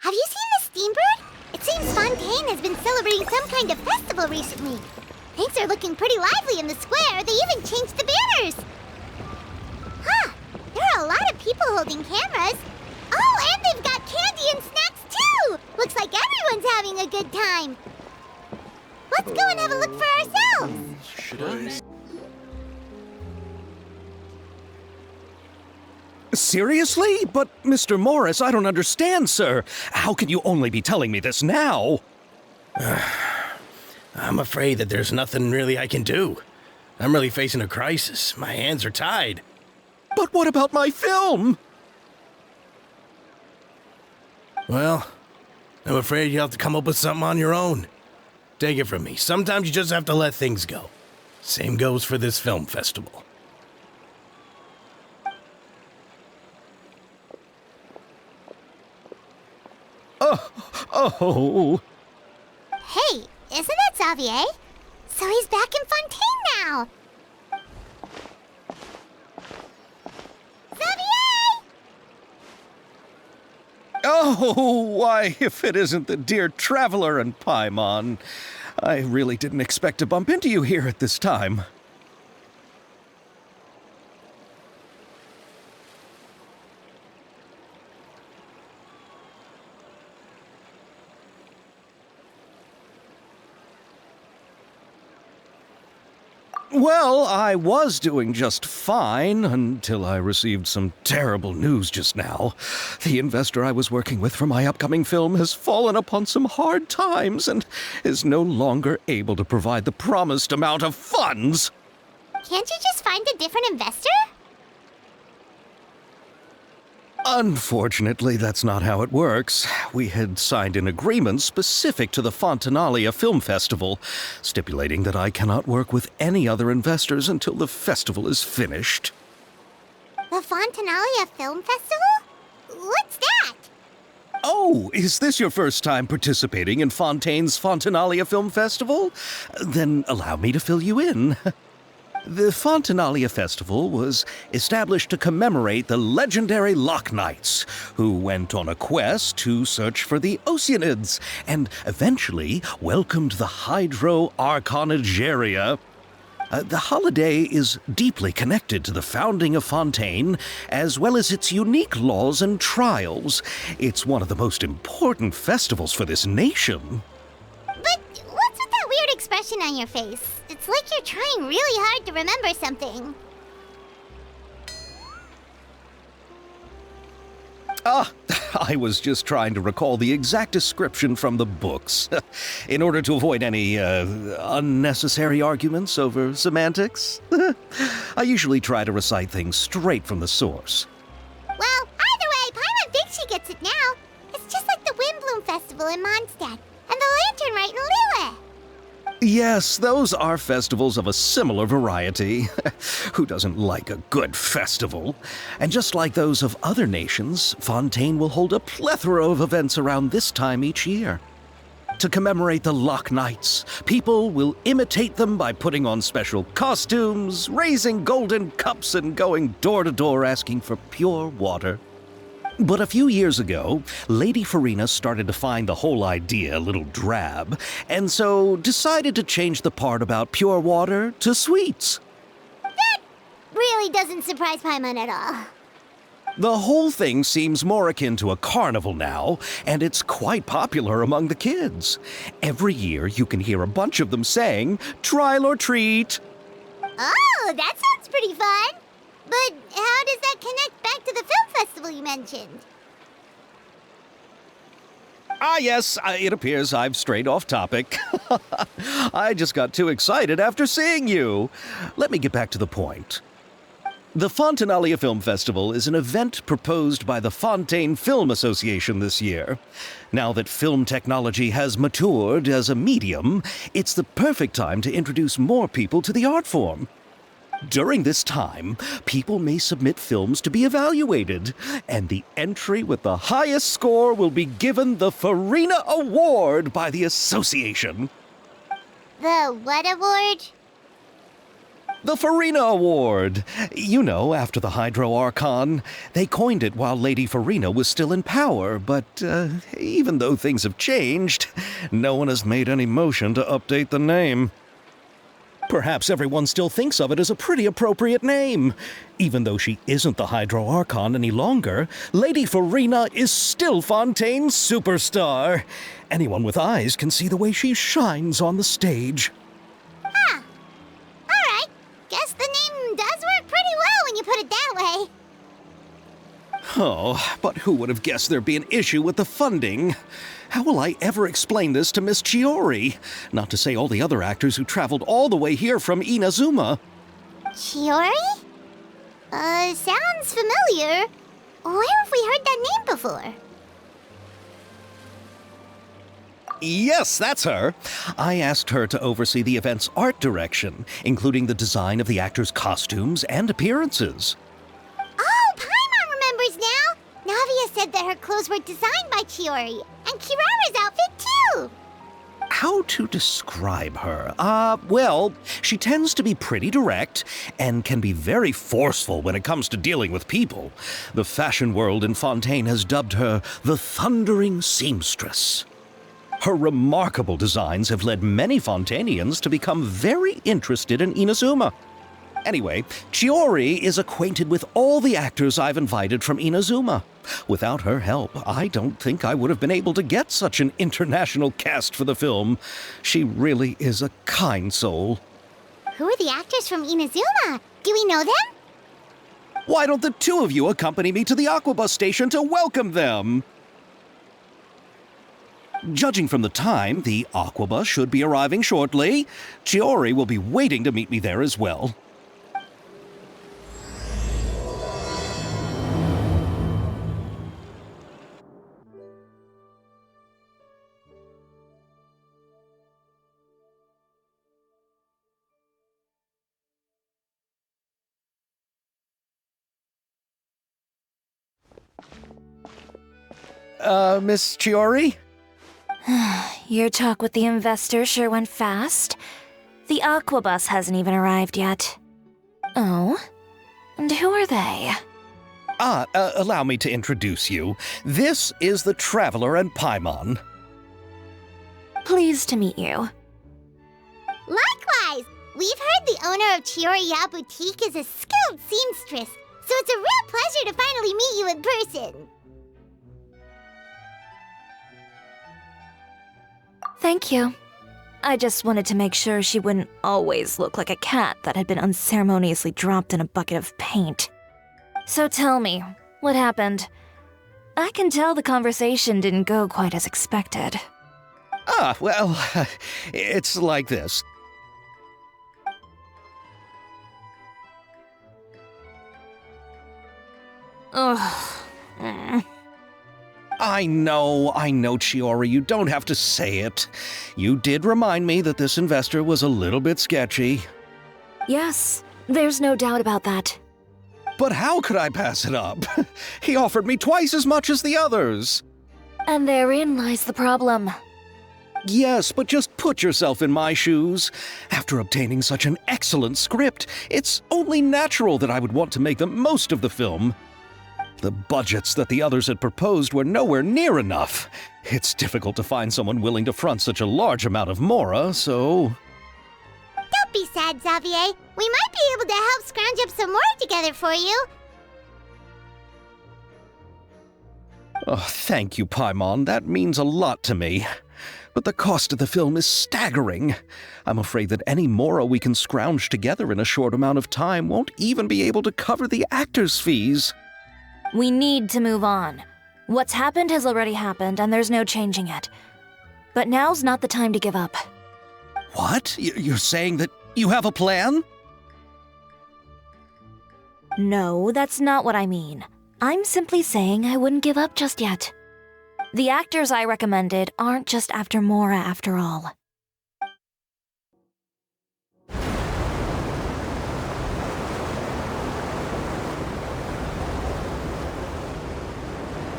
Have you seen the Steambird? It seems Fontaine has been celebrating some kind of festival recently. Things are looking pretty lively in the square. They even changed the banners. Huh, there are a lot of people holding cameras. Oh, and they've got candy and snacks too! Looks like everyone's having a good time. Let's go and have a look for ourselves. Should I? Seriously? But, Mr. Morris, I don't understand, sir. How can you only be telling me this now? I'm afraid that there's nothing really I can do. I'm really facing a crisis. My hands are tied. But what about my film? Well, I'm afraid you'll have to come up with something on your own. Take it from me. Sometimes you just have to let things go. Same goes for this film festival. Oh. Hey, isn't that Ksavье? So he's back in Fontaine now. Ksavье! Oh, why, if it isn't the dear Traveler and Paimon. I really didn't expect to bump into you here at this time. Well, I was doing just fine until I received some terrible news just now. The investor I was working with for my upcoming film has fallen upon some hard times and is no longer able to provide the promised amount of funds. Can't you just find a different investor? Unfortunately, that's not how it works. We had signed an agreement specific to the Fontanalia Film Festival, stipulating that I cannot work with any other investors until the festival is finished. The Fontanalia Film Festival? What's that? Oh, is this your first time participating in Fontaine's Fontanalia Film Festival? Then allow me to fill you in. The Fontanalia Festival was established to commemorate the legendary Loch Knights, who went on a quest to search for the Oceanids, and eventually welcomed the Hydro Arconageria. The holiday is deeply connected to the founding of Fontaine, as well as its unique laws and trials. It's one of the most important festivals for this nation. But what's with that weird expression on your face? It's like you're trying really hard to remember something. I was just trying to recall the exact description from the books, in order to avoid any unnecessary arguments over semantics. I usually try to recite things straight from the source. Well, either way, Paimon thinks she gets it now. It's just like the Windbloom Festival in Mondstadt, and the Lantern Rite in Lille. Yes, those are festivals of a similar variety. Who doesn't like a good festival? And just like those of other nations, Fontaine will hold a plethora of events around this time each year. To commemorate the Loch Knights, people will imitate them by putting on special costumes, raising golden cups, and going door to door asking for pure water. But a few years ago, Lady Furine started to find the whole idea a little drab, and so decided to change the part about pure water to sweets. That really doesn't surprise Paimon at all. The whole thing seems more akin to a carnival now, and it's quite popular among the kids. Every year you can hear a bunch of them saying, "Trial or treat." Oh, that sounds pretty fun. But how does that connect back to the film festival you mentioned? Yes, it appears I've strayed off topic. I just got too excited after seeing you. Let me get back to the point. The Fontanalia Film Festival is an event proposed by the Fontaine Film Association this year. Now that film technology has matured as a medium, it's the perfect time to introduce more people to the art form. During this time, people may submit films to be evaluated, and the entry with the highest score will be given the Furine Award by the association. The what award? The Furine Award! You know, after the Hydro Archon. They coined it while Lady Furine was still in power, but even though things have changed, no one has made any motion to update the name. Perhaps everyone still thinks of it as a pretty appropriate name. Even though she isn't the Hydro Archon any longer, Lady Furine is still Fontaine's superstar. Anyone with eyes can see the way she shines on the stage. Huh. Alright. Guess the name does work pretty well when you put it that way. Oh, but who would have guessed there'd be an issue with the funding? How will I ever explain this to Miss Tиори? Not to say all the other actors who traveled all the way here from Inazuma. Tиori? Sounds familiar. Where have we heard that name before? Yes, that's her. I asked her to oversee the event's art direction, including the design of the actors' costumes and appearances. Oh, Paimon remembers now! Navia said that her clothes were designed by Tиори, and Kirara's outfit too! How to describe her? Well, she tends to be pretty direct and can be very forceful when it comes to dealing with people. The fashion world in Fontaine has dubbed her the Thundering Seamstress. Her remarkable designs have led many Fontainians to become very interested in Inazuma. Anyway, Tиори is acquainted with all the actors I've invited from Inazuma. Without her help, I don't think I would have been able to get such an international cast for the film. She really is a kind soul. Who are the actors from Inazuma? Do we know them? Why don't the two of you accompany me to the aquabus station to welcome them? Judging from the time, the aquabus should be arriving shortly. Tиори will be waiting to meet me there as well. Miss Tиори? Your talk with the investor sure went fast. The aquabus hasn't even arrived yet. Oh? And who are they? Allow me to introduce you. This is the Traveler and Paimon. Pleased to meet you. Likewise! We've heard the owner of Tиори Boutique is a skilled seamstress, so it's a real pleasure to finally meet you in person. Thank you. I just wanted to make sure she wouldn't always look like a cat that had been unceremoniously dropped in a bucket of paint. So tell me, what happened? I can tell the conversation didn't go quite as expected. Well, it's like this. Ugh. I know, Tиori, you don't have to say it. You did remind me that this investor was a little bit sketchy. Yes, there's no doubt about that. But how could I pass it up? He offered me twice as much as the others. And therein lies the problem. Yes, but just put yourself in my shoes. After obtaining such an excellent script, it's only natural that I would want to make the most of the film. The budgets that the others had proposed were nowhere near enough. It's difficult to find someone willing to front such a large amount of mora, so... Don't be sad, Ksavье. We might be able to help scrounge up some more together for you. Oh, thank you, Paimon. That means a lot to me. But the cost of the film is staggering. I'm afraid that any mora we can scrounge together in a short amount of time won't even be able to cover the actors' fees. We need to move on. What's happened has already happened, and there's no changing it. But now's not the time to give up. What? You're saying that you have a plan? No, that's not what I mean. I'm simply saying I wouldn't give up just yet. The actors I recommended aren't just after mora after all.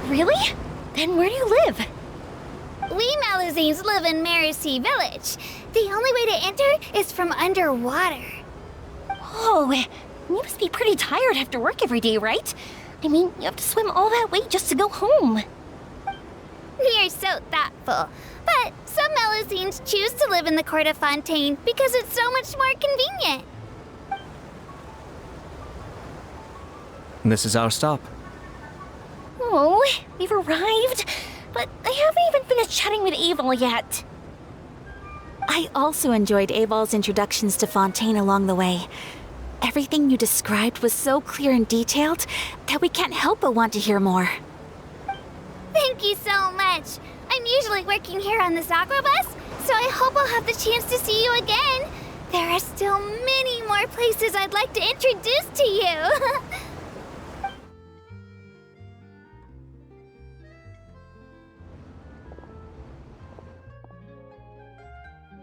Really? Then where do you live? We Malazines live in Marcy Village. The only way to enter is from underwater. Oh, you must be pretty tired after work every day, right? I mean, you have to swim all that way just to go home. We are so thoughtful. But some Melusines choose to live in the court of Fontaine because it's so much more convenient. This is our stop. Oh, we've arrived. But I haven't even finished chatting with Aval yet. I also enjoyed Aval's introductions to Fontaine along the way. Everything you described was so clear and detailed that we can't help but want to hear more. Thank you so much. I'm usually working here on this aquabus, so I hope I'll have the chance to see you again. There are still many more places I'd like to introduce to you.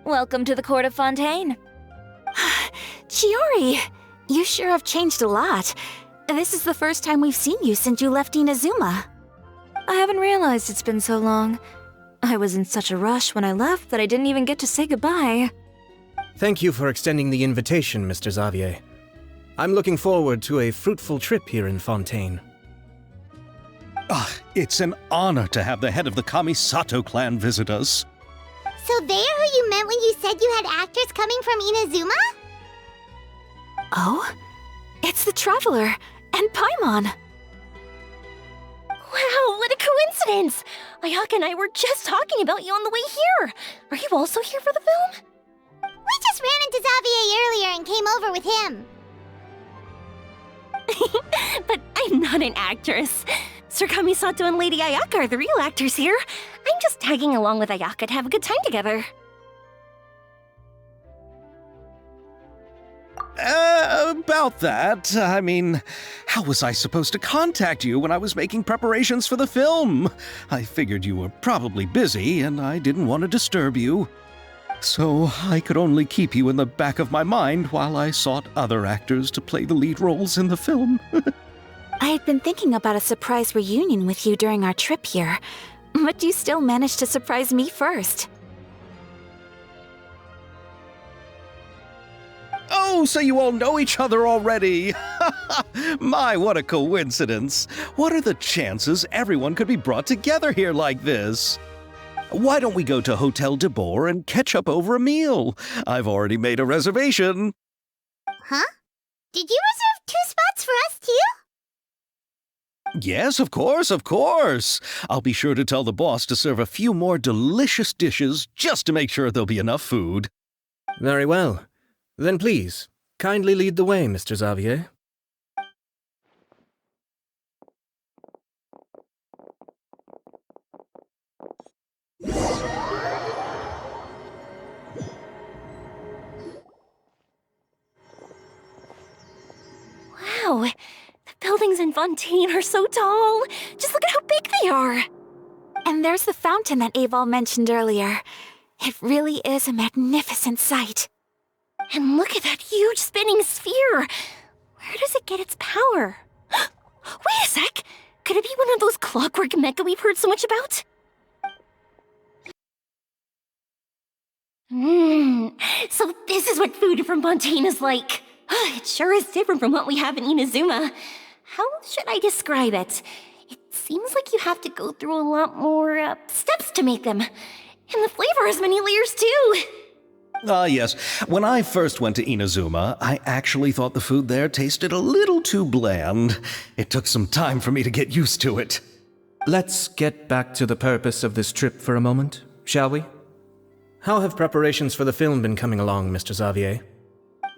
Welcome to the court of Fontaine. Tиori, you sure have changed a lot. This is the first time we've seen you since you left Inazuma. I haven't realized it's been so long. I was in such a rush when I left that I didn't even get to say goodbye. Thank you for extending the invitation, Mr. Xavier. I'm looking forward to a fruitful trip here in Fontaine. It's an honor to have the head of the Kamisato clan visit us. So they're who you meant when you said you had actors coming from Inazuma? Oh? It's the Traveler and Paimon. Wow, what a coincidence! Ayaka and I were just talking about you on the way here. Are you also here for the film? We just ran into Xavier earlier and came over with him. But I'm not an actress. Sir Kamisato and Lady Ayaka are the real actors here. I'm just tagging along with Ayaka to have a good time together. About that, I mean, how was I supposed to contact you when I was making preparations for the film? I figured you were probably busy, and I didn't want to disturb you. So I could only keep you in the back of my mind while I sought other actors to play the lead roles in the film. I had been thinking about a surprise reunion with you during our trip here, but you still managed to surprise me first. Oh, so you all know each other already! My, what a coincidence! What are the chances everyone could be brought together here like this? Why don't we go to Hotel Debor and catch up over a meal? I've already made a reservation. Huh? Did you reserve 2 spots for us too? Yes, of course, of course. I'll be sure to tell the boss to serve a few more delicious dishes just to make sure there'll be enough food. Very well. Then please, kindly lead the way, Mr. Xavier. Wow, the buildings in Fontaine are so tall. Just look at how big they are. And there's the fountain that Aval mentioned earlier. It really is a magnificent sight. And look at that huge spinning sphere! Where does it get its power? Wait a sec! Could it be one of those clockwork mecha we've heard so much about? So this is what food from Fontaine is like. It sure is different from what we have in Inazuma. How should I describe it? It seems like you have to go through a lot more steps to make them. And the flavor has many layers too. Yes. When I first went to Inazuma, I actually thought the food there tasted a little too bland. It took some time for me to get used to it. Let's get back to the purpose of this trip for a moment, shall we? How have preparations for the film been coming along, Mr. Xavier?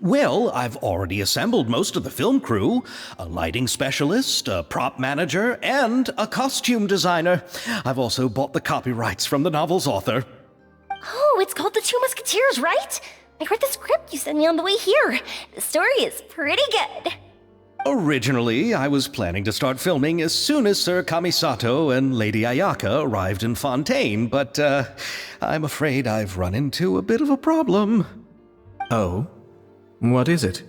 Well, I've already assembled most of the film crew. A lighting specialist, a prop manager, and a costume designer. I've also bought the copyrights from the novel's author. Oh, it's called The Two Musketeers, right? I read the script you sent me on the way here. The story is pretty good. Originally, I was planning to start filming as soon as Sir Kamisato and Lady Ayaka arrived in Fontaine, but I'm afraid I've run into a bit of a problem. Oh? What is it?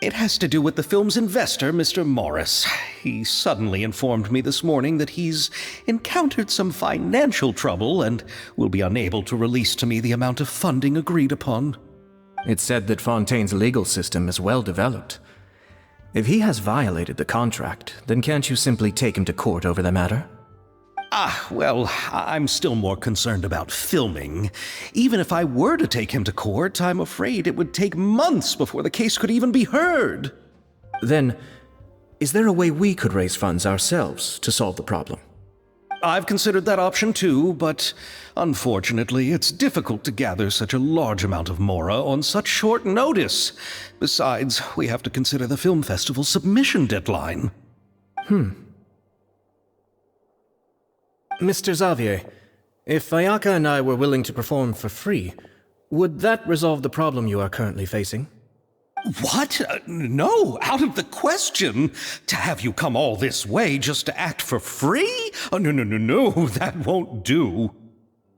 It has to do with the film's investor, Mr. Morris. He suddenly informed me this morning that he's encountered some financial trouble and will be unable to release to me the amount of funding agreed upon. It's said that Fontaine's legal system is well developed. If he has violated the contract, then can't you simply take him to court over the matter? Well, I'm still more concerned about filming. Even if I were to take him to court, I'm afraid it would take months before the case could even be heard. Then, is there a way we could raise funds ourselves to solve the problem? I've considered that option too, but unfortunately, it's difficult to gather such a large amount of mora on such short notice. Besides, we have to consider the film festival's submission deadline. Mr. Xavier, if Ayaka and I were willing to perform for free, would that resolve the problem you are currently facing? What? No, out of the question. To have you come all this way just to act for free? Oh, no, that won't do.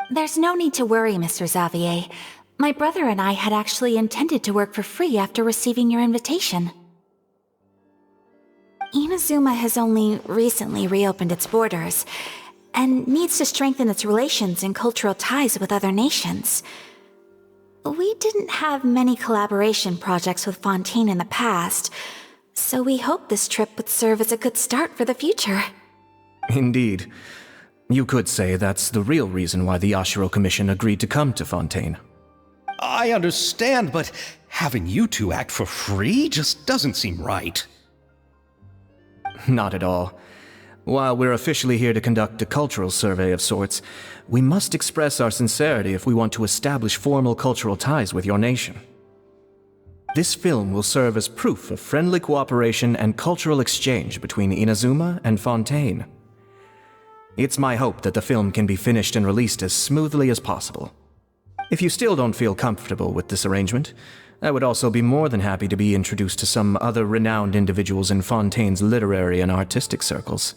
There's no need to worry, Mr. Xavier. My brother and I had actually intended to work for free after receiving your invitation. Inazuma has only recently reopened its borders, and needs to strengthen its relations and cultural ties with other nations. We didn't have many collaboration projects with Fontaine in the past, so we hoped this trip would serve as a good start for the future. Indeed. You could say that's the real reason why the Yashiro Commission agreed to come to Fontaine. I understand, but having you two act for free just doesn't seem right. Not at all. While we're officially here to conduct a cultural survey of sorts, we must express our sincerity if we want to establish formal cultural ties with your nation. This film will serve as proof of friendly cooperation and cultural exchange between Inazuma and Fontaine. It's my hope that the film can be finished and released as smoothly as possible. If you still don't feel comfortable with this arrangement, I would also be more than happy to be introduced to some other renowned individuals in Fontaine's literary and artistic circles.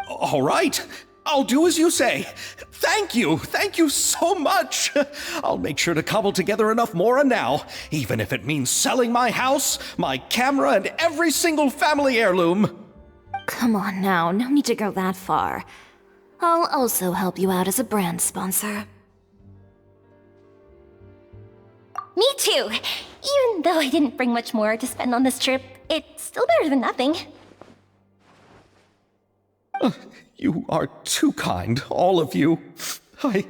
All right, I'll do as you say. Thank you so much. I'll make sure to cobble together enough mora now, even if it means selling my house, my camera, and every single family heirloom. Come on now, no need to go that far. I'll also help you out as a brand sponsor. Me too! Even though I didn't bring much more to spend on this trip, it's still better than nothing. You are too kind, all of you. I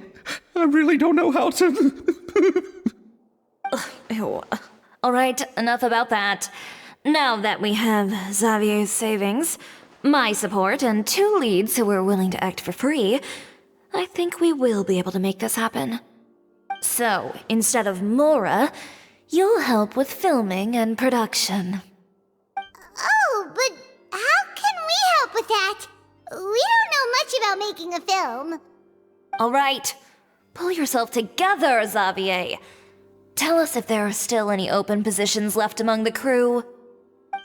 really don't know how to... Ew. Alright, enough about that. Now that we have Xavier's savings, my support, and 2 leads who are willing to act for free, I think we will be able to make this happen. So, instead of mora, you'll help with filming and production. Oh, but how can we help with that? We don't know much about making a film. Alright, pull yourself together, Xavier. Tell us if there are still any open positions left among the crew.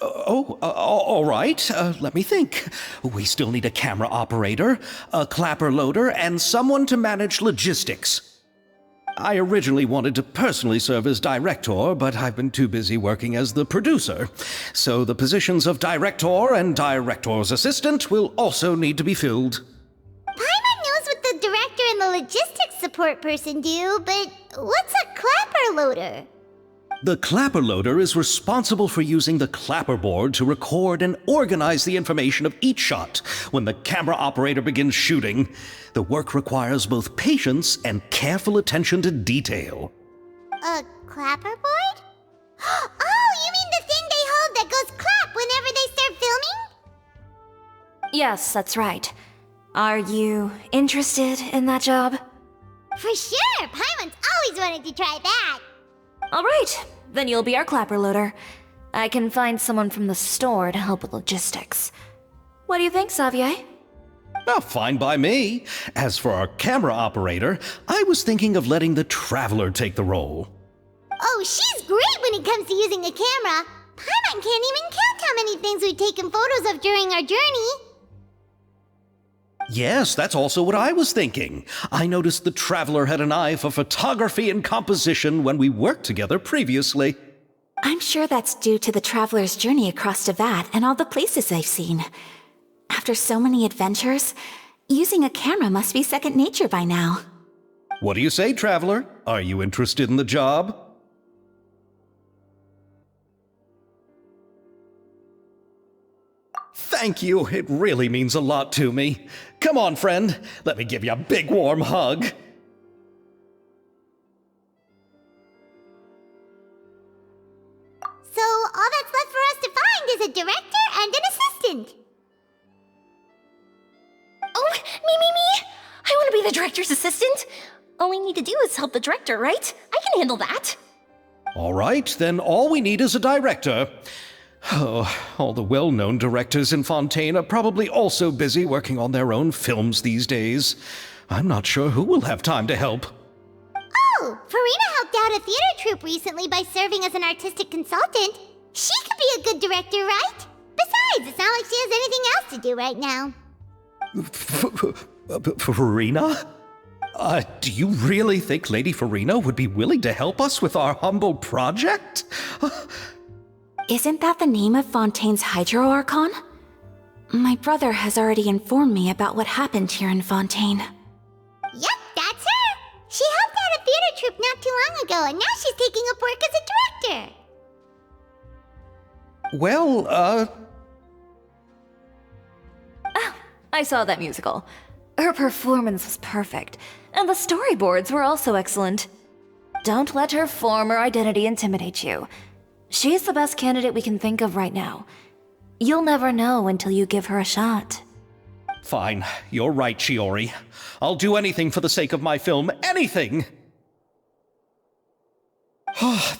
All right. Let me think. We still need a camera operator, a clapper loader, and someone to manage logistics. I originally wanted to personally serve as director, but I've been too busy working as the producer. So the positions of director and director's assistant will also need to be filled. Paimon knows what the director and the logistics support person do, but what's a clapper loader? The clapper loader is responsible for using the clapper board to record and organize the information of each shot when the camera operator begins shooting. The work requires both patience and careful attention to detail. A clapper board? Oh, you mean the thing they hold that goes clap whenever they start filming? Yes, that's right. Are you interested in that job? For sure! Paimon's always wanted to try that! Alright, then you'll be our clapper loader. I can find someone from the store to help with logistics. What do you think, Xavier? Oh, fine by me. As for our camera operator, I was thinking of letting the Traveler take the role. Oh, she's great when it comes to using a camera. Paimon can't even count how many things we've taken photos of during our journey. Yes, that's also what I was thinking. I noticed the Traveler had an eye for photography and composition when we worked together previously. I'm sure that's due to the Traveler's journey across Devat and all the places they've seen. After so many adventures, using a camera must be second nature by now. What do you say, traveler? Are you interested in the job? Thank you. It really means a lot to me. Come on, friend. Let me give you a big warm hug. So all that's left for us to find is a director and an assistant. Oh, me! I want to be the director's assistant. All we need to do is help the director, right? I can handle that. All right, then all we need is a director. Oh, all the well-known directors in Fontaine are probably also busy working on their own films these days. I'm not sure who will have time to help. Oh, Furina helped out a theater troupe recently by serving as an artistic consultant. She could be a good director, right? Besides, it's not like she has anything else to do right now. Furina? Do you really think Lady Furina would be willing to help us with our humble project? Isn't that the name of Fontaine's Hydro Archon? My brother has already informed me about what happened here in Fontaine. Yep, that's her. She helped out a theater troupe not too long ago, and now she's taking up work as a director. Well, Oh, I saw that musical. Her performance was perfect, and the storyboards were also excellent. Don't let her former identity intimidate you. She's the best candidate we can think of right now. You'll never know until you give her a shot. Fine. You're right, Tиори. I'll do anything for the sake of my film. Anything!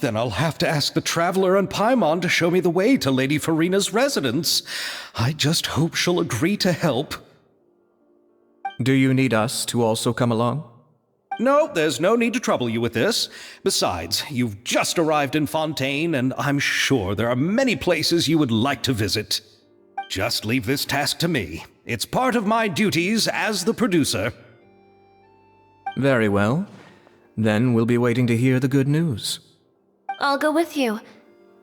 Then I'll have to ask the Traveler and Paimon to show me the way to Lady Furina's residence. I just hope she'll agree to help. Do you need us to also come along? No, there's no need to trouble you with this. Besides, you've just arrived in Fontaine, and I'm sure there are many places you would like to visit. Just leave this task to me. It's part of my duties as the producer. Very well. Then we'll be waiting to hear the good news. I'll go with you.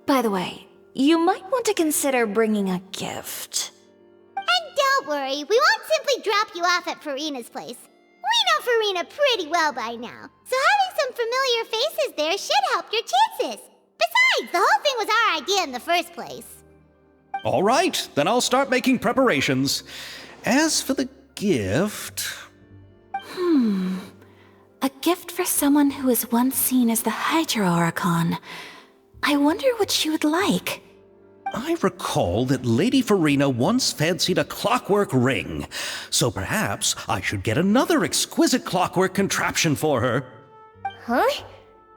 By the way, you might want to consider bringing a gift. And don't worry, we won't simply drop you off at Furina's place. We know Furina pretty well by now, so having some familiar faces there should help your chances. Besides, the whole thing was our idea in the first place. All right, then I'll start making preparations. As for the gift... A gift for someone who was once seen as the Hydro Archon. I wonder what she would like. I recall that Lady Furina once fancied a clockwork ring, so perhaps I should get another exquisite clockwork contraption for her. Huh?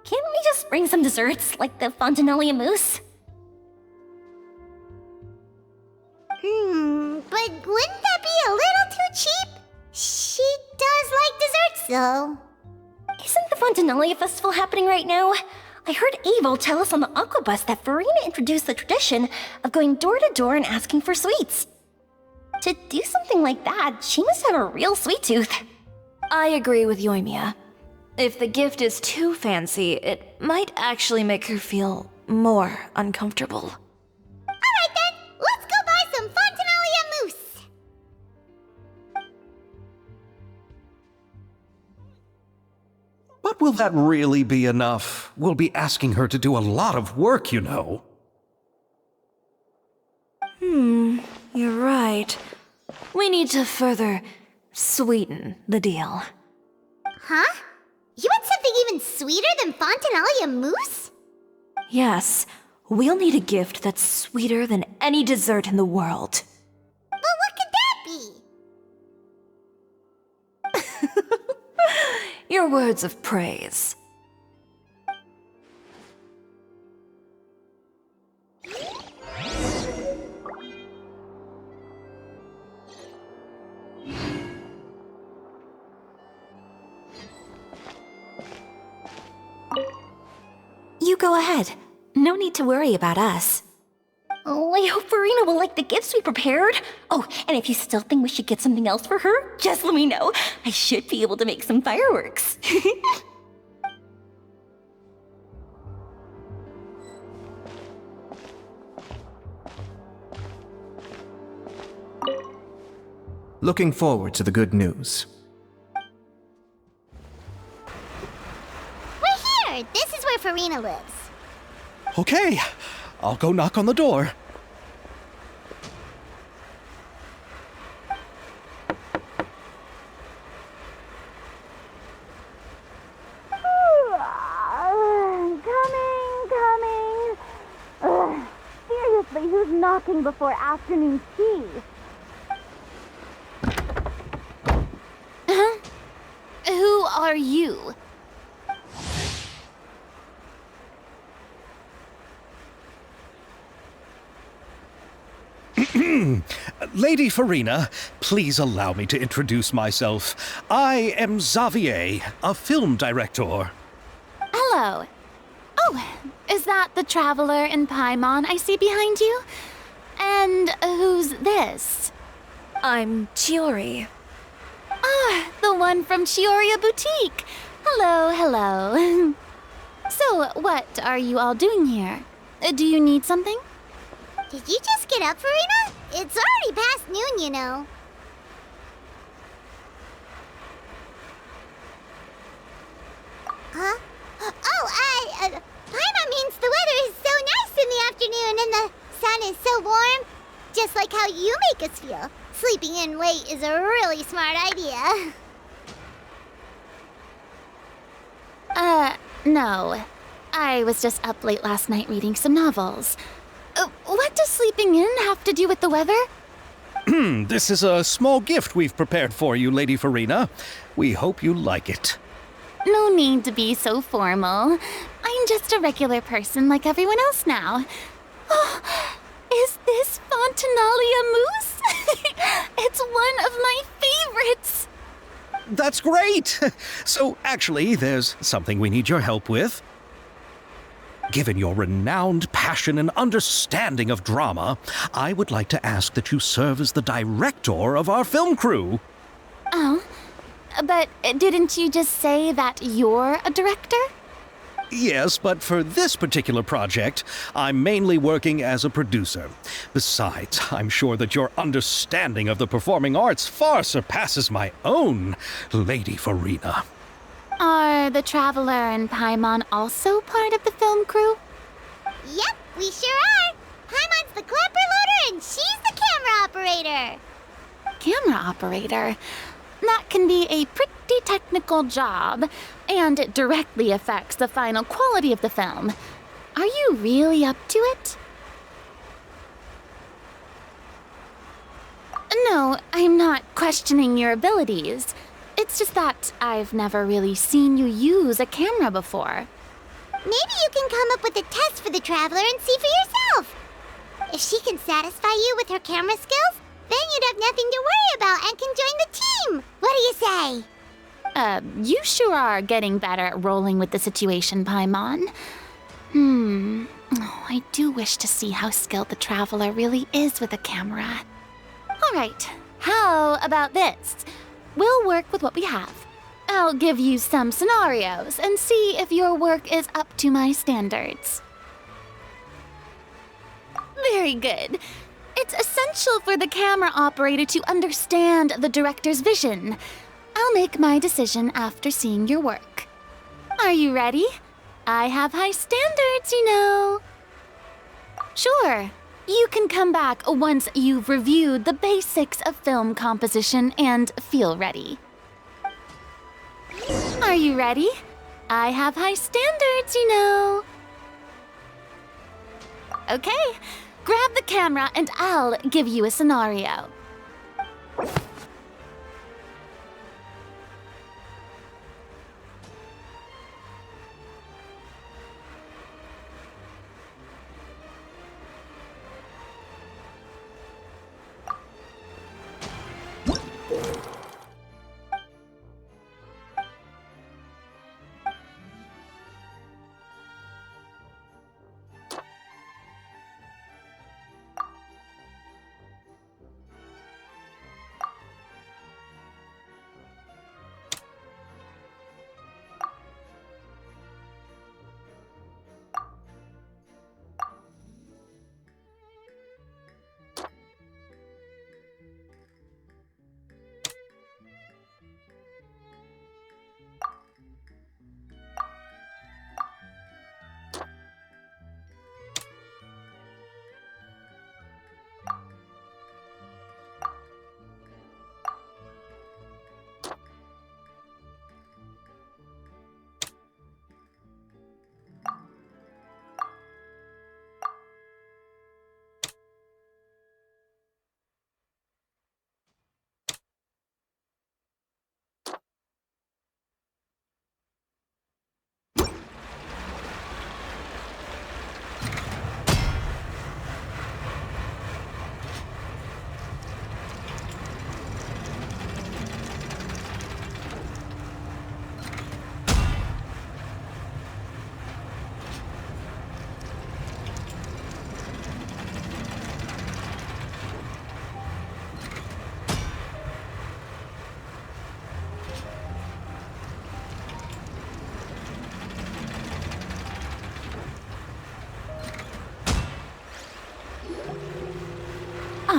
Can't we just bring some desserts, like the Fontinalia mousse? But wouldn't that be a little too cheap? She does like desserts, though. Isn't the Fontinalia festival happening right now? I heard Abel tell us on the aquabus that Furina introduced the tradition of going door to door and asking for sweets. To do something like that, she must have a real sweet tooth. I agree with Ёимия. If the gift is too fancy, it might actually make her feel more uncomfortable. Alright then, let's go buy some Fontinalia mousse. But will that really be enough? We'll be asking her to do a lot of work, you know. You're right. We need to further sweeten the deal. Huh? You want something even sweeter than Fontinalia mousse? Yes, we'll need a gift that's sweeter than any dessert in the world. But what could that be? Your words of praise. You go ahead. No need to worry about us. Oh, I hope Furina will like the gifts we prepared. Oh, and if you still think we should get something else for her, just let me know. I should be able to make some fireworks. Looking forward to the good news. Remember, this is where Furine lives. Okay, I'll go knock on the door. Coming. Seriously, who's knocking before afternoon tea? Huh? Who are you? Lady Furine, please allow me to introduce myself. I am Ksavье, a film director. Hello. Oh, is that the traveler in Paimon I see behind you? And who's this? I'm Tiori. Ah, the one from Chioria Boutique. Hello, hello. So, what are you all doing here? Do you need something? Did you just get up, Furine? It's already past noon, you know. Huh? Paimon means the weather is so nice in the afternoon and the sun is so warm. Just like how you make us feel. Sleeping in late is a really smart idea. No. I was just up late last night reading some novels. What does sleeping in have to do with the weather? This is a small gift we've prepared for you, Lady Furine. We hope you like it. No need to be so formal. I'm just a regular person like everyone else now. Oh, is this Fontinalia mousse? It's one of my favorites. That's great! So, actually, there's something we need your help with. Given your renowned passion and understanding of drama, I would like to ask that you serve as the director of our film crew. Oh, but didn't you just say that you're a director? Yes, but for this particular project, I'm mainly working as a producer. Besides, I'm sure that your understanding of the performing arts far surpasses my own, Lady Furine. Are the Traveler and Paimon also part of the film crew? Yep, we sure are. Paimon's the clapper loader and she's the camera operator. Camera operator? That can be a pretty technical job, and it directly affects the final quality of the film. Are you really up to it? No, I'm not questioning your abilities. It's just that I've never really seen you use a camera before. Maybe you can come up with a test for the Traveler and see for yourself. If she can satisfy you with her camera skills, then you'd have nothing to worry about and can join the team. What do you say? You sure are getting better at rolling with the situation, Paimon. Oh, I do wish to see how skilled the Traveler really is with a camera. All right, how about this? We'll work with what we have. I'll give you some scenarios and see if your work is up to my standards. Very good. It's essential for the camera operator to understand the director's vision. I'll make my decision after seeing your work. Are you ready? I have high standards, you know. Sure. You can come back once you've reviewed the basics of film composition and feel ready. Are you ready? I have high standards, you know. Okay, grab the camera and I'll give you a scenario.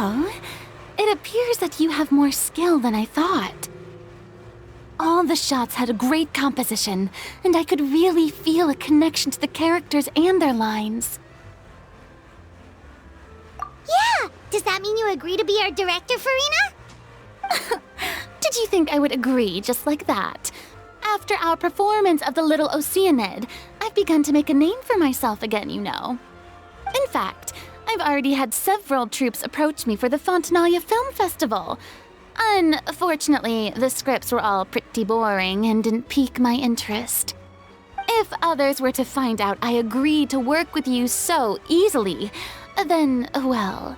Oh, it appears that you have more skill than I thought. All the shots had a great composition, and I could really feel a connection to the characters and their lines. Yeah! Does that mean you agree to be our director, Furina? Did you think I would agree just like that? After our performance of The Little Oceanid, I've begun to make a name for myself again, you know. In fact, I've already had several troops approach me for the Fontanalia Film Festival. Unfortunately, the scripts were all pretty boring and didn't pique my interest. If others were to find out I agreed to work with you so easily, then, well...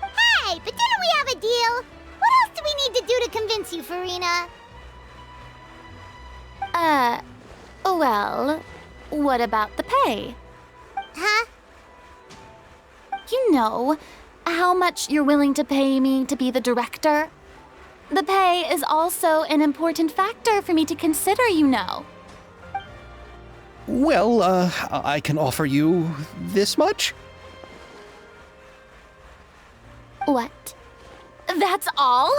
Hey, but didn't we have a deal? What else do we need to do to convince you, Furina? Well, what about the pay? Huh? You know, how much you're willing to pay me to be the director? The pay is also an important factor for me to consider, you know. Well, I can offer you this much? What? That's all?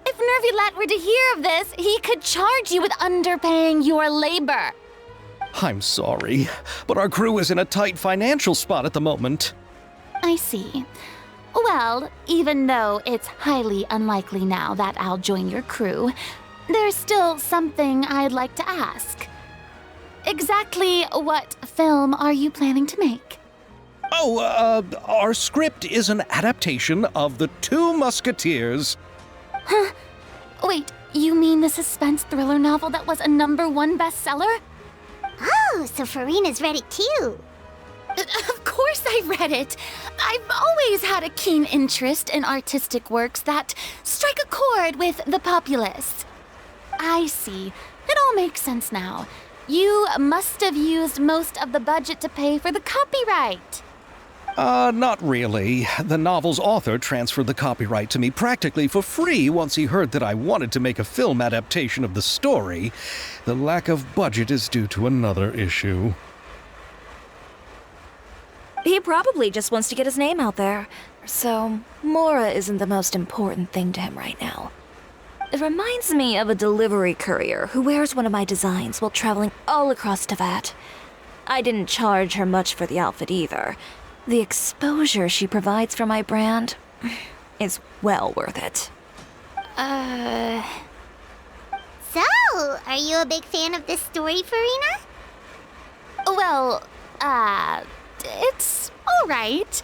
If Nёvilett were to hear of this, he could charge you with underpaying your labor. I'm sorry, but our crew is in a tight financial spot at the moment. I see. Well, even though it's highly unlikely now that I'll join your crew, there's still something I'd like to ask. Exactly what film are you planning to make? Oh, our script is an adaptation of The Two Musketeers. Huh? Wait, you mean the suspense thriller novel that was a #1 bestseller? Oh, so Furina's read it too. Of course I read it. I've always had a keen interest in artistic works that strike a chord with the populace. I see. It all makes sense now. You must have used most of the budget to pay for the copyright. Not really. The novel's author transferred the copyright to me practically for free once he heard that I wanted to make a film adaptation of the story. The lack of budget is due to another issue. He probably just wants to get his name out there. So, Mora isn't the most important thing to him right now. It reminds me of a delivery courier who wears one of my designs while traveling all across Teyvat. I didn't charge her much for the outfit either. The exposure she provides for my brand is well worth it. So, are you a big fan of this story, Furina? Well, it's alright.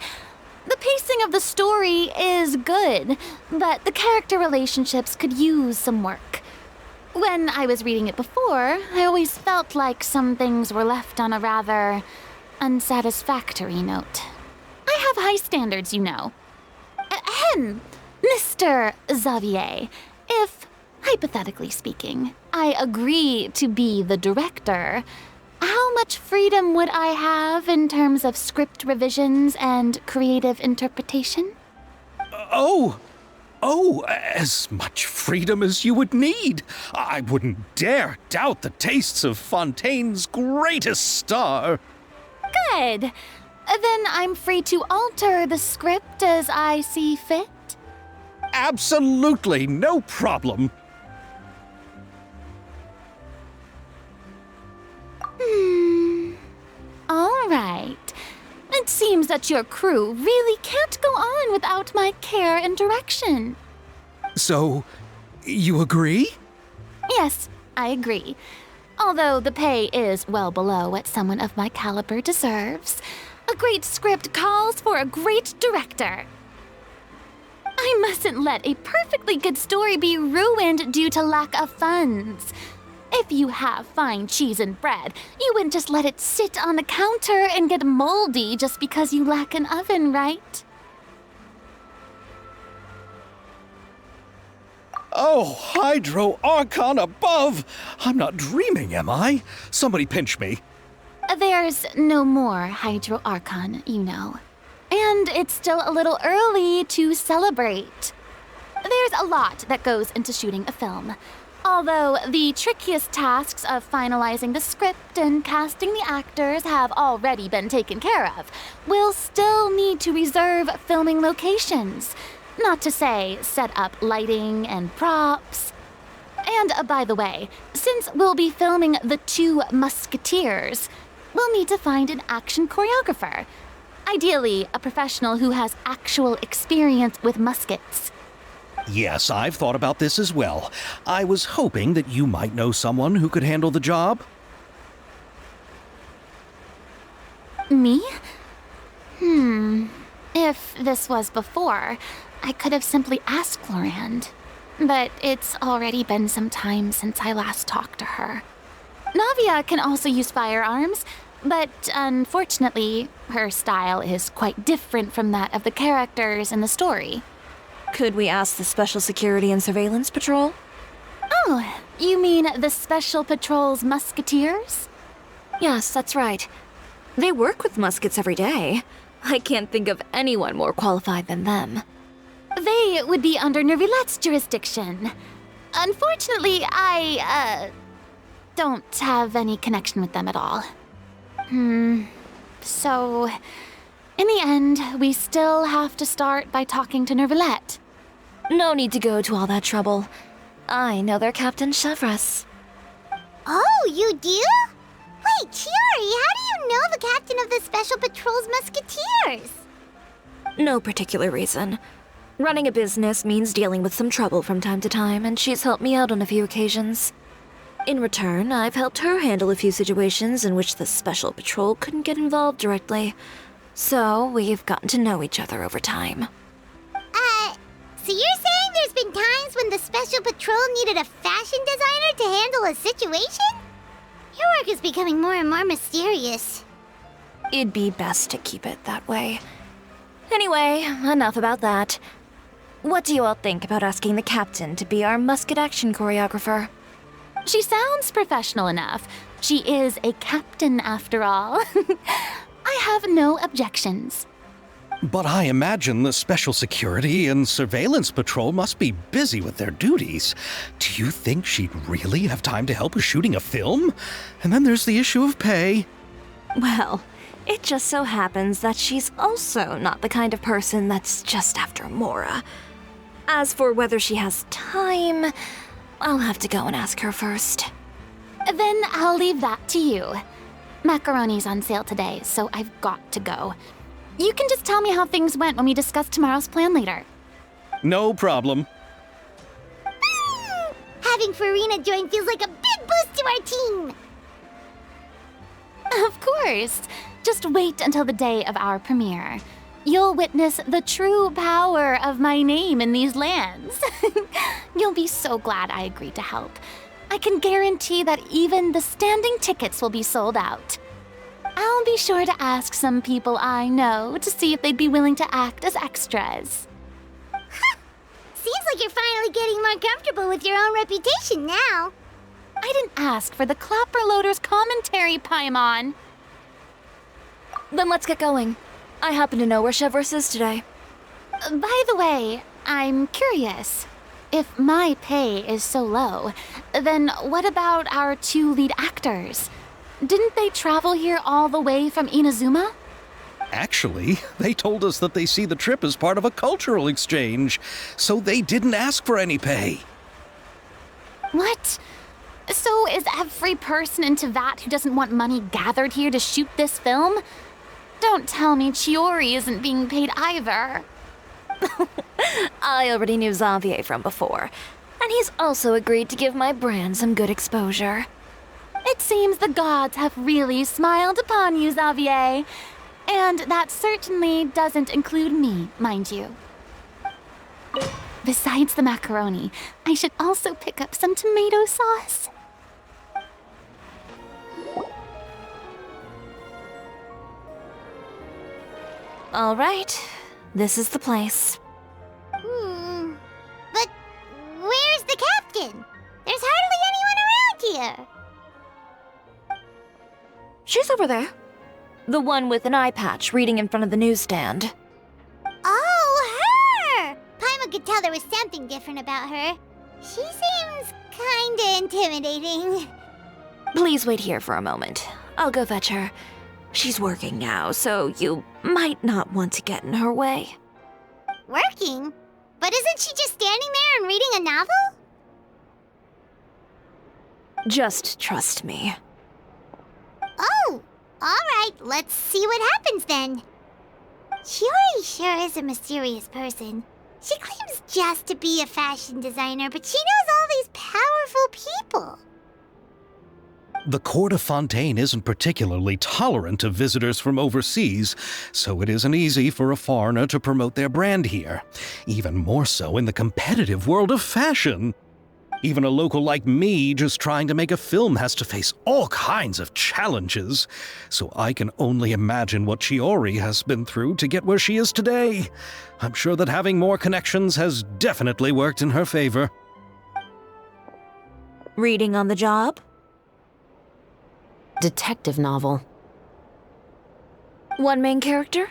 The pacing of the story is good, but the character relationships could use some work. When I was reading it before, I always felt like some things were left on a rather unsatisfactory note. I have high standards, you know. Ahem, Mr. Xavier, if, hypothetically speaking, I agree to be the director, how much freedom would I have in terms of script revisions and creative interpretation? Oh, as much freedom as you would need. I wouldn't dare doubt the tastes of Fontaine's greatest star. Good. Then I'm free to alter the script as I see fit? Absolutely, no problem. All right. It seems that your crew really can't go on without my care and direction. So, you agree? Yes, I agree. Although the pay is well below what someone of my caliber deserves, a great script calls for a great director. I mustn't let a perfectly good story be ruined due to lack of funds. If you have fine cheese and bread, you wouldn't just let it sit on the counter and get moldy just because you lack an oven, right? Oh, Hydro Archon above! I'm not dreaming, am I? Somebody pinch me. There's no more Hydro Archon, you know. And it's still a little early to celebrate. There's a lot that goes into shooting a film. Although the trickiest tasks of finalizing the script and casting the actors have already been taken care of, we'll still need to reserve filming locations. Not to say set up lighting and props. And by the way, since we'll be filming The Two Musketeers, we'll need to find an action choreographer. Ideally, a professional who has actual experience with muskets. Yes, I've thought about this as well. I was hoping that you might know someone who could handle the job. Me? If this was before, I could have simply asked Florand. But it's already been some time since I last talked to her. Navia can also use firearms, but unfortunately, her style is quite different from that of the characters in the story. Could we ask the Special Security and Surveillance Patrol? Oh, you mean the Special Patrol's Musketeers? Yes, that's right. They work with muskets every day. I can't think of anyone more qualified than them. They would be under Nёvilett's jurisdiction. Unfortunately, I don't have any connection with them at all. So, in the end, we still have to start by talking to Nёvilett. No need to go to all that trouble. I know their captain, Ševrёz. Oh, you do? Wait, Tиори, how do you know the captain of the Special Patrol's Musketeers? No particular reason. Running a business means dealing with some trouble from time to time, and she's helped me out on a few occasions. In return, I've helped her handle a few situations in which the Special Patrol couldn't get involved directly. So, we've gotten to know each other over time. So you're saying there's been times when the Special Patrol needed a fashion designer to handle a situation? Your work is becoming more and more mysterious. It'd be best to keep it that way. Anyway, enough about that. What do you all think about asking the captain to be our musket action choreographer? She sounds professional enough. She is a captain, after all. I have no objections. But I imagine the Special Security and Surveillance Patrol must be busy with their duties. Do you think she'd really have time to help with shooting a film? And then there's the issue of pay. Well, it just so happens that she's also not the kind of person that's just after Mora. As for whether she has time, I'll have to go and ask her first. Then I'll leave that to you. Macaroni's on sale today, so I've got to go. You can just tell me how things went when we discuss tomorrow's plan later. No problem. Having Furina join feels like a big boost to our team. Of course. Just wait until the day of our premiere. You'll witness the true power of my name in these lands. You'll be so glad I agreed to help. I can guarantee that even the standing tickets will be sold out. I'll be sure to ask some people I know to see if they'd be willing to act as extras. Seems like you're finally getting more comfortable with your own reputation now. I didn't ask for the Clapper Loader's commentary, Paimon. Then let's get going. I happen to know where Ševrёz is today. By the way, I'm curious. If my pay is so low, then what about our two lead actors? Didn't they travel here all the way from Inazuma? Actually, they told us that they see the trip as part of a cultural exchange, so they didn't ask for any pay. What? So is every person in Teyvat who doesn't want money gathered here to shoot this film? Don't tell me Tиори isn't being paid either. I already knew Ksavье from before, and he's also agreed to give my brand some good exposure. It seems the gods have really smiled upon you, Ksavье. And that certainly doesn't include me, mind you. Besides the macaroni, I should also pick up some tomato sauce. All right, this is the place. But where's the captain? There's hardly anyone around here. She's over there. The one with an eye patch reading in front of the newsstand. Oh, her! Paimon could tell there was something different about her. She seems kinda intimidating. Please wait here for a moment. I'll go fetch her. She's working now, so you might not want to get in her way. Working? But isn't she just standing there and reading a novel? Just trust me. Oh, alright, let's see what happens then. Tиori sure is a mysterious person. She claims just to be a fashion designer, but she knows all these powerful people. The court of Fontaine isn't particularly tolerant of visitors from overseas, so it isn't easy for a foreigner to promote their brand here. Even more so in the competitive world of fashion. Even a local like me just trying to make a film has to face all kinds of challenges, so I can only imagine what Tиори has been through to get where she is today. I'm sure that having more connections has definitely worked in her favor. Reading on the job? Detective novel. One main character?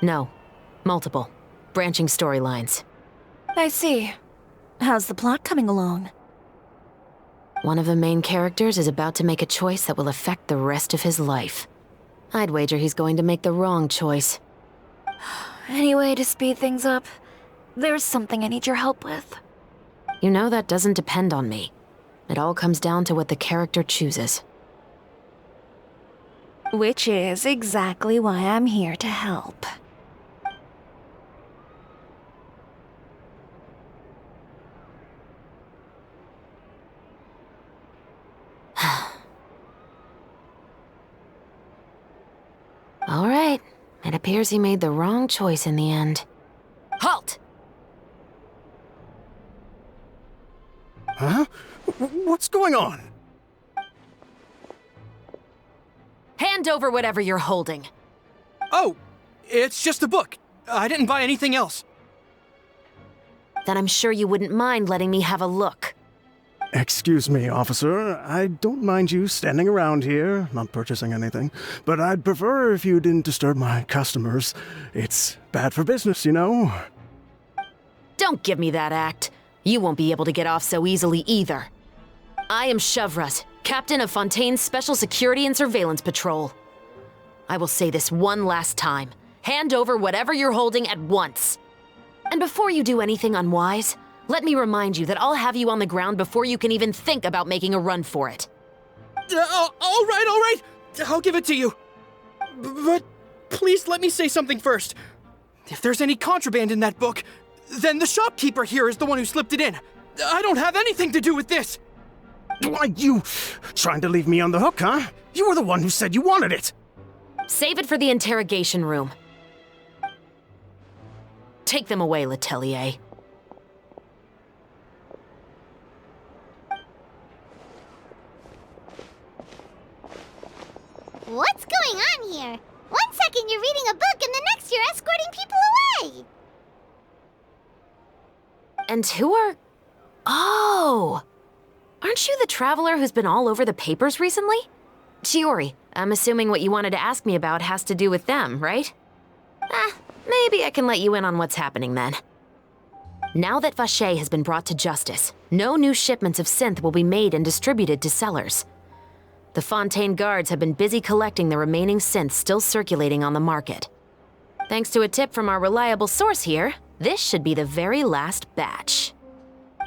No. Multiple. Branching storylines. I see. How's the plot coming along? One of the main characters is about to make a choice that will affect the rest of his life. I'd wager he's going to make the wrong choice. Anyway, to speed things up, there's something I need your help with. You know that doesn't depend on me. It all comes down to what the character chooses. Which is exactly why I'm here to help. All right. It appears he made the wrong choice in the end. Halt! Huh? What's going on? Hand over whatever you're holding. Oh, it's just a book. I didn't buy anything else. Then I'm sure you wouldn't mind letting me have a look. Excuse me, officer. I don't mind you standing around here, not purchasing anything, but I'd prefer if you didn't disturb my customers. It's bad for business, you know? Don't give me that act. You won't be able to get off so easily either. I am Ševrёz, captain of Fontaine's Special Security and Surveillance Patrol. I will say this one last time. Hand over whatever you're holding at once. And before you do anything unwise, let me remind you that I'll have you on the ground before you can even think about making a run for it. All right. I'll give it to you. But please let me say something first. If there's any contraband in that book, then the shopkeeper here is the one who slipped it in. I don't have anything to do with this. Why, you trying to leave me on the hook, huh? You were the one who said you wanted it. Save it for the interrogation room. Take them away, Letelier. What's going on here? One second you're reading a book and the next you're escorting people away. And who are... Oh! Aren't you the traveler who's been all over the papers recently? Tиори, I'm assuming what you wanted to ask me about has to do with them, right? Maybe I can let you in on what's happening then. Now that Vacher has been brought to justice, no new shipments of synth will be made and distributed to sellers. The Fontaine guards have been busy collecting the remaining synths still circulating on the market. Thanks to a tip from our reliable source here, this should be the very last batch.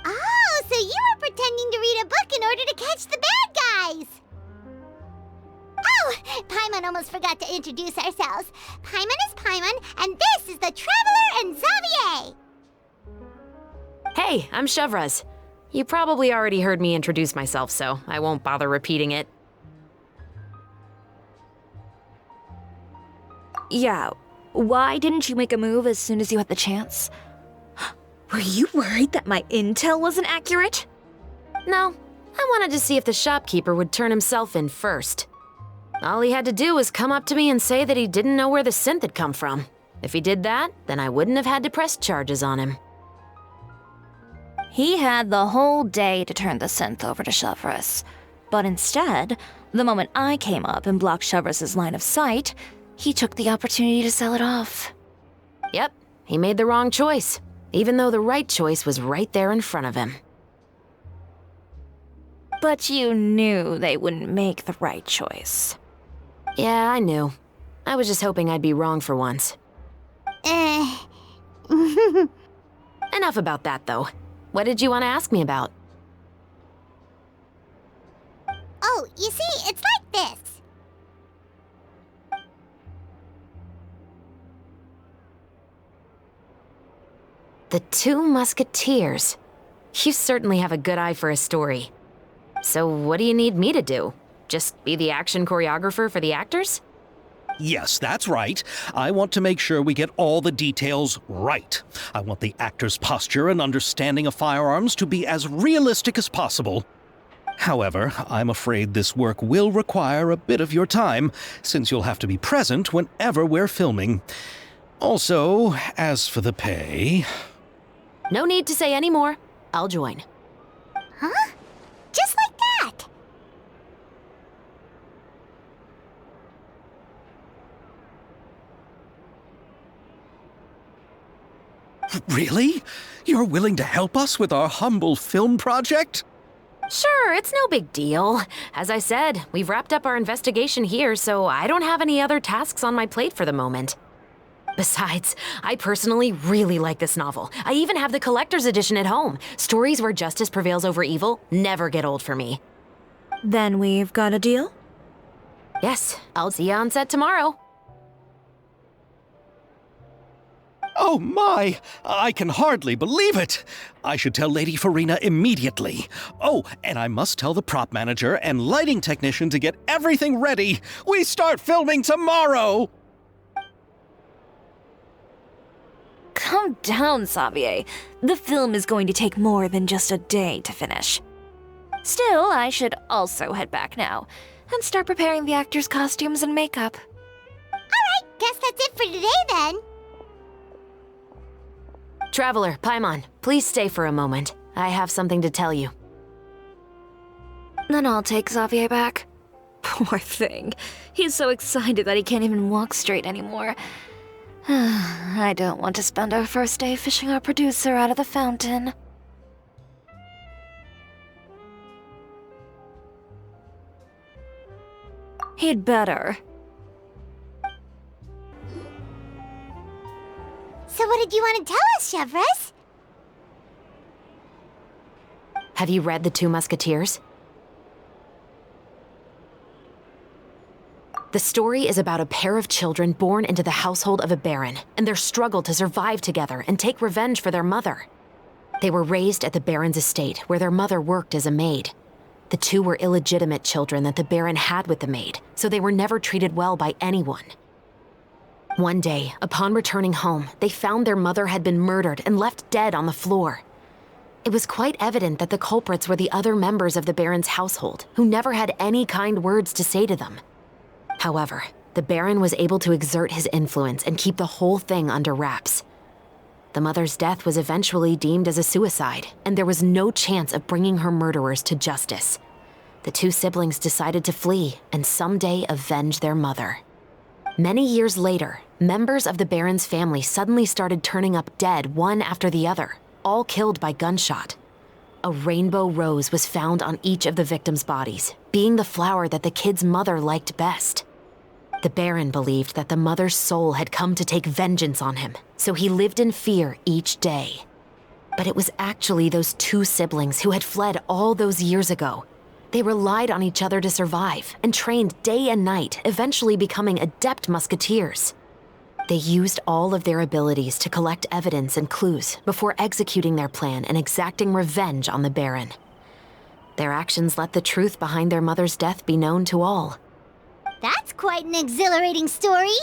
Oh, so you were pretending to read a book in order to catch the bad guys. Oh, Paimon almost forgot to introduce ourselves. Paimon is Paimon, and this is the Traveler and Xavier. Hey, I'm Ševrёz. You probably already heard me introduce myself, so I won't bother repeating it. Yeah, why didn't you make a move as soon as you had the chance? Were you worried that my intel wasn't accurate? No, I wanted to see if the shopkeeper would turn himself in first. All he had to do was come up to me and say that he didn't know where the synth had come from. If he did that, then I wouldn't have had to press charges on him. He had the whole day to turn the synth over to Ševrёz. But instead, the moment I came up and blocked Ševroz's line of sight, he took the opportunity to sell it off. Yep, he made the wrong choice, even though the right choice was right there in front of him. But you knew they wouldn't make the right choice. Yeah, I knew. I was just hoping I'd be wrong for once. Enough about that, though. What did you want to ask me about? Oh, you see, it's like this. The Two Musketeers. You certainly have a good eye for a story. So what do you need me to do? Just be the action choreographer for the actors? Yes, that's right. I want to make sure we get all the details right. I want the actor's posture and understanding of firearms to be as realistic as possible. However, I'm afraid this work will require a bit of your time, since you'll have to be present whenever we're filming. Also, as for the pay... No need to say any more. I'll join. Huh? Just like that? Really? You're willing to help us with our humble film project? Sure, it's no big deal. As I said, we've wrapped up our investigation here, so I don't have any other tasks on my plate for the moment. Besides, I personally really like this novel. I even have the collector's edition at home. Stories where justice prevails over evil never get old for me. Then we've got a deal? Yes, I'll see you on set tomorrow. Oh my! I can hardly believe it! I should tell Lady Furine immediately. Oh, and I must tell the prop manager and lighting technician to get everything ready. We start filming tomorrow! Calm down, Ksavье. The film is going to take more than just a day to finish. Still, I should also head back now and start preparing the actors' costumes and makeup. Alright, guess that's it for today then. Traveler, Paimon, please stay for a moment. I have something to tell you. Then I'll take Ksavье back. Poor thing. He's so excited that he can't even walk straight anymore. I don't want to spend our first day fishing our producer out of the fountain. He'd better. So what did you want to tell us, Chevreuse? Have you read The Two Musketeers? The story is about a pair of children born into the household of a baron and their struggle to survive together and take revenge for their mother. They were raised at the baron's estate, where their mother worked as a maid. The two were illegitimate children that the baron had with the maid, so they were never treated well by anyone. One day, upon returning home, they found their mother had been murdered and left dead on the floor. It was quite evident that the culprits were the other members of the baron's household, who never had any kind words to say to them. However, the baron was able to exert his influence and keep the whole thing under wraps. The mother's death was eventually deemed as a suicide, and there was no chance of bringing her murderers to justice. The two siblings decided to flee and someday avenge their mother. Many years later, members of the baron's family suddenly started turning up dead one after the other, all killed by gunshot. A rainbow rose was found on each of the victims' bodies, being the flower that the kid's mother liked best. The baron believed that the mother's soul had come to take vengeance on him, so he lived in fear each day. But it was actually those two siblings who had fled all those years ago. They relied on each other to survive and trained day and night, eventually becoming adept musketeers. They used all of their abilities to collect evidence and clues before executing their plan and exacting revenge on the baron. Their actions let the truth behind their mother's death be known to all. That's quite an exhilarating story.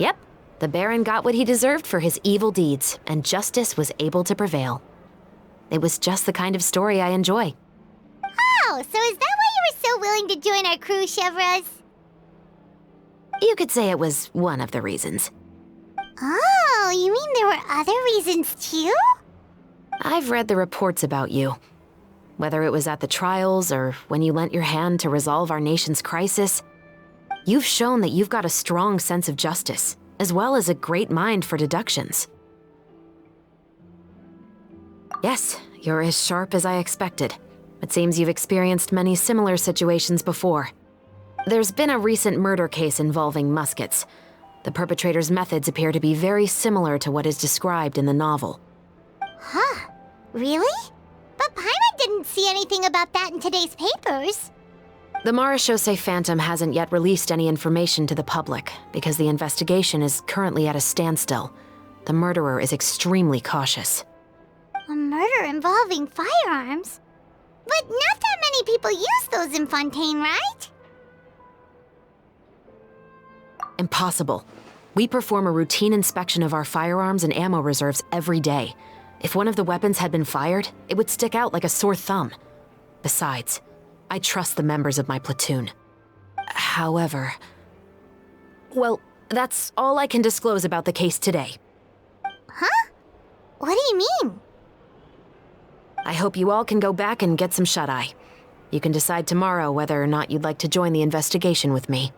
Yep, the baron got what he deserved for his evil deeds, and justice was able to prevail. It was just the kind of story I enjoy. Oh, so is that why you were so willing to join our crew, Chevreuse? You could say it was one of the reasons. Oh, you mean there were other reasons too? I've read the reports about you. Whether it was at the trials or when you lent your hand to resolve our nation's crisis, you've shown that you've got a strong sense of justice, as well as a great mind for deductions. Yes, you're as sharp as I expected. It seems you've experienced many similar situations before. There's been a recent murder case involving muskets. The perpetrator's methods appear to be very similar to what is described in the novel. Huh. Really? But Paimon didn't see anything about that in today's papers. The Marechaussee Phantom hasn't yet released any information to the public because the investigation is currently at a standstill. The murderer is extremely cautious. A murder involving firearms? But not that many people use those in Fontaine, right? Impossible. We perform a routine inspection of our firearms and ammo reserves every day. If one of the weapons had been fired, it would stick out like a sore thumb. Besides, I trust the members of my platoon. However... Well, that's all I can disclose about the case today. Huh? What do you mean? I hope you all can go back and get some shut-eye. You can decide tomorrow whether or not you'd like to join the investigation with me.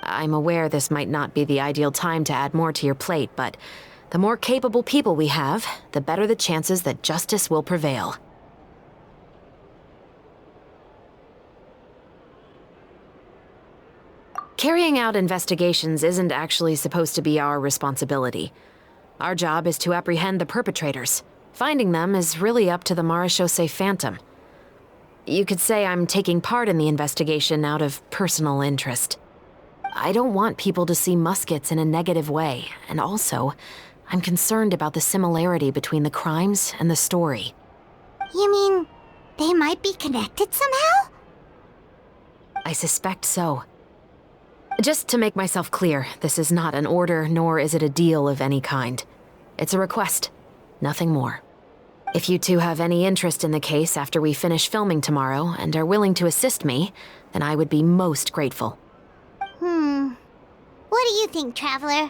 I'm aware this might not be the ideal time to add more to your plate, but the more capable people we have, the better the chances that justice will prevail. Carrying out investigations isn't actually supposed to be our responsibility. Our job is to apprehend the perpetrators. Finding them is really up to the Marechaussee Phantom. You could say I'm taking part in the investigation out of personal interest. I don't want people to see muskets in a negative way, and also, I'm concerned about the similarity between the crimes and the story. You mean, they might be connected somehow? I suspect so. Just to make myself clear, this is not an order, nor is it a deal of any kind. It's a request, nothing more. If you two have any interest in the case after we finish filming tomorrow and are willing to assist me, then I would be most grateful. What do you think, Traveler?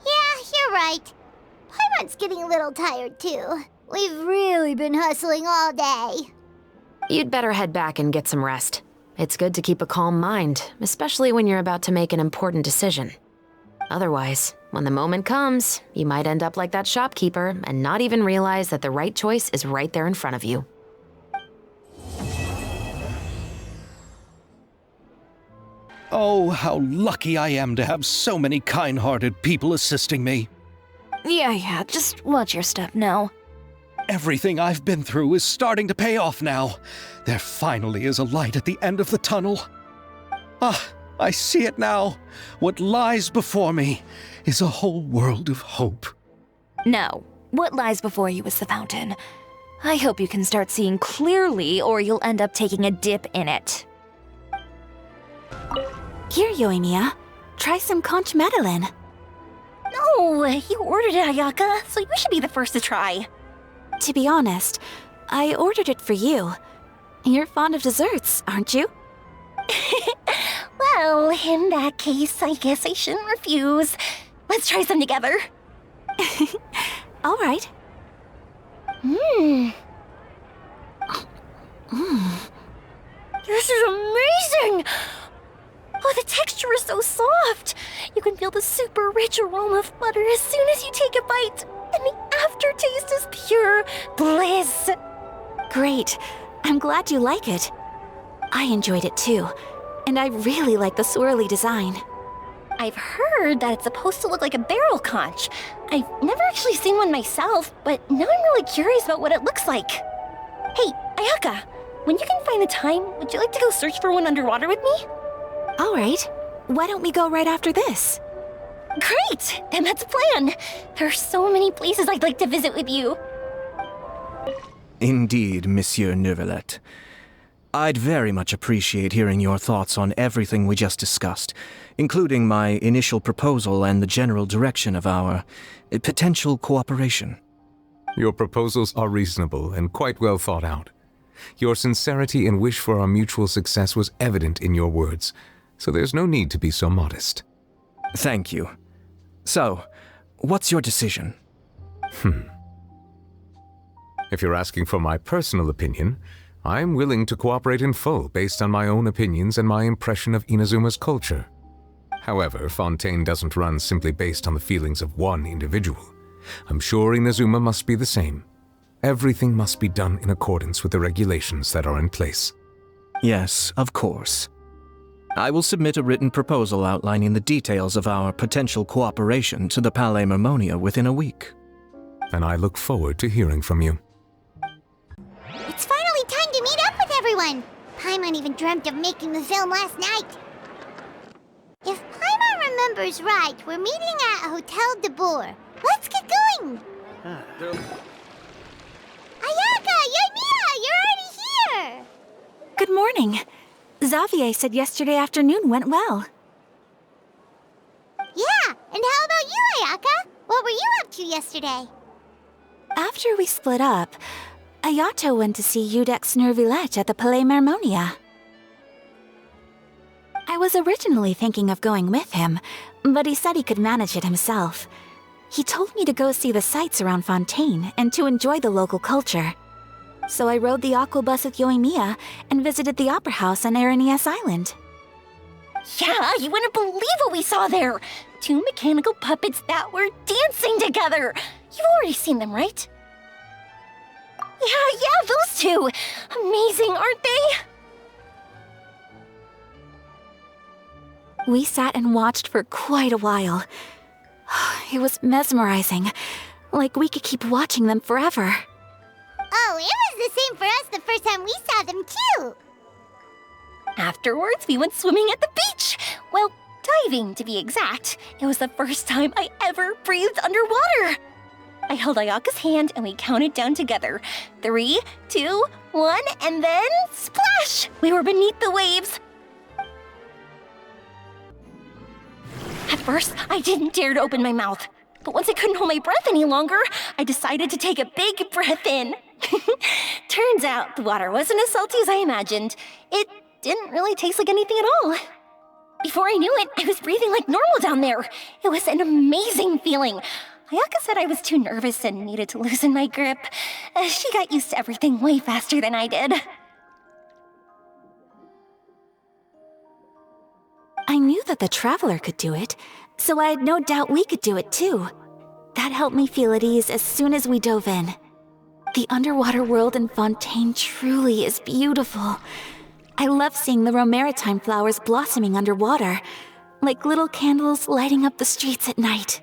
Yeah, you're right. Paimon's getting a little tired, too. We've really been hustling all day. You'd better head back and get some rest. It's good to keep a calm mind, especially when you're about to make an important decision. Otherwise, when the moment comes, you might end up like that shopkeeper and not even realize that the right choice is right there in front of you. Oh, how lucky I am to have so many kind-hearted people assisting me. Yeah, just watch your step now. Everything I've been through is starting to pay off now. There finally is a light at the end of the tunnel. Ah, I see it now. What lies before me is a whole world of hope. No, what lies before you is the fountain. I hope you can start seeing clearly, or you'll end up taking a dip in it. Here, Yoimiya. Try some conch madeleine. No, you ordered it, Ayaka, so you should be the first to try. To be honest, I ordered it for you. You're fond of desserts, aren't you? Well, in that case, I guess I shouldn't refuse. Let's try some together. All right. This is amazing! Oh, the texture is so soft! You can feel the super rich aroma of butter as soon as you take a bite, and the aftertaste is pure bliss! Great. I'm glad you like it. I enjoyed it too, and I really like the swirly design. I've heard that it's supposed to look like a barrel conch. I've never actually seen one myself, but now I'm really curious about what it looks like. Hey, Ayaka, when you can find the time, would you like to go search for one underwater with me? All right. Why don't we go right after this? Great! Then that's a plan. There are so many places I'd like to visit with you. Indeed, Monsieur Nёvilett. I'd very much appreciate hearing your thoughts on everything we just discussed, including my initial proposal and the general direction of our potential cooperation. Your proposals are reasonable and quite well thought out. Your sincerity and wish for our mutual success was evident in your words, so there's no need to be so modest. Thank you. So, what's your decision? If you're asking for my personal opinion, I'm willing to cooperate in full based on my own opinions and my impression of Inazuma's culture. However, Fontaine doesn't run simply based on the feelings of one individual. I'm sure Inazuma must be the same. Everything must be done in accordance with the regulations that are in place. Yes, of course. I will submit a written proposal outlining the details of our potential cooperation to the Palais Mermonia within a week. And I look forward to hearing from you. It's finally time to meet up with everyone! Paimon even dreamt of making the film last night. If Paimon remembers right, we're meeting at Hotel Debor. Let's get going! Ayaka! Yoimiya! You're already here! Good morning. Ksavье said yesterday afternoon went well. Yeah, and how about you, Ayaka? What were you up to yesterday? After we split up, Aaito went to see Udex Nёvilettt at the Palais Mermonia. I was originally thinking of going with him, but he said he could manage it himself. He told me to go see the sights around Fontaine and to enjoy the local culture. So I rode the aquabus with Yoimiya and visited the opera house on Aranias Island. Yeah, you wouldn't believe what we saw there! 2 mechanical puppets that were dancing together! You've already seen them, right? Yeah, those two! Amazing, aren't they? We sat and watched for quite a while. It was mesmerizing, like we could keep watching them forever. Oh, it was the same for us the first time we saw them, too! Afterwards, we went swimming at the beach! Well, diving, to be exact. It was the first time I ever breathed underwater! I held Ayaka's hand and we counted down together. 3, 2, 1, and then splash! We were beneath the waves. At first, I didn't dare to open my mouth. But once I couldn't hold my breath any longer, I decided to take a big breath in. Turns out the water wasn't as salty as I imagined. It didn't really taste like anything at all. Before I knew it, I was breathing like normal down there. It was an amazing feeling. Ayaka said I was too nervous and needed to loosen my grip. She got used to everything way faster than I did. I knew that the Traveler could do it, so I had no doubt we could do it too. That helped me feel at ease as soon as we dove in. The underwater world in Fontaine truly is beautiful. I love seeing the romaritime flowers blossoming underwater, like little candles lighting up the streets at night.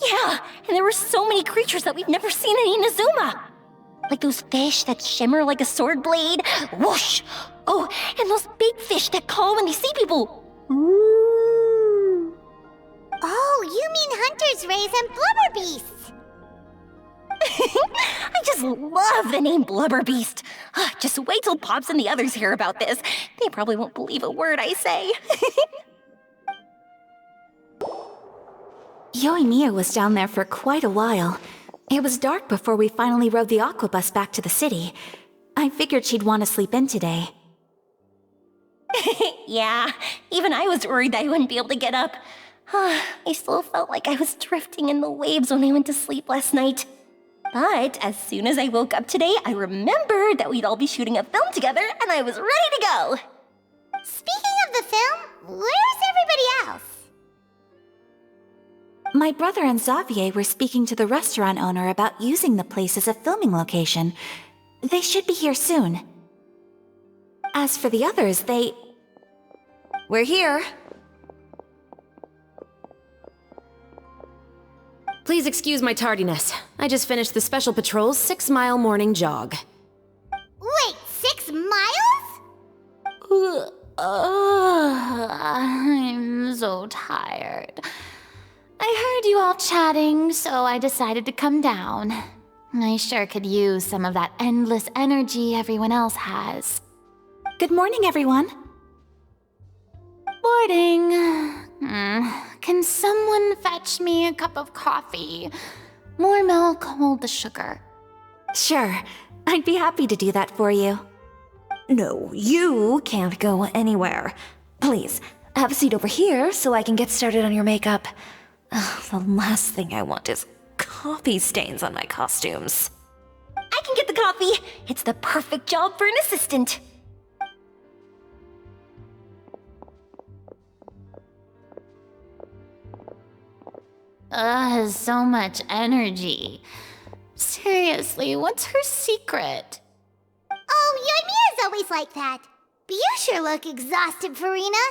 Yeah, and there were so many creatures that we've never seen in Inazuma. Like those fish that shimmer like a sword blade. Whoosh! Oh, and those big fish that call when they see people. Ooh. Oh, you mean Hunter's Rays and Blubber Beasts. I just love the name Blubber Beast. Just wait till Pops and the others hear about this. They probably won't believe a word I say. Yoimiya was down there for quite a while. It was dark before we finally rode the aquabus back to the city. I figured she'd want to sleep in today. Yeah, even I was worried that I wouldn't be able to get up. I still felt like I was drifting in the waves when I went to sleep last night. But as soon as I woke up today, I remembered that we'd all be shooting a film together, and I was ready to go. Speaking of the film, where's everybody else? My brother and Ksavье were speaking to the restaurant owner about using the place as a filming location. They should be here soon. As for the others, We're here. Please excuse my tardiness. I just finished the Special Patrol's 6-mile morning jog. Wait, 6 miles? I'm so tired. I heard you all chatting, so I decided to come down. I sure could use some of that endless energy everyone else has. Good morning, everyone. Morning. Can someone fetch me a cup of coffee? More milk, hold the sugar. Sure, I'd be happy to do that for you. No, you can't go anywhere. Please, have a seat over here so I can get started on your makeup. The last thing I want is coffee stains on my costumes. I can get the coffee. It's the perfect job for an assistant. So much energy. Seriously, what's her secret? Oh, Yoimiya's always like that. But you sure look exhausted, Furina.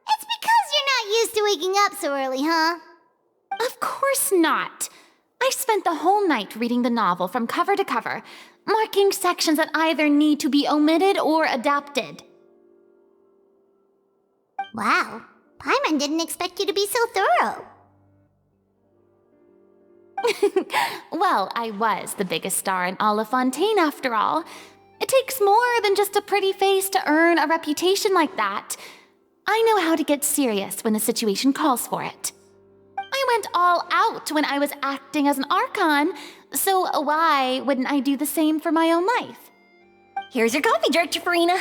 It's because you're not used to waking up so early, huh? Of course not. I spent the whole night reading the novel from cover to cover, marking sections that either need to be omitted or adapted. Wow, Paimon didn't expect you to be so thorough. Well, I was the biggest star in all of Fontaine after all. It takes more than just a pretty face to earn a reputation like that. I know how to get serious when the situation calls for it. I went all out when I was acting as an Archon, so why wouldn't I do the same for my own life? Here's your coffee, Director Furina.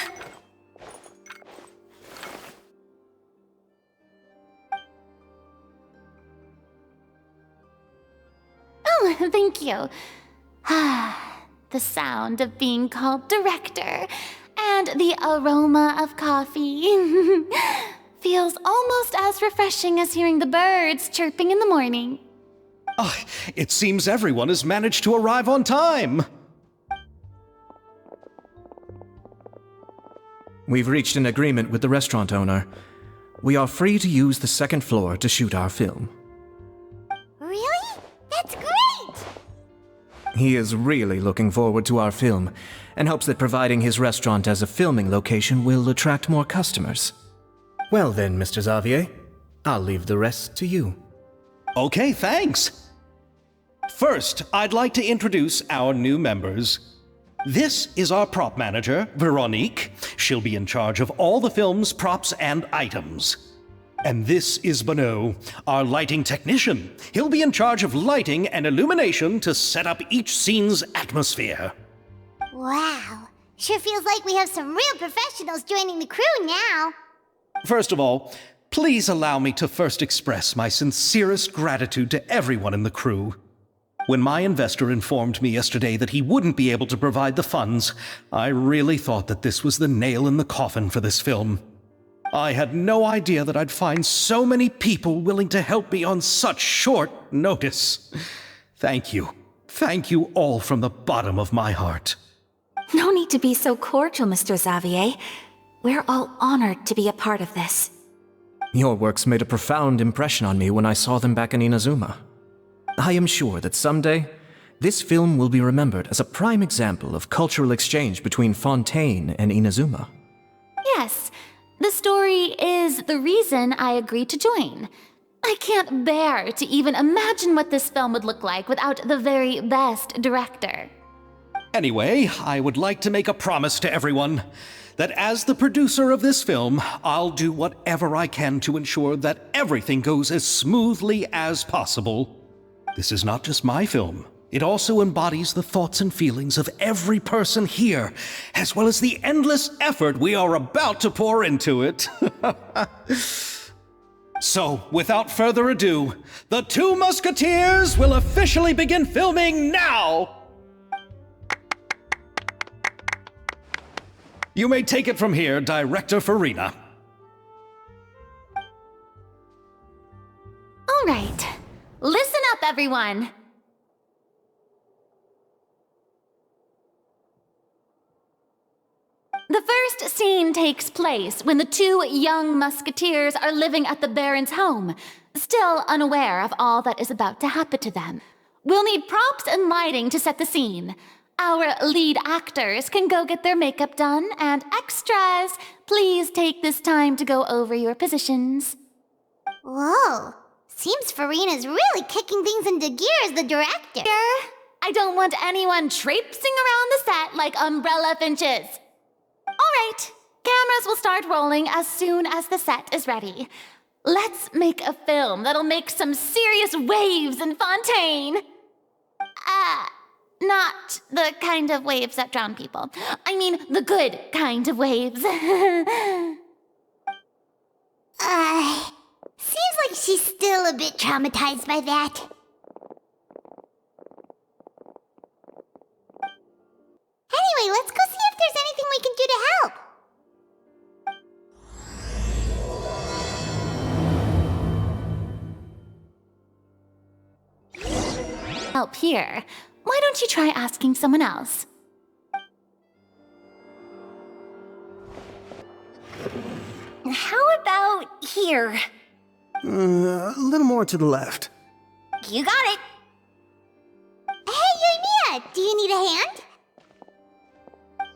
Oh, thank you. The sound of being called director and the aroma of coffee feels almost as refreshing as hearing the birds chirping in the morning. Oh, it seems everyone has managed to arrive on time. We've reached an agreement with the restaurant owner. We are free to use the second floor to shoot our film. Really? That's great! He is really looking forward to our film, and hopes that providing his restaurant as a filming location will attract more customers. Well then, Mr. Xavier, I'll leave the rest to you. Okay, thanks. First, I'd like to introduce our new members. This is our prop manager, Veronique. She'll be in charge of all the film's props and items. And this is Bonneau, our lighting technician. He'll be in charge of lighting and illumination to set up each scene's atmosphere. Wow, sure feels like we have some real professionals joining the crew now. First of all, please allow me to first express my sincerest gratitude to everyone in the crew. When my investor informed me yesterday that he wouldn't be able to provide the funds, I really thought that this was the nail in the coffin for this film. I had no idea that I'd find so many people willing to help me on such short notice. Thank you. Thank you all from the bottom of my heart. No need to be so cordial, Mr. Xavier. We're all honored to be a part of this. Your works made a profound impression on me when I saw them back in Inazuma. I am sure that someday, this film will be remembered as a prime example of cultural exchange between Fontaine and Inazuma. Yes, the story is the reason I agreed to join. I can't bear to even imagine what this film would look like without the very best director. Anyway, I would like to make a promise to everyone that as the producer of this film, I'll do whatever I can to ensure that everything goes as smoothly as possible. This is not just my film. It also embodies the thoughts and feelings of every person here, as well as the endless effort we are about to pour into it. So, without further ado, the Two Musketeers will officially begin filming now! You may take it from here, Director Furina. All right, listen up, everyone. The first scene takes place when the two young musketeers are living at the Baron's home, still unaware of all that is about to happen to them. We'll need props and lighting to set the scene. Our lead actors can go get their makeup done, and extras, please take this time to go over your positions. Whoa, seems Furina's really kicking things into gear as the director. I don't want anyone traipsing around the set like umbrella finches. All right, cameras will start rolling as soon as the set is ready. Let's make a film that'll make some serious waves in Fontaine. Not the kind of waves that drown people. I mean, the good kind of waves. Seems like she's still a bit traumatized by that. Anyway, let's go see if there's anything we can do to help. Help here. Why don't you try asking someone else? how about here? A little more to the left. You got it. Hey, Ёимия, do you need a hand?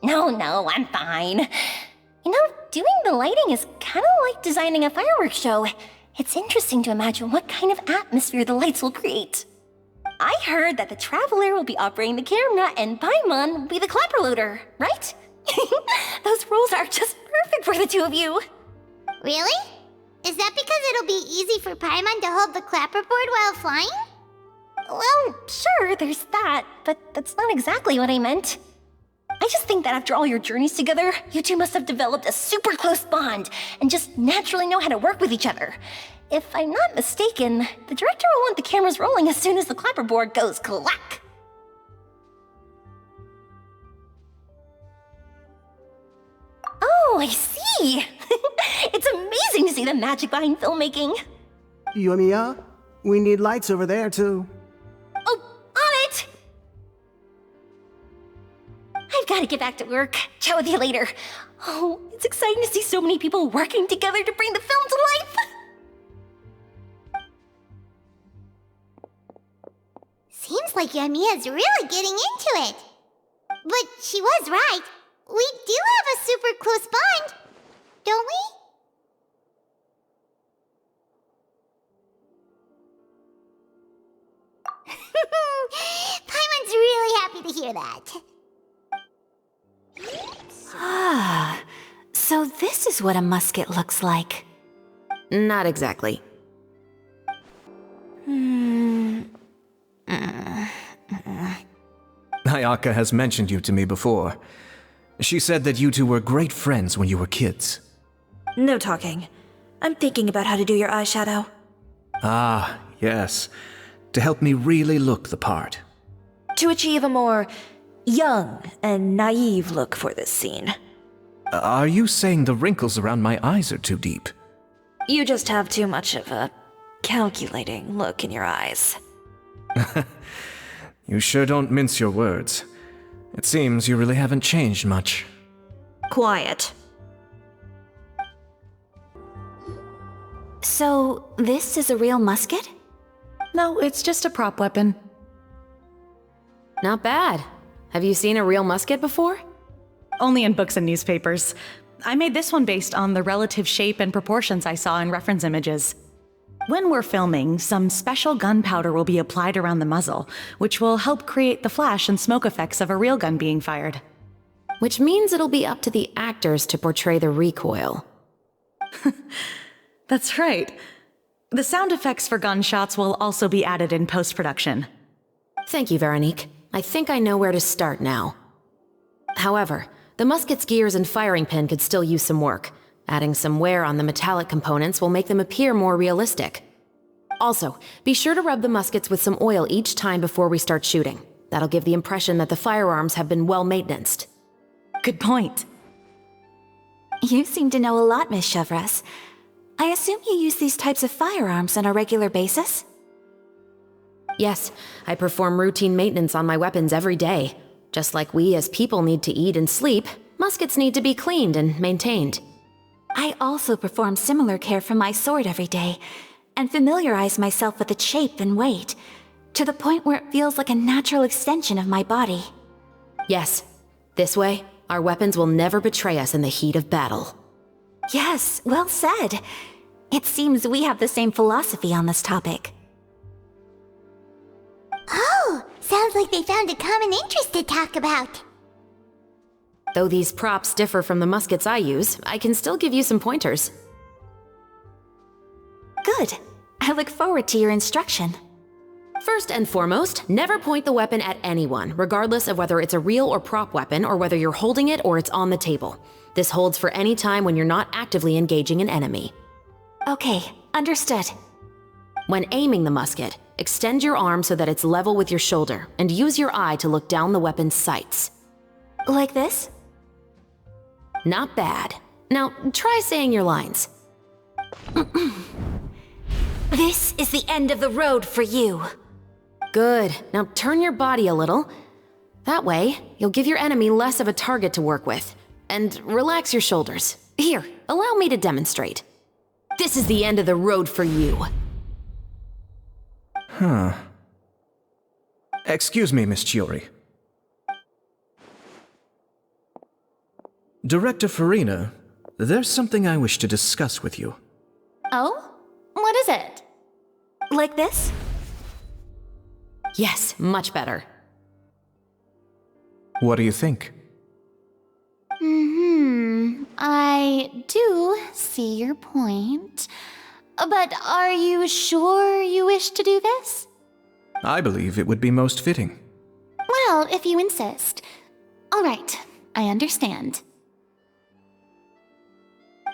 No, I'm fine. You know, doing the lighting is kind of like designing a fireworks show. It's interesting to imagine what kind of atmosphere the lights will create. I heard that the Traveler will be operating the camera and Paimon will be the clapper loader, right? Those roles are just perfect for the two of you. Really? Is that because it'll be easy for Paimon to hold the clapperboard while flying? Well, sure, there's that, but that's not exactly what I meant. I just think that after all your journeys together, you two must have developed a super close bond and just naturally know how to work with each other. If I'm not mistaken, the director will want the cameras rolling as soon as the clapperboard goes clack. Oh, I see! It's amazing to see the magic behind filmmaking. Ёimia, we need lights over there too. Oh, on it! I've got to get back to work. Chat with you later. Oh, it's exciting to see so many people working together to bring the film to life. Seems like Yoimiya's really getting into it. But she was right. We do have a super close bond, don't we? Paimon's really happy to hear that. Ah, so this is what a musket looks like. Not exactly. Ayaka has mentioned you to me before. She said that you two were great friends when you were kids. No talking. I'm thinking about how to do your eyeshadow. Ah, yes. To help me really look the part. To achieve a more young and naive look for this scene. Are you saying the wrinkles around my eyes are too deep? You just have too much of a calculating look in your eyes. You sure don't mince your words. It seems you really haven't changed much. Quiet. So, this is a real musket? No, it's just a prop weapon. Not bad. Have you seen a real musket before? Only in books and newspapers. I made this one based on the relative shape and proportions I saw in reference images. When we're filming, some special gunpowder will be applied around the muzzle, which will help create the flash and smoke effects of a real gun being fired. Which means it'll be up to the actors to portray the recoil. That's right. The sound effects for gunshots will also be added in post-production. Thank you, Veronique. I think I know where to start now. However, the musket's gears and firing pin could still use some work. Adding some wear on the metallic components will make them appear more realistic. Also, be sure to rub the muskets with some oil each time before we start shooting. That'll give the impression that the firearms have been well maintenanced. Good point. You seem to know a lot, Miss Shevrёz. I assume you use these types of firearms on a regular basis? Yes, I perform routine maintenance on my weapons every day. Just like we as people need to eat and sleep, muskets need to be cleaned and maintained. I also perform similar care for my sword every day, and familiarize myself with its shape and weight, to the point where it feels like a natural extension of my body. Yes, this way, our weapons will never betray us in the heat of battle. Yes, well said. It seems we have the same philosophy on this topic. Oh, sounds like they found a common interest to talk about. Though these props differ from the muskets I use, I can still give you some pointers. Good. I look forward to your instruction. First and foremost, never point the weapon at anyone, regardless of whether it's a real or prop weapon or whether you're holding it or it's on the table. This holds for any time when you're not actively engaging an enemy. Okay, understood. When aiming the musket, extend your arm so that it's level with your shoulder, and use your eye to look down the weapon's sights. Like this? Not bad. Now, try saying your lines. This is the end of the road for you. Good. Now turn your body a little. That way, you'll give your enemy less of a target to work with. And relax your shoulders. Here, allow me to demonstrate. This is the end of the road for you. Huh. Excuse me, Miss Tиори. Director Furine, there's something I wish to discuss with you. Oh? What is it? Like this? Yes, much better. What do you think? I do see your point. But are you sure you wish to do this? I believe it would be most fitting. Well, if you insist. All right, I understand.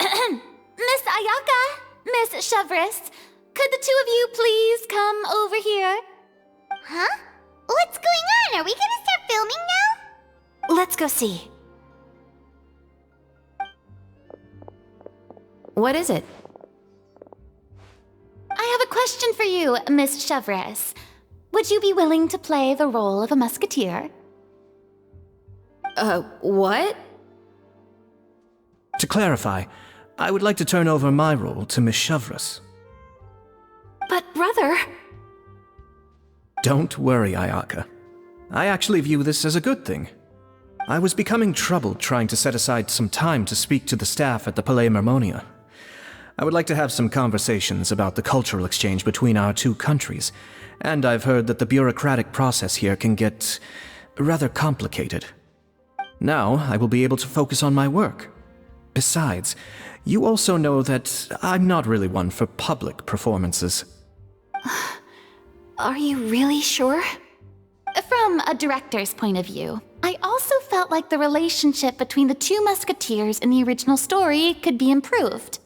Miss Аяка, Miss Шеврёз, could the two of you please come over here? Huh? What's going on? Are we gonna start filming now? Let's go see. What is it? I have a question for you, Miss Ševrёz. Would you be willing to play the role of a musketeer? What? To clarify, I would like to turn over my role to Miss Ševrёz. But brother... Don't worry, Аяка. I actually view this as a good thing. I was becoming troubled trying to set aside some time to speak to the staff at the Palais Mermonia. I would like to have some conversations about the cultural exchange between our two countries, and I've heard that the bureaucratic process here can get rather complicated. Now, I will be able to focus on my work. Besides, you also know that I'm not really one for public performances. Are you really sure? From a director's point of view, I also felt like the relationship between the two musketeers in the original story could be improved.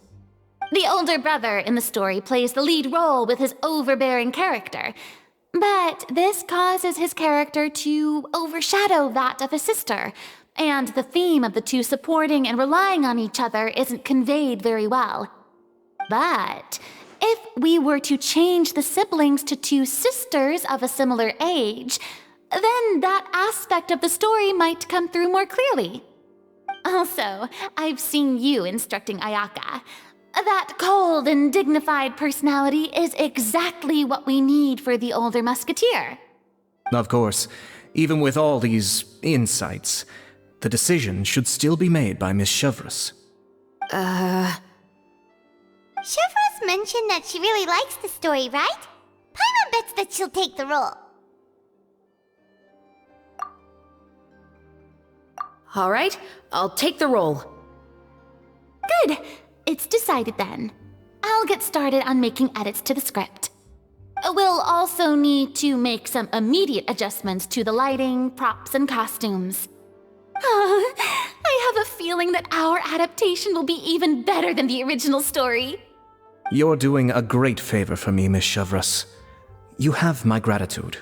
The older brother in the story plays the lead role with his overbearing character, but this causes his character to overshadow that of his sister, and the theme of the two supporting and relying on each other isn't conveyed very well. But if we were to change the siblings to two sisters of a similar age, then that aspect of the story might come through more clearly. Also, I've seen you instructing Аяка. That cold and dignified personality is exactly what we need for the older musketeer. Of course, even with all these insights, the decision should still be made by Miss Ševrёz. Ševrёz mentioned that she really likes the story, right? Paimon bets that she'll take the role. All right, I'll take the role. Good. It's decided then. I'll get started on making edits to the script. We'll also need to make some immediate adjustments to the lighting, props, and costumes. I have a feeling that our adaptation will be even better than the original story. You're doing a great favor for me, Miss Ševrёz. You have my gratitude.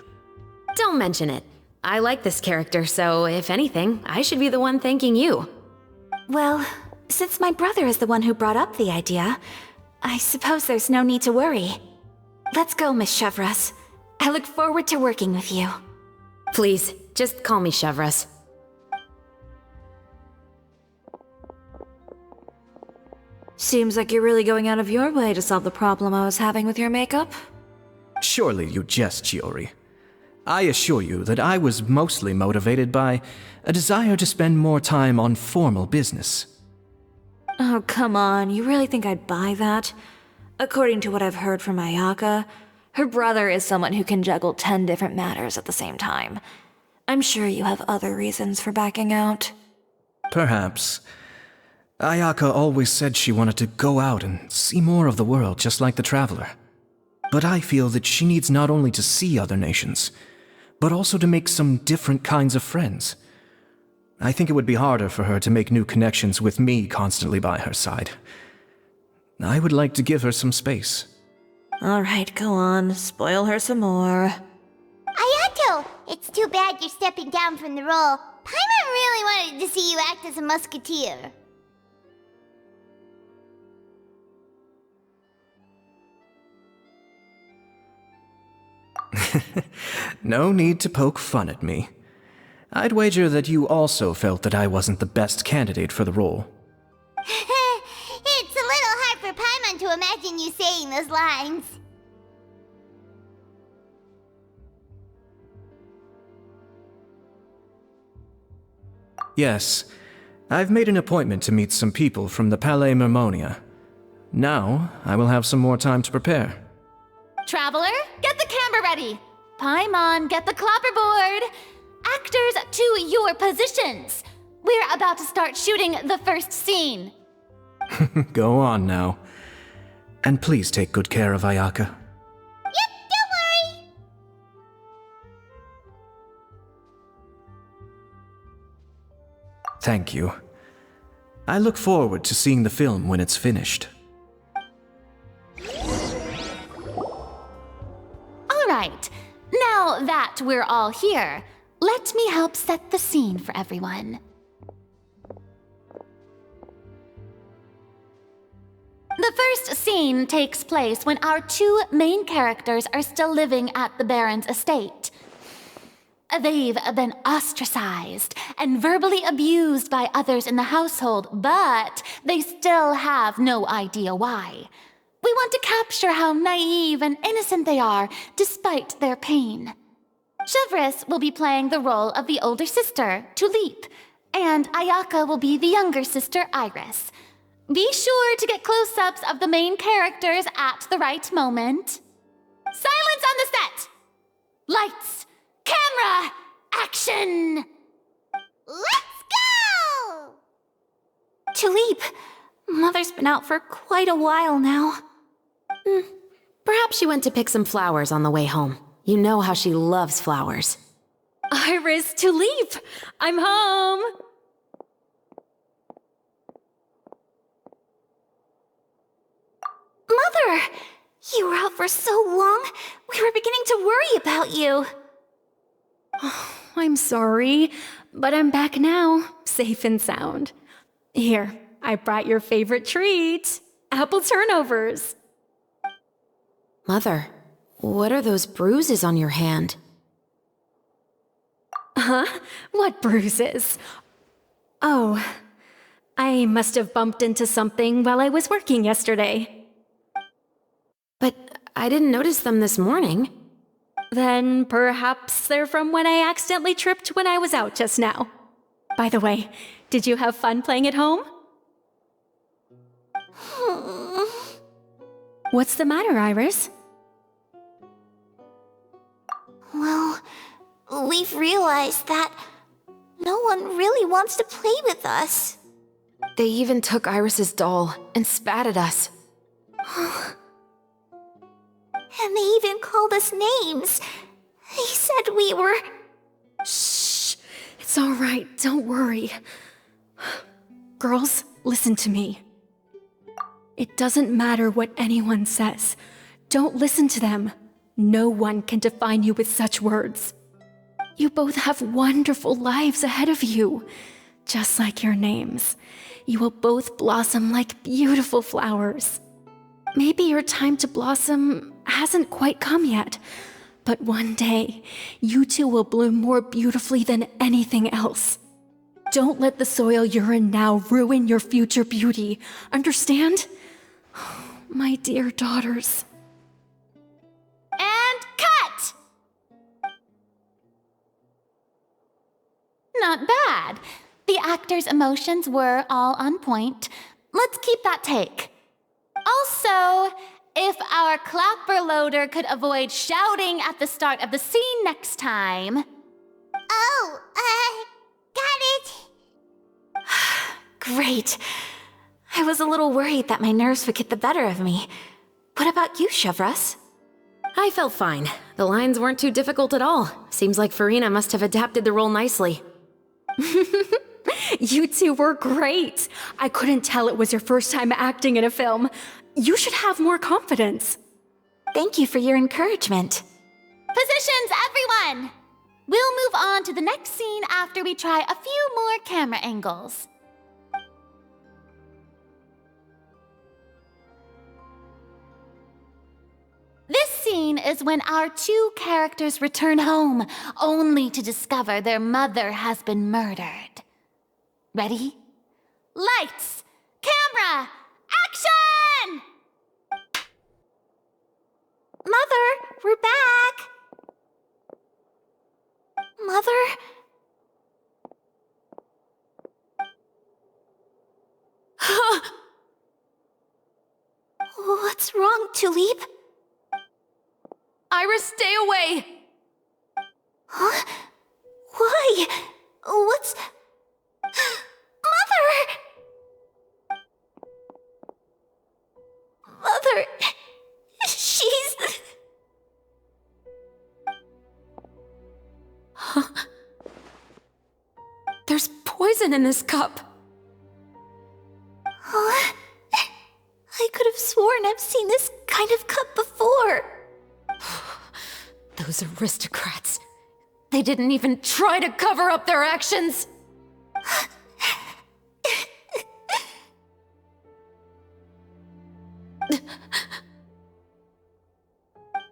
Don't mention it. I like this character, so if anything, I should be the one thanking you. Well, since my brother is the one who brought up the idea, I suppose there's no need to worry. Let's go, Miss Ševrёz. I look forward to working with you. Please, just call me Ševrёz. Seems like you're really going out of your way to solve the problem I was having with your makeup. Surely you jest, Tиори. I assure you that I was mostly motivated by a desire to spend more time on formal business. Oh, come on, you really think I'd buy that? According to what I've heard from Аяка, her brother is someone who can juggle 10 different matters at the same time. I'm sure you have other reasons for backing out. Perhaps. Аяка always said she wanted to go out and see more of the world just like the traveler. But I feel that she needs not only to see other nations, but also to make some different kinds of friends. I think it would be harder for her to make new connections with me constantly by her side. I would like to give her some space. Alright, go on. Spoil her some more. Ayato! It's too bad you're stepping down from the role. Paimon really wanted to see you act as a musketeer. No need to poke fun at me. I'd wager that you also felt that I wasn't the best candidate for the role. fun to imagine you saying those lines. Yes, I've made an appointment to meet some people from the Palais Mermonia. Now, I will have some more time to prepare. Traveler, get the camera ready. Paimon, get the clapperboard. Actors, to your positions. We're about to start shooting the first scene. Go on now. And please take good care of Ayaka. Yep, don't worry. Thank you. I look forward to seeing the film when it's finished. All right, now that we're all here, let me help set the scene for everyone. The first scene takes place when our two main characters are still living at the Baron's estate. They've been ostracized and verbally abused by others in the household, but they still have no idea why. We want to capture how naive and innocent they are, despite their pain. Chevreuse will be playing the role of the older sister, Tulip, and Ayaka will be the younger sister, Iris. Be sure to get close-ups of the main characters at the right moment. Silence on the set! Lights, camera, action! Let's go! Tulip, Mother's been out for quite a while now. Perhaps she went to pick some flowers on the way home. You know how she loves flowers. Iris, Tulip, I'm home! Mother! You were out for so long, we were beginning to worry about you. I'm sorry, but I'm back now, safe and sound. Here, I brought your favorite treat, apple turnovers. Mother, what are those bruises on your hand? Huh? What bruises? Oh, I must have bumped into something while I was working yesterday. But I didn't notice them this morning. Then perhaps they're from when I accidentally tripped when I was out just now. By the way, did you have fun playing at home? What's the matter, Iris? Well, we've realized that no one really wants to play with us. They even took Iris's doll and spat at us. And they even called us names. They said we were... Shh! It's all right, don't worry. Girls, listen to me. It doesn't matter what anyone says. Don't listen to them. No one can define you with such words. You both have wonderful lives ahead of you. Just like your names. You will both blossom like beautiful flowers. Maybe your time to blossom hasn't quite come yet, but one day, you two will bloom more beautifully than anything else. Don't let the soil you're in now ruin your future beauty, understand? My dear daughters. And cut! Not bad. The actors' emotions were all on point. Let's keep that take. Also, if our clapper loader could avoid shouting at the start of the scene next time. Oh, got it. Great. I was a little worried that my nerves would get the better of me. What about you, Chevrёz? I felt fine. The lines weren't too difficult at all. Seems like Furine must have adapted the role nicely. You two were great. I couldn't tell it was your first time acting in a film. You should have more confidence. Thank you for your encouragement. Positions, everyone! We'll move on to the next scene after we try a few more camera angles. This scene is when our two characters return home, only to discover their mother has been murdered. Ready? Lights! Camera! Action! Mother, we're back! Mother? What's wrong, Tulip? Iris, stay away! Huh? Why? What's... Mother! Mother... She's... Huh? There's poison in this cup. Huh? I could have sworn I've seen this kind of cup before. Those aristocrats. They didn't even try to cover up their actions.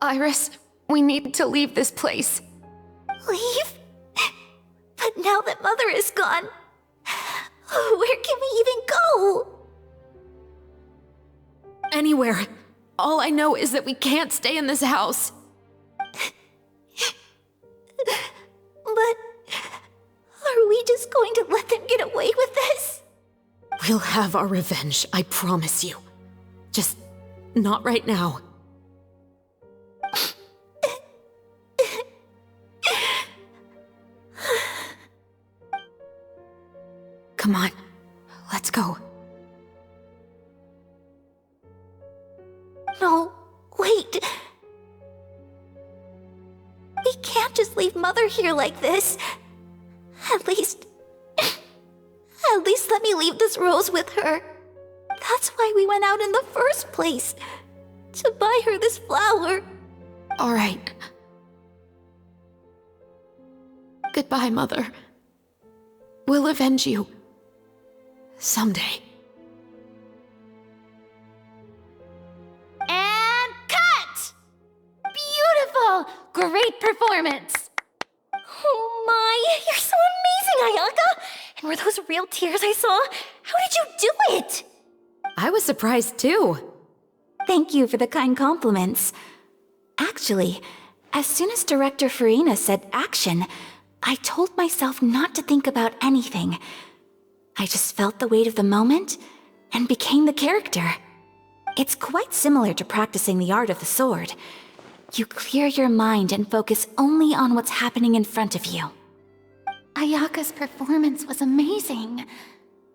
Iris, we need to leave this place. Leave? But now that Mother is gone, where can we even go? Anywhere. All I know is that we can't stay in this house. But are we just going to let them get away with this? We'll have our revenge, I promise you. Just not right now. Come on, let's go. No, wait. We can't just leave Mother here like this. At least let me leave this rose with her. That's why we went out in the first place. To buy her this flower. All right. Goodbye, Mother. We'll avenge you. Someday. And cut! Beautiful! Great performance! Oh my, you're so amazing, Ayaka! And were those real tears I saw? How did you do it? I was surprised too. Thank you for the kind compliments. Actually, as soon as Director Furine said action, I told myself not to think about anything. I just felt the weight of the moment and became the character. It's quite similar to practicing the art of the sword. You clear your mind and focus only on what's happening in front of you. Ayaka's performance was amazing.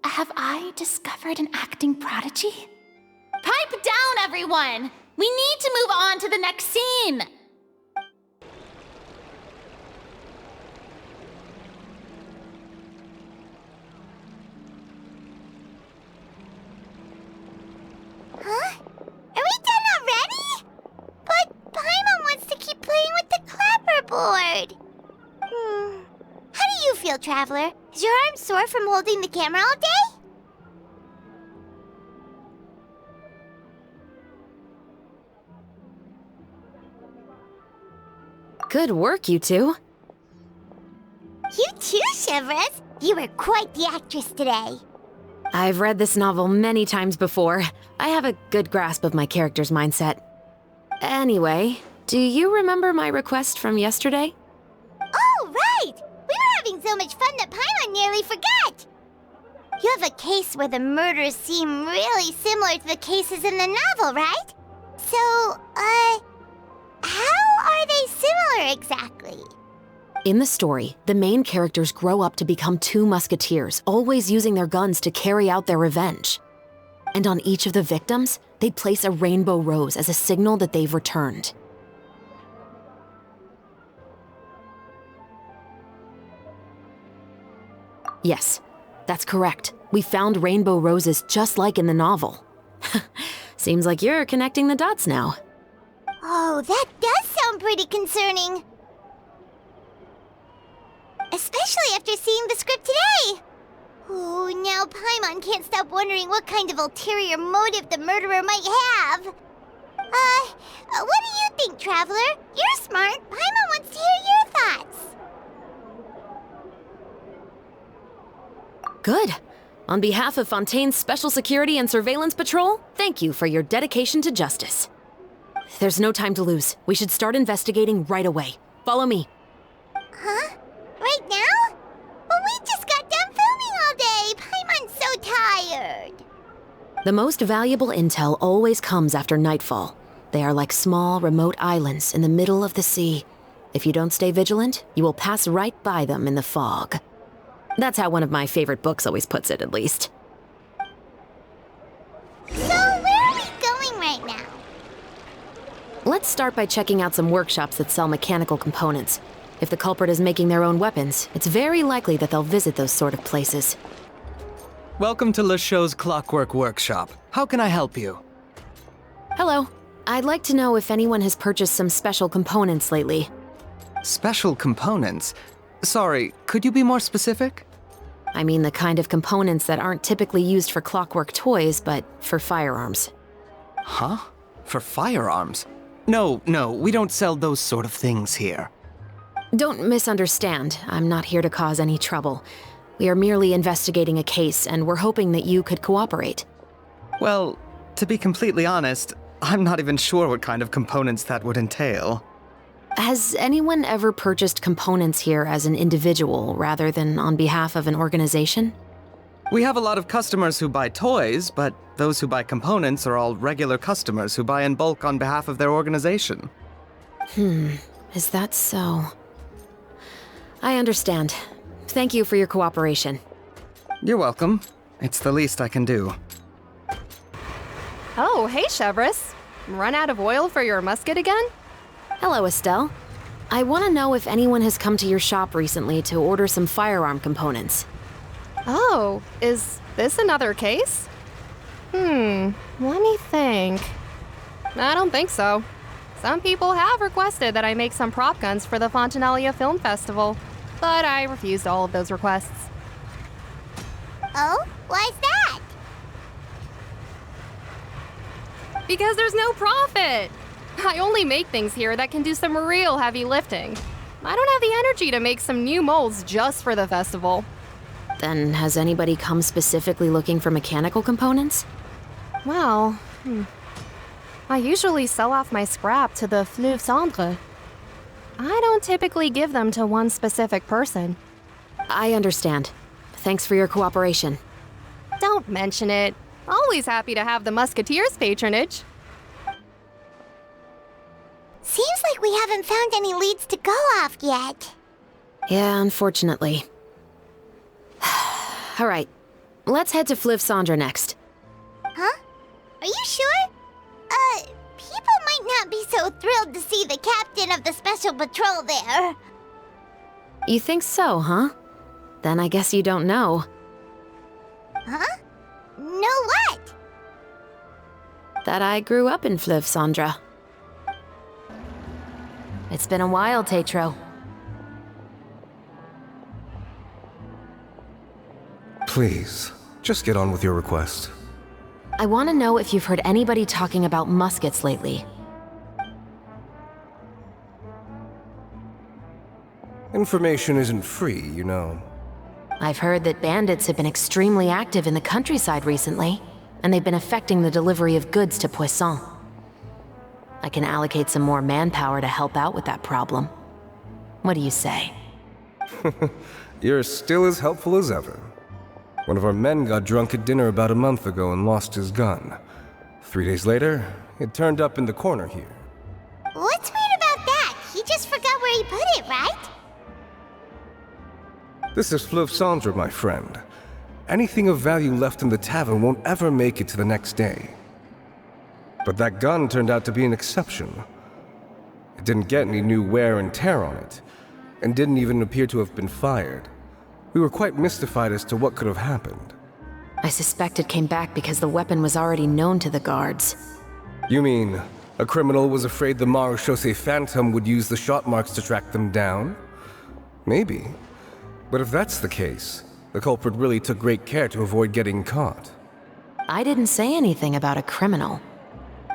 Have I discovered an acting prodigy? Pipe down, everyone! We need to move on to the next scene! Huh? Are we done already? But Paimon wants to keep playing with the clapperboard. How do you feel, Traveler? Is your arm sore from holding the camera all day? Good work, you two. You too, Shevrёz. You were quite the actress today. I've read this novel many times before. I have a good grasp of my character's mindset. Anyway, do you remember my request from yesterday? Oh, right! We were having so much fun that Paimon nearly forgot! You have a case where the murders seem really similar to the cases in the novel, right? So, how are they similar exactly? In the story, the main characters grow up to become two musketeers, always using their guns to carry out their revenge. And on each of the victims, they place a rainbow rose as a signal that they've returned. Yes, that's correct. We found rainbow roses just like in the novel. Seems like you're connecting the dots now. Oh, that does sound pretty concerning. Especially after seeing the script today. Ooh, now Paimon can't stop wondering what kind of ulterior motive the murderer might have. What do you think, Traveler? You're smart. Paimon wants to hear your thoughts. Good. On behalf of Fontaine's Special Security and Surveillance Patrol, thank you for your dedication to justice. There's no time to lose. We should start investigating right away. Follow me. Huh? Right now? But we just got done filming all day! Paimon's so tired! The most valuable intel always comes after nightfall. They are like small, remote islands in the middle of the sea. If you don't stay vigilant, you will pass right by them in the fog. That's how one of my favorite books always puts it, at least. So, where are we going right now? Let's start by checking out some workshops that sell mechanical components. If the culprit is making their own weapons, it's very likely that they'll visit those sort of places. Welcome to Le Show's Clockwork Workshop. How can I help you? Hello. I'd like to know if anyone has purchased some special components lately. Special components? Sorry, could you be more specific? I mean the kind of components that aren't typically used for clockwork toys, but for firearms. Huh? For firearms? No, we don't sell those sort of things here. Don't misunderstand. I'm not here to cause any trouble. We are merely investigating a case, and we're hoping that you could cooperate. Well, to be completely honest, I'm not even sure what kind of components that would entail. Has anyone ever purchased components here as an individual rather than on behalf of an organization? We have a lot of customers who buy toys, but those who buy components are all regular customers who buy in bulk on behalf of their organization. Is that so? I understand. Thank you for your cooperation. You're welcome. It's the least I can do. Oh, hey, Shevrёz. Run out of oil for your musket again? Hello, Estelle. I want to know if anyone has come to your shop recently to order some firearm components. Oh, is this another case? Let me think. I don't think so. Some people have requested that I make some prop guns for the Fontanalia Film Festival, but I refused all of those requests. Oh? Why's that? Because there's no profit! I only make things here that can do some real heavy lifting. I don't have the energy to make some new molds just for the festival. Then has anybody come specifically looking for mechanical components? Well, I usually sell off my scrap to the Flёv Sandr. I don't typically give them to one specific person. I understand. Thanks for your cooperation. Don't mention it. Always happy to have the Musketeers' patronage. Seems like we haven't found any leads to go off yet. Yeah, unfortunately. All right, let's head to Flёv Sandr next. Huh? Are you sure? People might not be so thrilled to see the captain of the special patrol there. You think so, huh? Then I guess you don't know. Huh? Know what? That I grew up in Flёv Sandr. It's been a while, Tétro. Please, just get on with your request. I want to know if you've heard anybody talking about muskets lately. Information isn't free, you know. I've heard that bandits have been extremely active in the countryside recently, and they've been affecting the delivery of goods to Poisson. I can allocate some more manpower to help out with that problem. What do you say? You're still as helpful as ever. One of our men got drunk at dinner about a month ago and lost his gun. 3 days later, it turned up in the corner here. What's weird about that? He just forgot where he put it, right? This is Flёv Sandr, my friend. Anything of value left in the tavern won't ever make it to the next day. But that gun turned out to be an exception. It didn't get any new wear and tear on it, and didn't even appear to have been fired. We were quite mystified as to what could have happened. I suspect it came back because the weapon was already known to the guards. You mean, a criminal was afraid the Marechaussee Phantom would use the shot marks to track them down? Maybe. But if that's the case, the culprit really took great care to avoid getting caught. I didn't say anything about a criminal.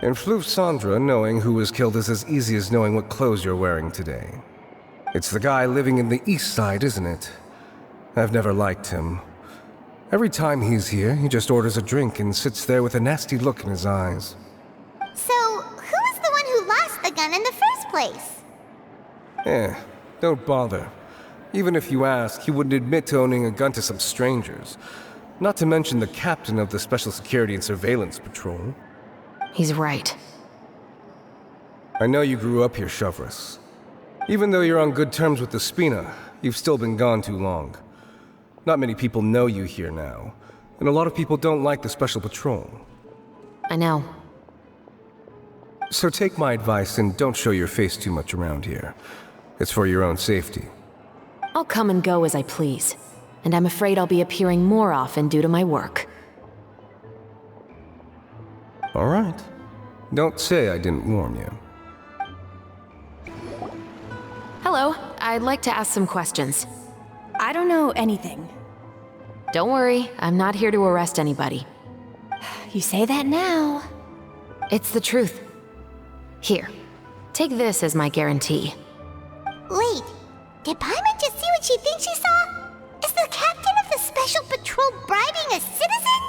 In Flёv Sandr, knowing who was killed is as easy as knowing what clothes you're wearing today. It's the guy living in the east side, isn't it? I've never liked him. Every time he's here, he just orders a drink and sits there with a nasty look in his eyes. So, who was the one who place. Don't bother. Even if you ask, he wouldn't admit to owning a gun to some strangers. Not to mention the captain of the Special Security and Surveillance Patrol. He's right. I know you grew up here, Shevrёz. Even though you're on good terms with the Spina, you've still been gone too long. Not many people know you here now, and a lot of people don't like the Special Patrol. I know. So take my advice and don't show your face too much around here. It's for your own safety. I'll come and go as I please, and I'm afraid I'll be appearing more often due to my work. All right. Don't say I didn't warn you. Hello, I'd like to ask some questions. I don't know anything. Don't worry, I'm not here to arrest anybody. You say that now. It's the truth. Here, take this as my guarantee. Wait, did Paimon just see what she thinks she saw? Is the captain of the Special Patrol bribing a citizen?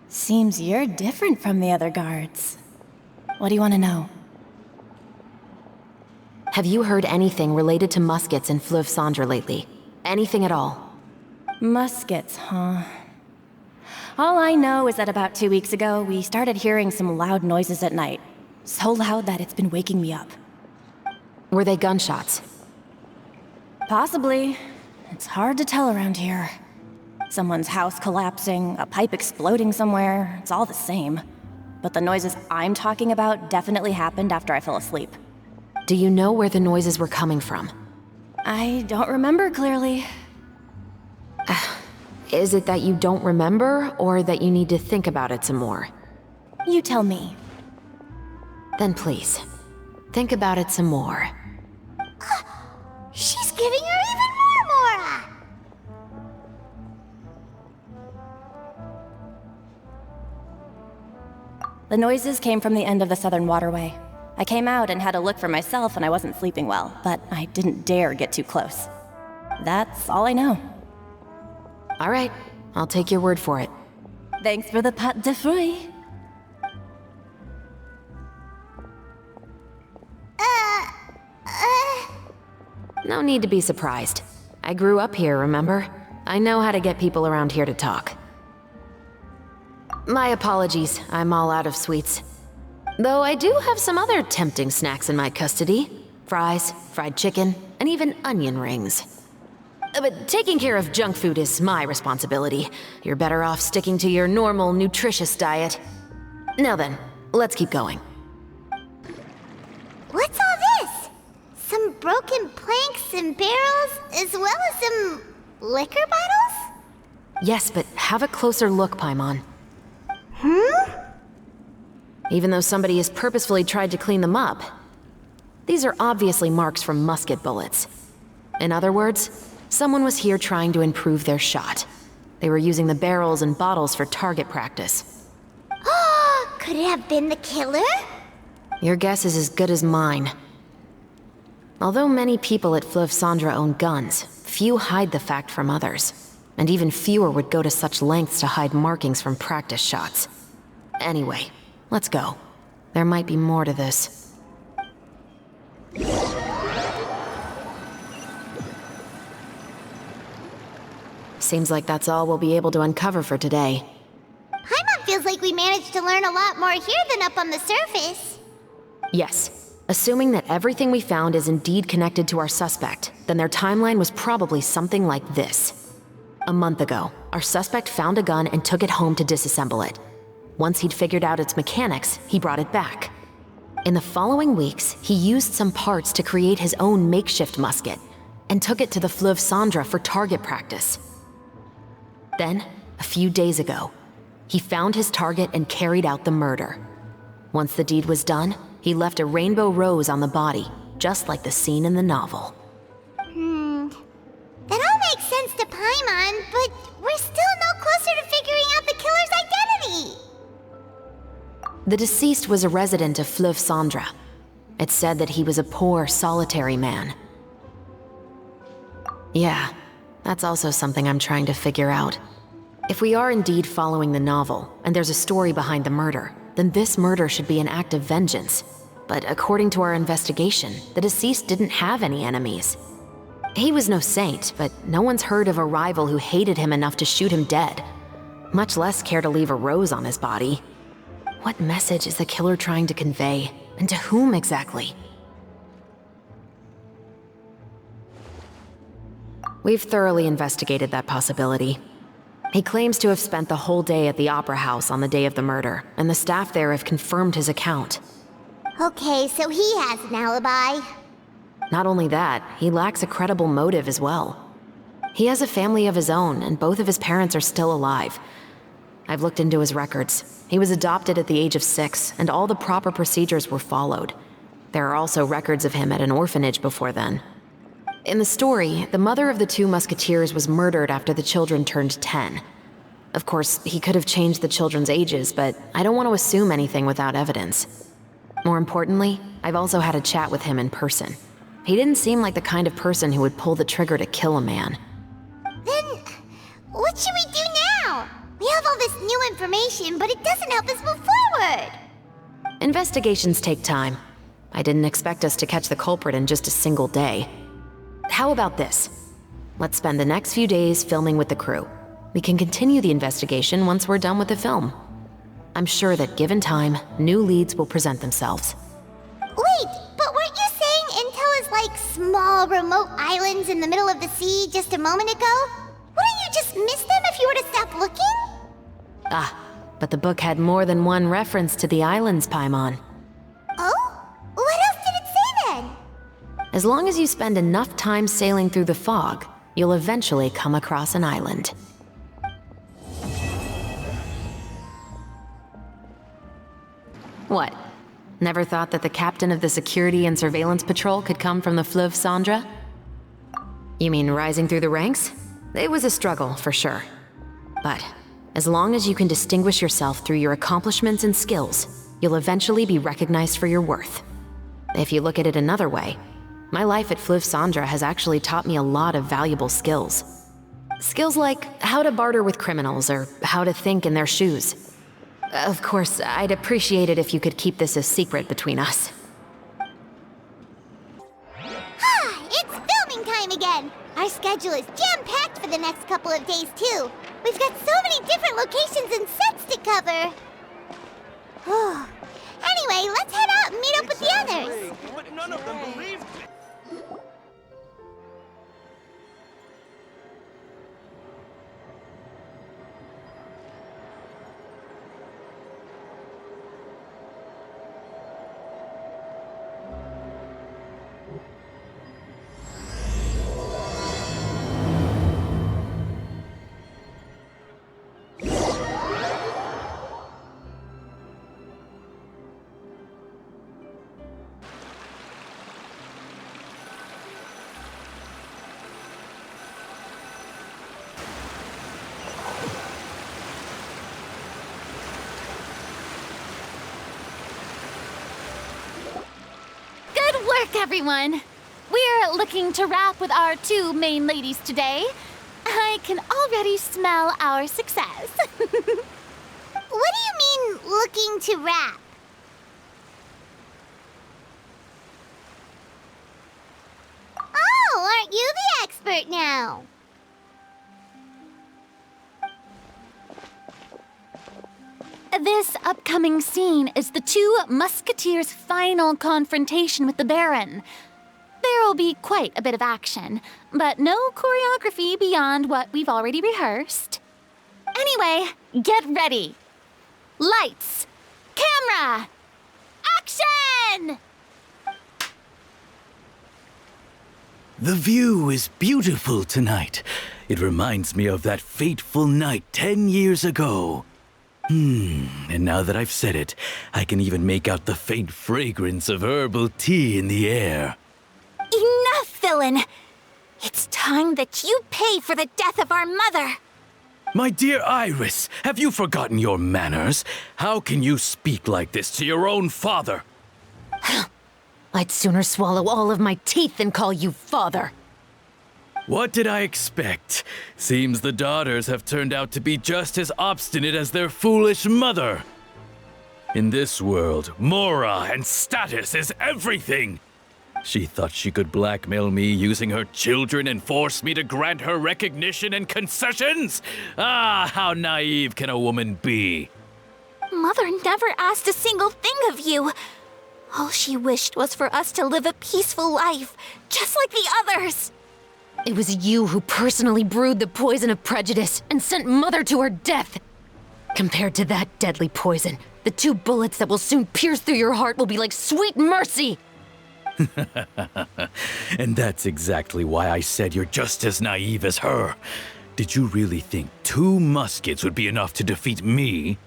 Seems you're different from the other guards. What do you want to know? Have you heard anything related to muskets in Flёv Sandr lately? Anything at all? Muskets, huh? All I know is that about 2 weeks ago, we started hearing some loud noises at night. So loud that it's been waking me up. Were they gunshots? Possibly. It's hard to tell around here. Someone's house collapsing, a pipe exploding somewhere, it's all the same. But the noises I'm talking about definitely happened after I fell asleep. Do you know where the noises were coming from? I don't remember clearly. Is it that you don't remember, or that you need to think about it some more? You tell me. Then please, think about it some more. She's giving her even more Mora! The noises came from the end of the Southern Waterway. I came out and had a look for myself and I wasn't sleeping well, but I didn't dare get too close. That's all I know. All right, I'll take your word for it. Thanks for the pâte de fruits. No need to be surprised. I grew up here, remember? I know how to get people around here to talk. My apologies, I'm all out of sweets. Though I do have some other tempting snacks in my custody. Fries, fried chicken, and even onion rings. But taking care of junk food is my responsibility. You're better off sticking to your normal, nutritious diet. Now then, let's keep going. What's all this? Some broken planks and barrels, as well as some liquor bottles? Yes, but have a closer look, Paimon. Hmm? Even though somebody has purposefully tried to clean them up, these are obviously marks from musket bullets. In other words, someone was here trying to improve their shot. They were using the barrels and bottles for target practice. Oh, could it have been the killer? Your guess is as good as mine. Although many people at Flёv Sandr own guns, few hide the fact from others. And even fewer would go to such lengths to hide markings from practice shots. Anyway, let's go. There might be more to this. Seems like that's all we'll be able to uncover for today. Paimon feels like we managed to learn a lot more here than up on the surface. Yes. Assuming that everything we found is indeed connected to our suspect, then their timeline was probably something like this. A month ago, our suspect found a gun and took it home to disassemble it. Once he'd figured out its mechanics, he brought it back. In the following weeks, he used some parts to create his own makeshift musket, and took it to the Flёv Sandr for target practice. Then, a few days ago, he found his target and carried out the murder. Once the deed was done, he left a rainbow rose on the body, just like the scene in the novel. That all makes sense to Paimon, but we're still no closer to figuring out the killer's identity. The deceased was a resident of Flёv Sandr. It's said that he was a poor, solitary man. Yeah, that's also something I'm trying to figure out. If we are indeed following the novel, and there's a story behind the murder, then this murder should be an act of vengeance. But according to our investigation, the deceased didn't have any enemies. He was no saint, but no one's heard of a rival who hated him enough to shoot him dead, much less care to leave a rose on his body. What message is the killer trying to convey, and to whom exactly? We've thoroughly investigated that possibility. He claims to have spent the whole day at the Opera House on the day of the murder, and the staff there have confirmed his account. Okay, so he has an alibi. Not only that, he lacks a credible motive as well. He has a family of his own, and both of his parents are still alive. I've looked into his records. He was adopted at the age of 6, and all the proper procedures were followed. There are also records of him at an orphanage before then. In the story, the mother of the 2 musketeers was murdered after the children turned 10. Of course, he could have changed the children's ages, but I don't want to assume anything without evidence. More importantly, I've also had a chat with him in person. He didn't seem like the kind of person who would pull the trigger to kill a man. Then, what should we do now? We have all this new information, but it doesn't help us move forward. Investigations take time. I didn't expect us to catch the culprit in just a single day. How about this? Let's spend the next few days filming with the crew. We can continue the investigation once we're done with the film. I'm sure that given time, new leads will present themselves. Wait, but weren't you saying Intel is like small, remote islands in the middle of the sea just a moment ago? Wouldn't you just miss them if you were to stop looking? Ah, but the book had more than one reference to the islands, Paimon. Oh? What else did it say then? As long as you spend enough time sailing through the fog, you'll eventually come across an island. What? Never thought that the captain of the security and surveillance patrol could come from the Flёv Sandr? You mean rising through the ranks? It was a struggle, for sure. But as long as you can distinguish yourself through your accomplishments and skills, you'll eventually be recognized for your worth. If you look at it another way, my life at Flёv Sandr has actually taught me a lot of valuable skills. Skills like how to barter with criminals or how to think in their shoes. Of course, I'd appreciate it if you could keep this a secret between us. It's filming time again! Our schedule is jam-packed for the next couple of days, too. We've got so many different locations and sets to cover. Anyway, let's head out and meet up with the others. But none of them believed me. Everyone, we're looking to wrap with our 2 main ladies today. I can already smell our success. What do you mean, looking to wrap? Oh, aren't you the expert now? This upcoming scene is the 2 musketeers' final confrontation with the Baron. There will be quite a bit of action, but no choreography beyond what we've already rehearsed. Anyway, get ready. Lights, camera, action! The view is beautiful tonight. It reminds me of that fateful night 10 years ago. And now that I've said it, I can even make out the faint fragrance of herbal tea in the air. Enough, villain! It's time that you pay for the death of our mother! My dear Iris, have you forgotten your manners? How can you speak like this to your own father? I'd sooner swallow all of my teeth than call you father. What did I expect? Seems the daughters have turned out to be just as obstinate as their foolish mother. In this world, mora and status is everything. She thought she could blackmail me using her children and force me to grant her recognition and concessions? Ah, how naive can a woman be? Mother never asked a single thing of you. All she wished was for us to live a peaceful life, just like the others. It was you who personally brewed the poison of prejudice and sent Mother to her death. Compared to that deadly poison, the 2 bullets that will soon pierce through your heart will be like sweet mercy. And that's exactly why I said you're just as naive as her. Did you really think 2 muskets would be enough to defeat me?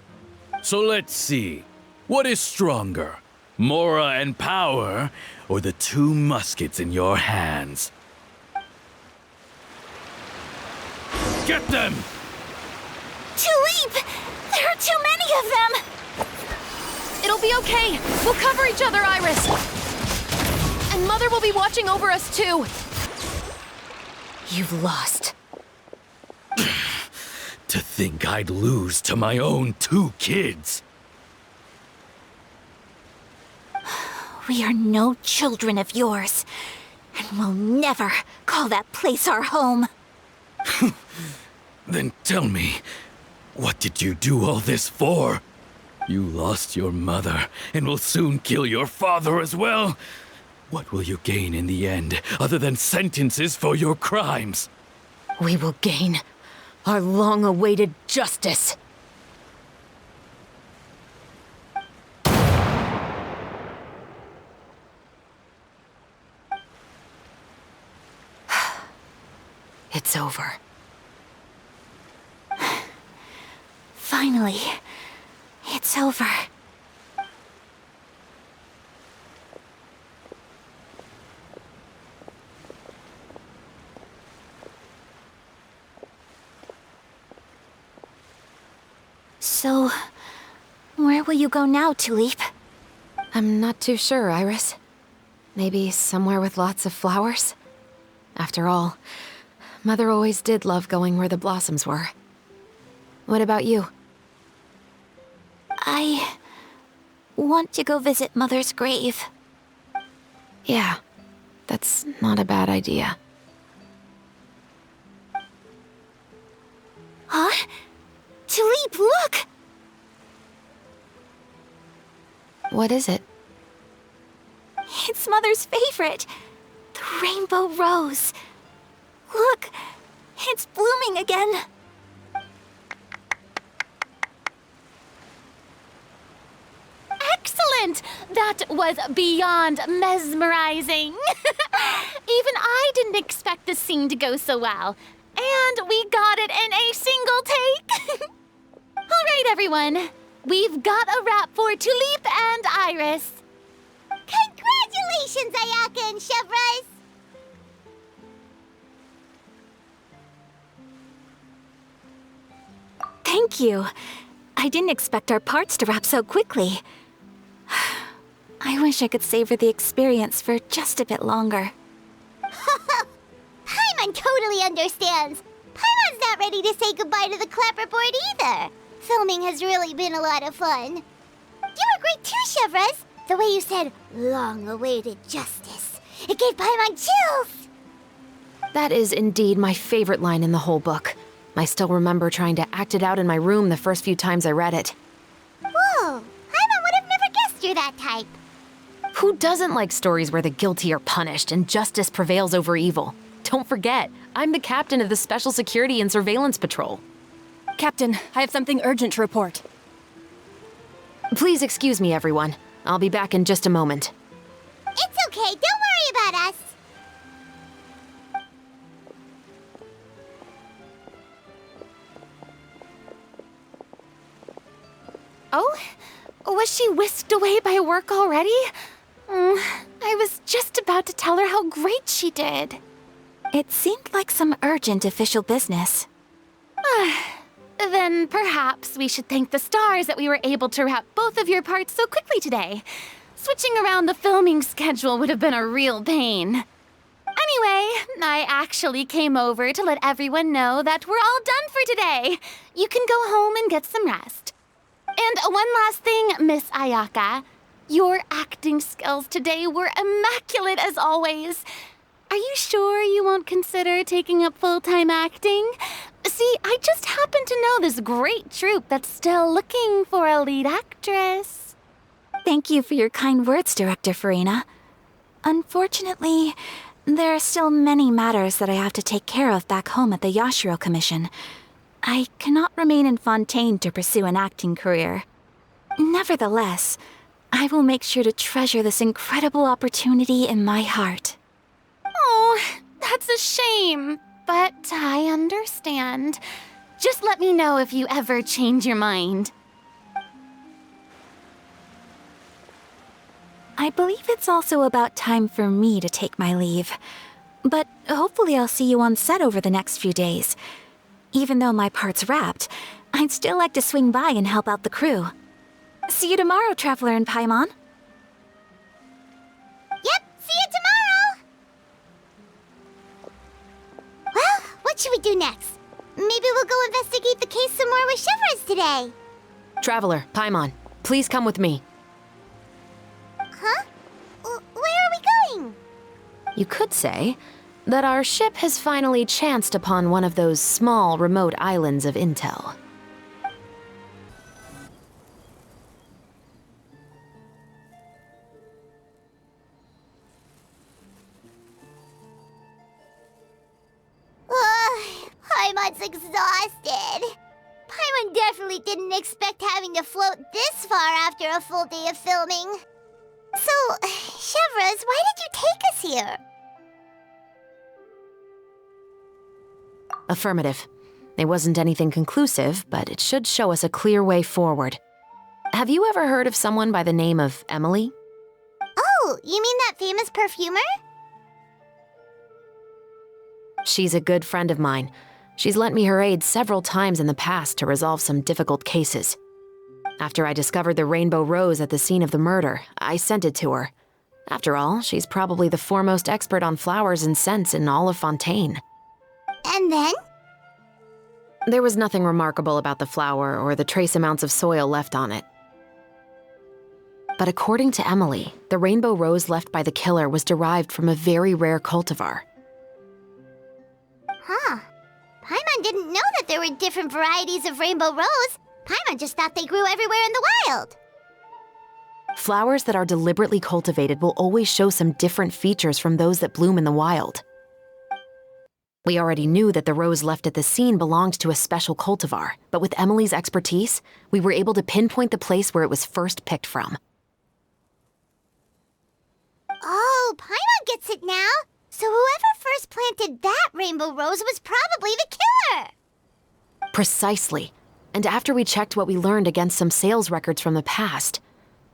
So let's see. What is stronger? Mora and power, or the 2 muskets in your hands? Get them! Tulip! There are too many of them! It'll be okay. We'll cover each other, Iris. And Mother will be watching over us too. You've lost. To think I'd lose to my own 2 kids. We are no children of yours, and we'll never call that place our home. Then tell me, what did you do all this for? You lost your mother, and will soon kill your father as well. What will you gain in the end, other than sentences for your crimes? We will gain our long-awaited justice. It's over. Finally, it's over. So, where will you go now, Tulip? I'm not too sure, Iris. Maybe somewhere with lots of flowers? After all, Mother always did love going where the blossoms were. What about you? I want to go visit Mother's grave. Yeah, that's not a bad idea. Huh? Tulip, look! What is it? It's Mother's favorite. The rainbow rose. Look, it's blooming again. Excellent! That was beyond mesmerizing. Even I didn't expect the scene to go so well. And we got it in a single take. All right, everyone. We've got a wrap for Tulip and Iris. Congratulations, Ayaka and Chevreuse! Thank you. I didn't expect our parts to wrap so quickly. I wish I could savor the experience for just a bit longer. Paimon totally understands. Paimon's not ready to say goodbye to the clapperboard either. Filming has really been a lot of fun. You were great too, Chevreuse. The way you said, long-awaited justice. It gave Paimon chills. That is indeed my favorite line in the whole book. I still remember trying to act it out in my room the first few times I read it. Whoa, Paimon would have never guessed you're that type. Who doesn't like stories where the guilty are punished and justice prevails over evil? Don't forget, I'm the captain of the Special Security and Surveillance Patrol. Captain, I have something urgent to report. Please excuse me, everyone. I'll be back in just a moment. It's okay, don't worry about us. Oh? Was she whisked away by work already? I was just about to tell her how great she did. It seemed like some urgent official business. Then perhaps we should thank the stars that we were able to wrap both of your parts so quickly today. Switching around the filming schedule would have been a real pain. Anyway, I actually came over to let everyone know that we're all done for today. You can go home and get some rest. And one last thing, Miss Ayaka. Your acting skills today were immaculate as always. Are you sure you won't consider taking up full-time acting? See, I just happen to know this great troupe that's still looking for a lead actress. Thank you for your kind words, Director Furina. Unfortunately, there are still many matters that I have to take care of back home at the Yashiro Commission. I cannot remain in Fontaine to pursue an acting career. Nevertheless, I will make sure to treasure this incredible opportunity in my heart. Oh, that's a shame, but I understand. Just let me know if you ever change your mind. I believe it's also about time for me to take my leave. But hopefully I'll see you on set over the next few days. Even though my part's wrapped, I'd still like to swing by and help out the crew. See you tomorrow, Traveler and Paimon. Yep, see you tomorrow! Well, what should we do next? Maybe we'll go investigate the case some more with Shevrёz today. Traveler, Paimon, please come with me. Huh? Where are we going? You could say that our ship has finally chanced upon one of those small, remote islands of intel. Paimon's exhausted. Paimon definitely didn't expect having to float this far after a full day of filming. So, Shevrёz, why did you take us here? Affirmative. It wasn't anything conclusive, but it should show us a clear way forward. Have you ever heard of someone by the name of Emily? Oh, you mean that famous perfumer? She's a good friend of mine. She's lent me her aid several times in the past to resolve some difficult cases. After I discovered the rainbow rose at the scene of the murder, I sent it to her. After all, she's probably the foremost expert on flowers and scents in all of Fontaine. And then? There was nothing remarkable about the flower or the trace amounts of soil left on it. But according to Emily, the rainbow rose left by the killer was derived from a very rare cultivar. Huh. Paimon didn't know that there were different varieties of rainbow rose. Paimon just thought they grew everywhere in the wild. Flowers that are deliberately cultivated will always show some different features from those that bloom in the wild. We already knew that the rose left at the scene belonged to a special cultivar, but with Emily's expertise, we were able to pinpoint the place where it was first picked from. Oh, Paimon gets it now. So whoever first planted that rainbow rose was probably the killer. Precisely. And after we checked what we learned against some sales records from the past,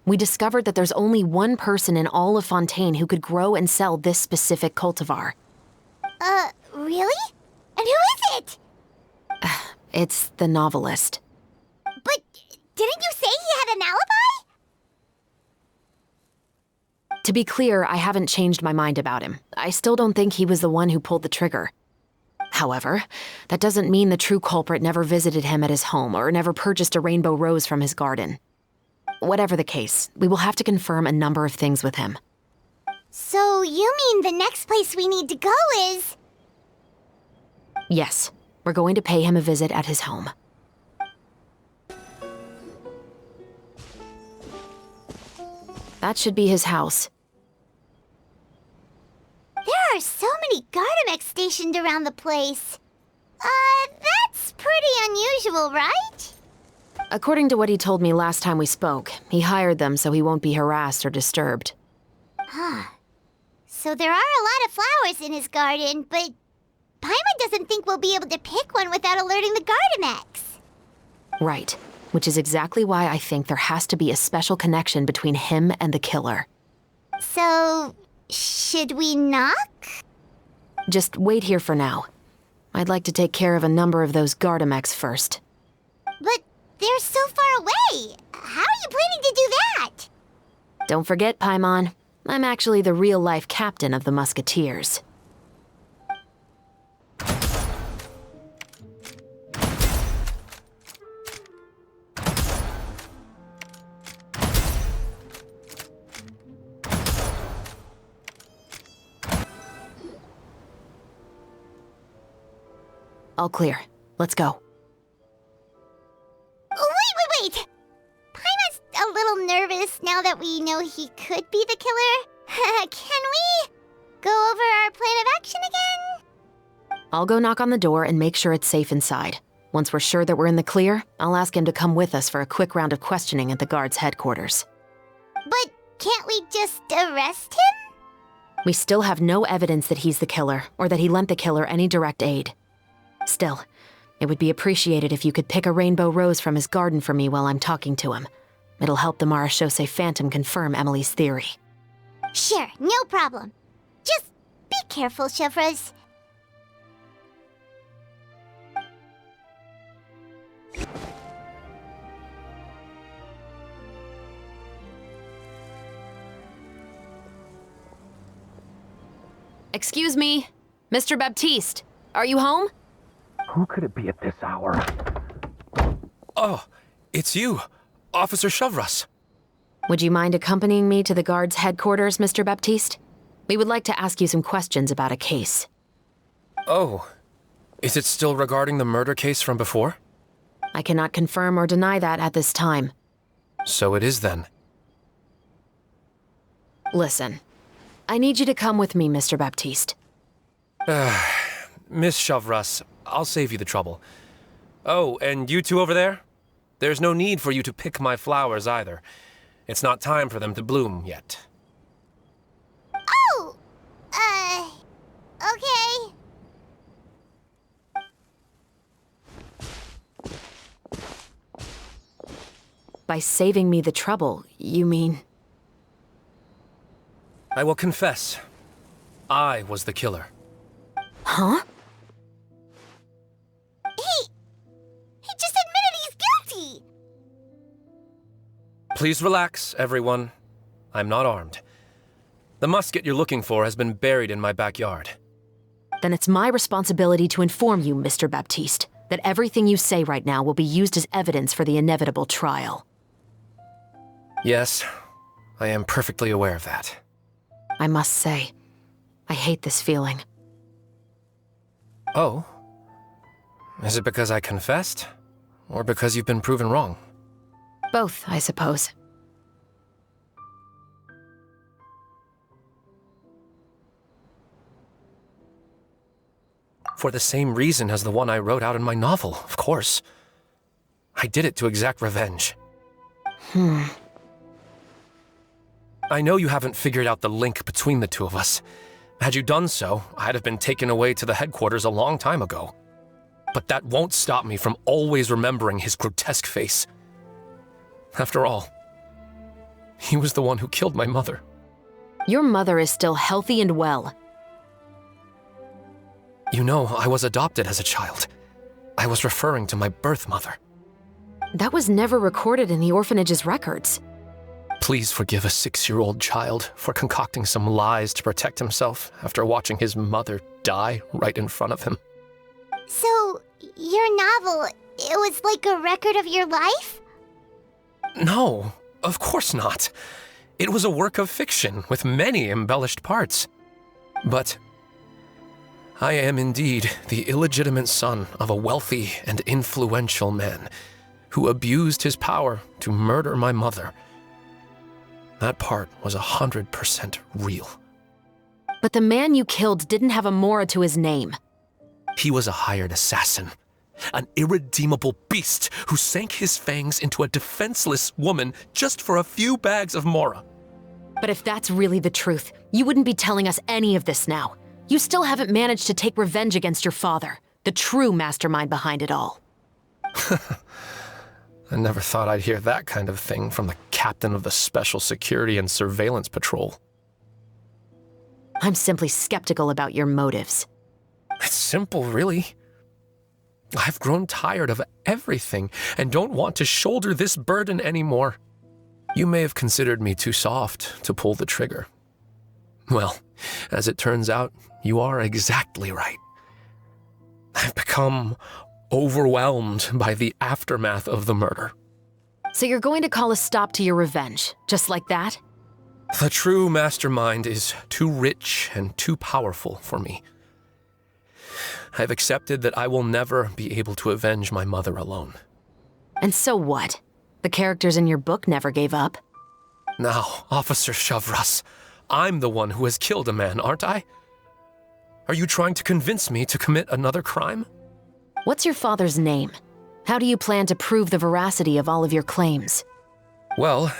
we discovered that there's only one person in all of Fontaine who could grow and sell this specific cultivar. Really? And who is it? It's the novelist. But didn't you say he had an alibi? To be clear, I haven't changed my mind about him. I still don't think he was the one who pulled the trigger. However, that doesn't mean the true culprit never visited him at his home or never purchased a rainbow rose from his garden. Whatever the case, we will have to confirm a number of things with him. So you mean the next place we need to go is... Yes, we're going to pay him a visit at his home. That should be his house. There are so many Gardamex stationed around the place. That's pretty unusual, right? According to what he told me last time we spoke, he hired them so he won't be harassed or disturbed. Huh. So there are a lot of flowers in his garden, but Paimon doesn't think we'll be able to pick one without alerting the Gardamex. Right. Which is exactly why I think there has to be a special connection between him and the killer. So, should we knock? Just wait here for now. I'd like to take care of a number of those Gardamex first. But they're so far away. How are you planning to do that? Don't forget, Paimon, I'm actually the real-life captain of the Musketeers. All clear. Let's go. Wait! Paimon's a little nervous now that we know he could be the killer. Can we go over our plan of action again? I'll go knock on the door and make sure it's safe inside. Once we're sure that we're in the clear, I'll ask him to come with us for a quick round of questioning at the guard's headquarters. But can't we just arrest him? We still have no evidence that he's the killer, or that he lent the killer any direct aid. Still, it would be appreciated if you could pick a rainbow rose from his garden for me while I'm talking to him. It'll help the Marechaussee Phantom confirm Emily's theory. Sure, no problem. Just be careful, Chevreuse. Excuse me, Mr. Baptiste, are you home? Who could it be at this hour? Oh, it's you, Officer Ševrёz. Would you mind accompanying me to the guard's headquarters, Mr. Baptiste? We would like to ask you some questions about a case. Oh, is it still regarding the murder case from before? I cannot confirm or deny that at this time. So it is then. Listen, I need you to come with me, Mr. Baptiste. Miss Ševrёz, I'll save you the trouble. Oh, and you two over there? There's no need for you to pick my flowers either. It's not time for them to bloom yet. Oh! Okay. By saving me the trouble, you mean... I will confess. I was the killer. Huh? He just admitted he's guilty! Please relax, everyone. I'm not armed. The musket you're looking for has been buried in my backyard. Then it's my responsibility to inform you, Mr. Baptiste, that everything you say right now will be used as evidence for the inevitable trial. Yes, I am perfectly aware of that. I must say, I hate this feeling. Oh? Is it because I confessed? Or because you've been proven wrong? Both, I suppose. For the same reason as the one I wrote out in my novel, of course. I did it to exact revenge. I know you haven't figured out the link between the two of us. Had you done so, I'd have been taken away to the headquarters a long time ago. But that won't stop me from always remembering his grotesque face. After all, he was the one who killed my mother. Your mother is still healthy and well. You know, I was adopted as a child. I was referring to my birth mother. That was never recorded in the orphanage's records. Please forgive a 6-year-old child for concocting some lies to protect himself after watching his mother die right in front of him. So, your novel, it was like a record of your life? No, of course not. It was a work of fiction with many embellished parts. But I am indeed the illegitimate son of a wealthy and influential man who abused his power to murder my mother. That part was 100% real. But the man you killed didn't have a mora to his name. He was a hired assassin. An irredeemable beast who sank his fangs into a defenseless woman just for a few bags of mora. But if that's really the truth, you wouldn't be telling us any of this now. You still haven't managed to take revenge against your father, the true mastermind behind it all. I never thought I'd hear that kind of thing from the captain of the Special Security and Surveillance Patrol. I'm simply skeptical about your motives. It's simple, really. I've grown tired of everything and don't want to shoulder this burden anymore. You may have considered me too soft to pull the trigger. Well, as it turns out, you are exactly right. I've become overwhelmed by the aftermath of the murder. So you're going to call a stop to your revenge, just like that? The true mastermind is too rich and too powerful for me. I've accepted that I will never be able to avenge my mother alone. And so what? The characters in your book never gave up. Now, Officer Ševrёz, I'm the one who has killed a man, aren't I? Are you trying to convince me to commit another crime? What's your father's name? How do you plan to prove the veracity of all of your claims? Well,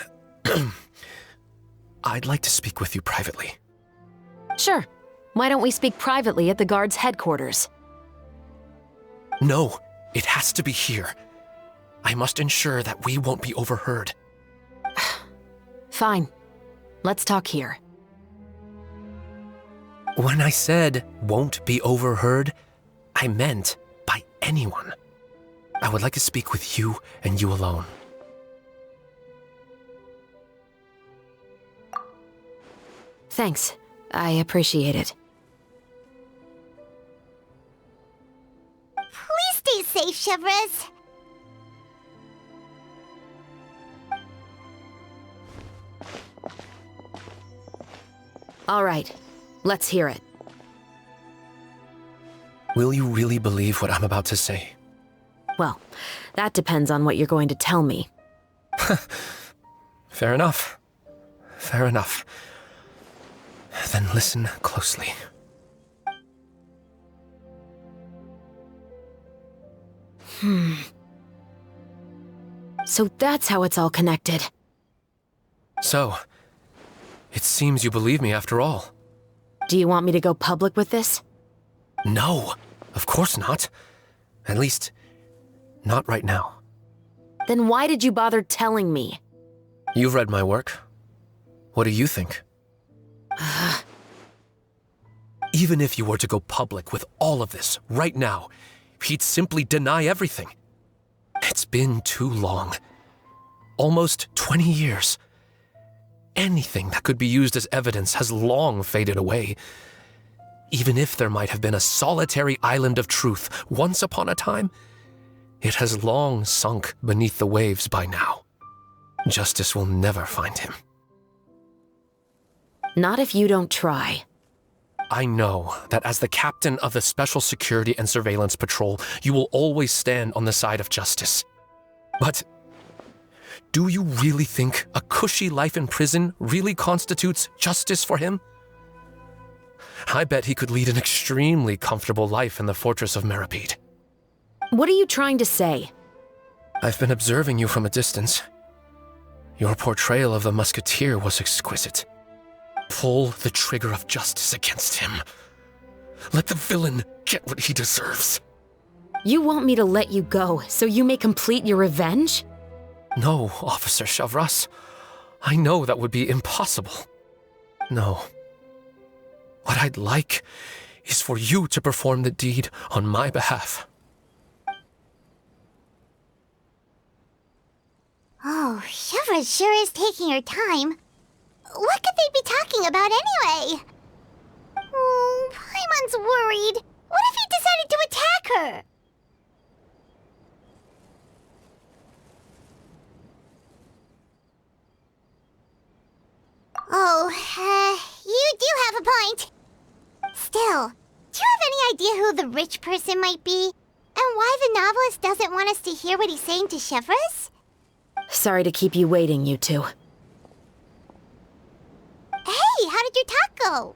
I'd like to speak with you privately. Sure. Why don't we speak privately at the guard's headquarters? No, it has to be here. I must ensure that we won't be overheard. Fine. Let's talk here. When I said won't be overheard, I meant by anyone. I would like to speak with you and you alone. Thanks. I appreciate it. Please stay safe, Ševrёz. All right. Let's hear it. Will you really believe what I'm about to say? Well, that depends on what you're going to tell me. Fair enough. Fair enough. Then listen closely. So that's how it's all connected. So, it seems you believe me after all. Do you want me to go public with this? No, of course not. At least, not right now. Then why did you bother telling me? You've read my work. What do you think? Even if you were to go public with all of this right now, he'd simply deny everything. It's been too long. Almost 20 years. Anything that could be used as evidence has long faded away. Even if there might have been a solitary island of truth once upon a time, it has long sunk beneath the waves by now. Justice will never find him. Not if you don't try. I know that as the captain of the Special Security and Surveillance Patrol, you will always stand on the side of justice. But do you really think a cushy life in prison really constitutes justice for him? I bet he could lead an extremely comfortable life in the fortress of Meripede. What are you trying to say? I've been observing you from a distance. Your portrayal of the musketeer was exquisite. Pull the trigger of justice against him. Let the villain get what he deserves. You want me to let you go so you may complete your revenge? No, Officer Ševrёz. I know that would be impossible. No. What I'd like is for you to perform the deed on my behalf. Oh, Ševrёz sure is taking her time. What could they be talking about anyway? Oh, Paimon's worried. What if he decided to attack her? Oh, you do have a point. Still, do you have any idea who the rich person might be? And why the novelist doesn't want us to hear what he's saying to Ševrёz? Sorry to keep you waiting, you two. Hey, how did your talk go?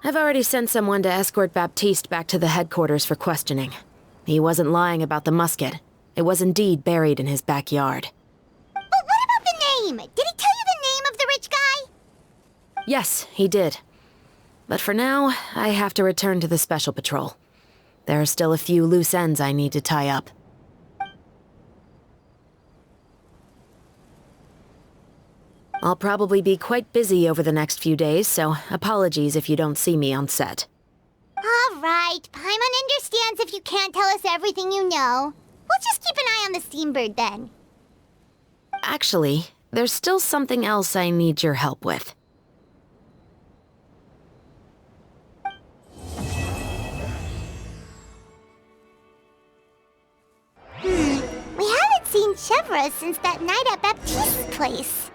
I've already sent someone to escort Baptiste back to the headquarters for questioning. He wasn't lying about the musket. It was indeed buried in his backyard. But what about the name? Did he tell you the name of the rich guy? Yes, he did. But for now, I have to return to the Special Patrol. There are still a few loose ends I need to tie up. I'll probably be quite busy over the next few days, so apologies if you don't see me on set. All right, Paimon understands if you can't tell us everything you know. We'll just keep an eye on the Steambird then. Actually, there's still something else I need your help with. We haven't seen Ševrёz since that night at Baptiste's place.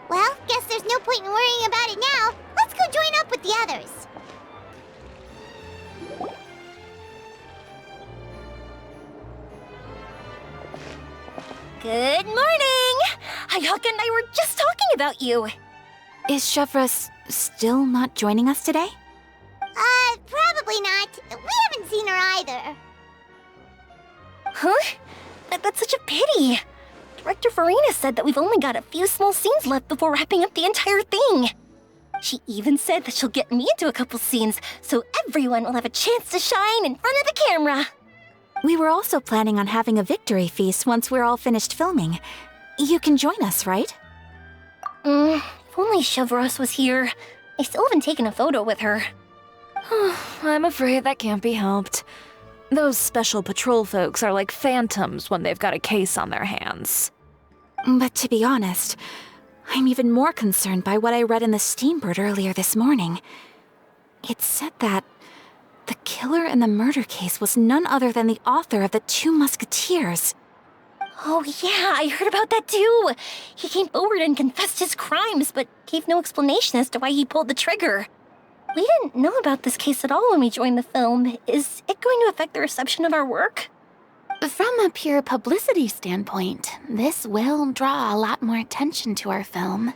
Well, guess there's no point in worrying about it now. Let's go join up with the others. Good morning! Ayaka and I were just talking about you. Is Shevrёz still not joining us today? Probably not. We haven't seen her either. Huh? That's such a pity. Director Furine said that we've only got a few small scenes left before wrapping up the entire thing. She even said that she'll get me into a couple scenes, so everyone will have a chance to shine in front of the camera. We were also planning on having a victory feast once we're all finished filming. You can join us, right? If only Shevrёz was here. I still haven't taken a photo with her. I'm afraid that can't be helped. Those special patrol folks are like phantoms when they've got a case on their hands. But to be honest, I'm even more concerned by what I read in the Steambird earlier this morning. It said that the killer in the murder case was none other than the author of the Two Musketeers. Oh yeah, I heard about that too. He came forward and confessed his crimes, but gave no explanation as to why he pulled the trigger. We didn't know about this case at all when we joined the film. Is it going to affect the reception of our work? From a pure publicity standpoint, this will draw a lot more attention to our film.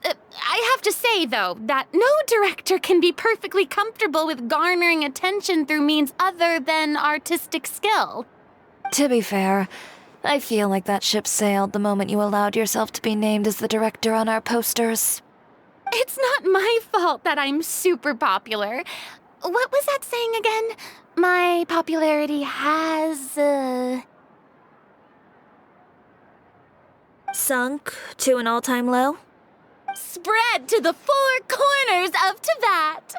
I have to say, though, that no director can be perfectly comfortable with garnering attention through means other than artistic skill. To be fair, I feel like that ship sailed the moment you allowed yourself to be named as the director on our posters. It's not my fault that I'm super popular. What was that saying again? My popularity has, sunk to an all-time low? Spread to the four corners of Tibet.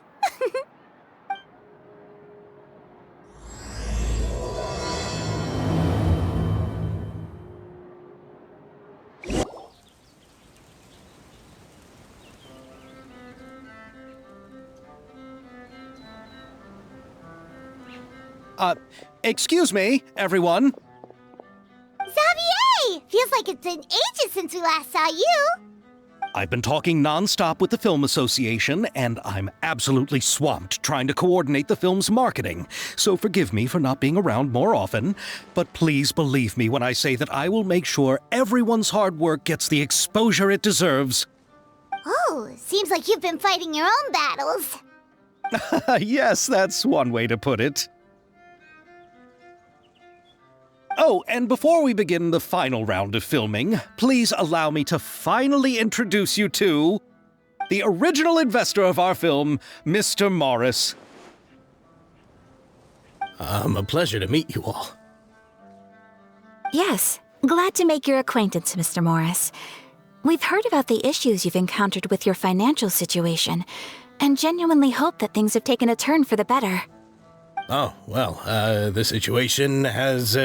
Excuse me, everyone. Ksavье! Feels like it's been ages since we last saw you. I've been talking non-stop with the Film Association, and I'm absolutely swamped trying to coordinate the film's marketing. So forgive me for not being around more often, but please believe me when I say that I will make sure everyone's hard work gets the exposure it deserves. Oh, seems like you've been fighting your own battles. Yes, that's one way to put it. Oh, and before we begin the final round of filming, please allow me to finally introduce you to the original investor of our film, Mr. Morris. A pleasure to meet you all. Yes, glad to make your acquaintance, Mr. Morris. We've heard about the issues you've encountered with your financial situation, and genuinely hope that things have taken a turn for the better. Oh, well, the situation has,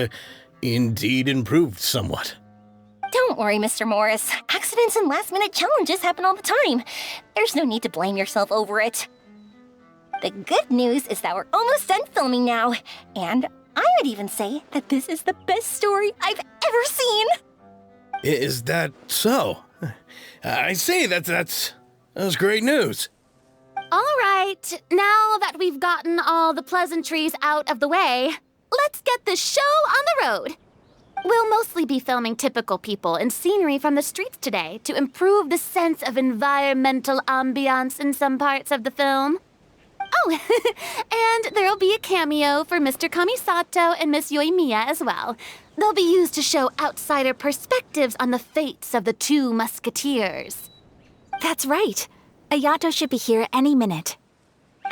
indeed improved somewhat. Don't worry, Mr. Morris. Accidents and last-minute challenges happen all the time. There's no need to blame yourself over it. The good news is that we're almost done filming now, and I would even say that this is the best story I've ever seen. Is that so? I say that's great news. All right, now that we've gotten all the pleasantries out of the way, let's get this show on the road. We'll mostly be filming typical people and scenery from the streets today to improve the sense of environmental ambiance in some parts of the film. Oh, and there'll be a cameo for Mr. Kamisato and Miss Ёimia as well. They'll be used to show outsider perspectives on the fates of the Two Musketeers. That's right. Aято should be here any minute.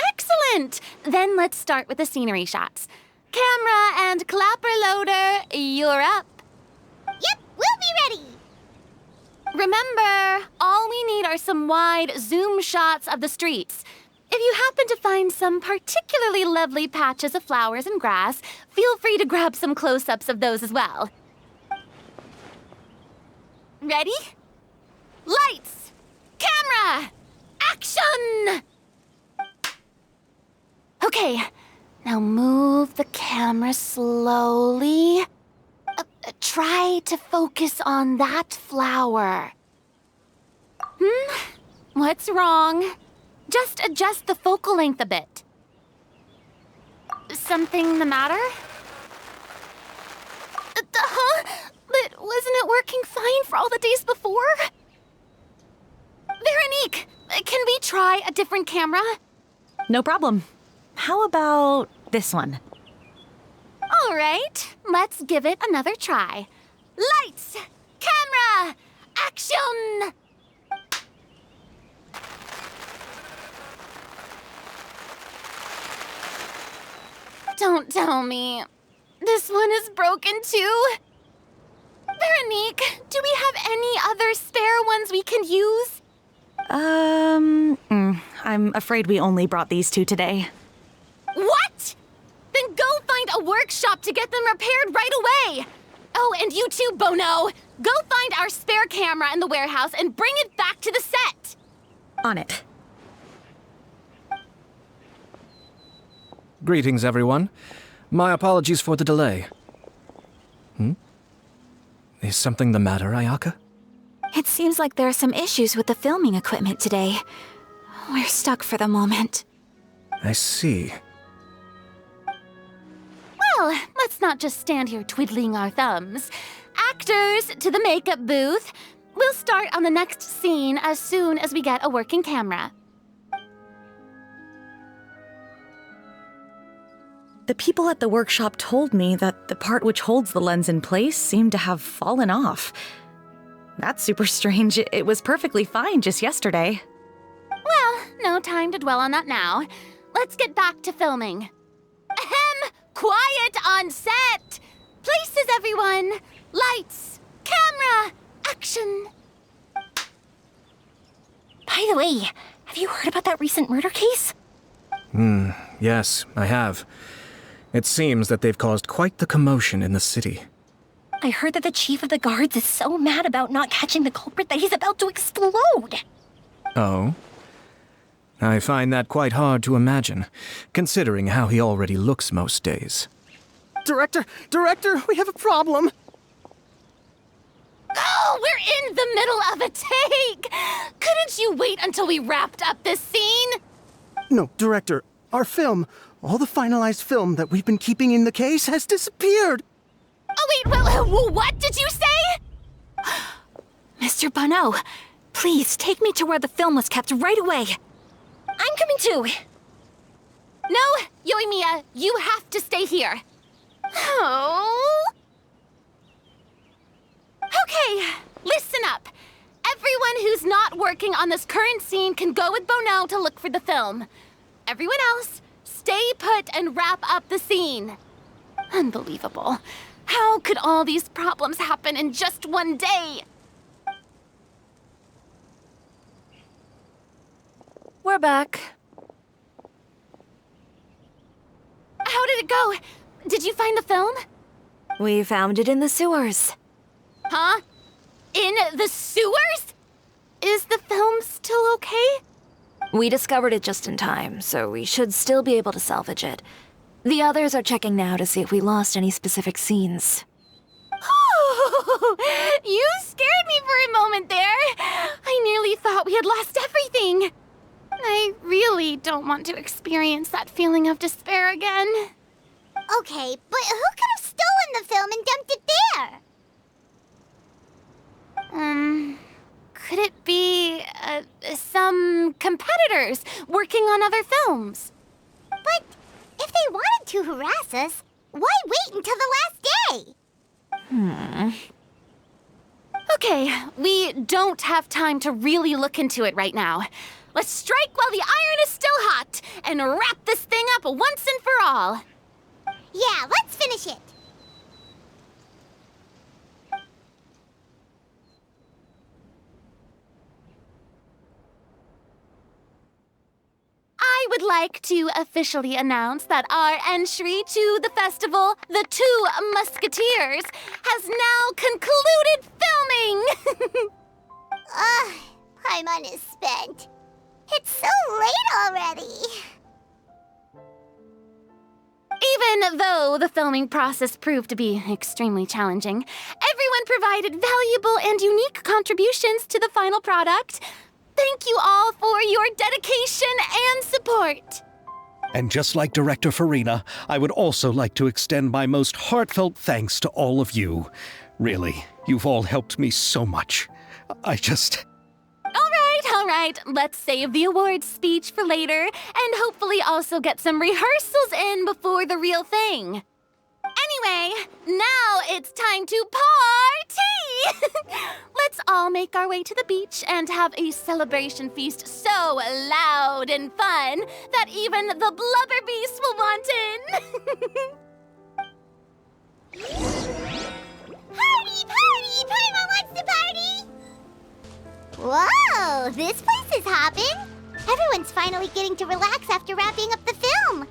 Excellent! Then let's start with the scenery shots. Camera and clapper loader, you're up. Yep, we'll be ready. Remember, all we need are some wide zoom shots of the streets. If you happen to find some particularly lovely patches of flowers and grass, feel free to grab some close-ups of those as well. Ready? Lights! Camera! Action! Okay, now move the camera slowly. Try to focus on that flower. What's wrong? Just adjust the focal length a bit. Something the matter? But wasn't it working fine for all the days before? Veronique, can we try a different camera? No problem. How about this one? All right, let's give it another try. Lights! Camera! Action! Don't tell me. This one is broken too? Veronique, do we have any other spare ones we can use? I'm afraid we only brought these two today. What? Then go find a workshop to get them repaired right away. Oh, and you too, Bono. Go find our spare camera in the warehouse and bring it back to the set. On it. Greetings, everyone. My apologies for the delay. Is something the matter, Ayaka? It seems like there are some issues with the filming equipment today. We're stuck for the moment. I see. Well, let's not just stand here twiddling our thumbs. Actors, to the makeup booth. We'll start on the next scene as soon as we get a working camera. The people at the workshop told me that the part which holds the lens in place seemed to have fallen off. That's super strange. It was perfectly fine just yesterday. Well, no time to dwell on that now. Let's get back to filming. Ahem! Quiet on set! Places, everyone! Lights! Camera! Action! By the way, have you heard about that recent murder case? Yes, I have. It seems that they've caused quite the commotion in the city. I heard that the chief of the guards is so mad about not catching the culprit that he's about to explode. Oh? I find that quite hard to imagine, considering how he already looks most days. Director, we have a problem. Oh, we're in the middle of a take! Couldn't you wait until we wrapped up this scene? No, Director, our film, all the finalized film that we've been keeping in the case has disappeared. Oh, wait, what did you say? Mr. Bono, please take me to where the film was kept right away. I'm coming too. No, Ёimia, you have to stay here. Oh. Okay, listen up. Everyone who's not working on this current scene can go with Bono to look for the film. Everyone else, stay put and wrap up the scene. Unbelievable. How could all these problems happen in just one day? We're back. How did it go? Did you find the film? We found it in the sewers. Huh? In the sewers? Is the film still okay? We discovered it just in time, so we should still be able to salvage it. The others are checking now to see if we lost any specific scenes. Oh, you scared me for a moment there. I nearly thought we had lost everything. I really don't want to experience that feeling of despair again. Okay, but who could have stolen the film and dumped it there? Could it be, some competitors working on other films? But if they wanted to harass us, why wait until the last day? Okay, we don't have time to really look into it right now. Let's strike while the iron is still hot and wrap this thing up once and for all. Yeah, let's finish it. I would like to officially announce that our entry to the festival, The Two Musketeers, has now concluded filming! Paimon is spent. It's so late already. Even though the filming process proved to be extremely challenging, everyone provided valuable and unique contributions to the final product. Thank you all for your dedication and support. And just like Director Furine, I would also like to extend my most heartfelt thanks to all of you. Really, you've all helped me so much. All right, let's save the awards speech for later, and hopefully also get some rehearsals in before the real thing. Anyway, now it's time to party! Let's all make our way to the beach and have a celebration feast so loud and fun that even the blubber beast will want in. Party, party! Paimon wants to party! Whoa, this place is hopping. Everyone's finally getting to relax after wrapping up the film.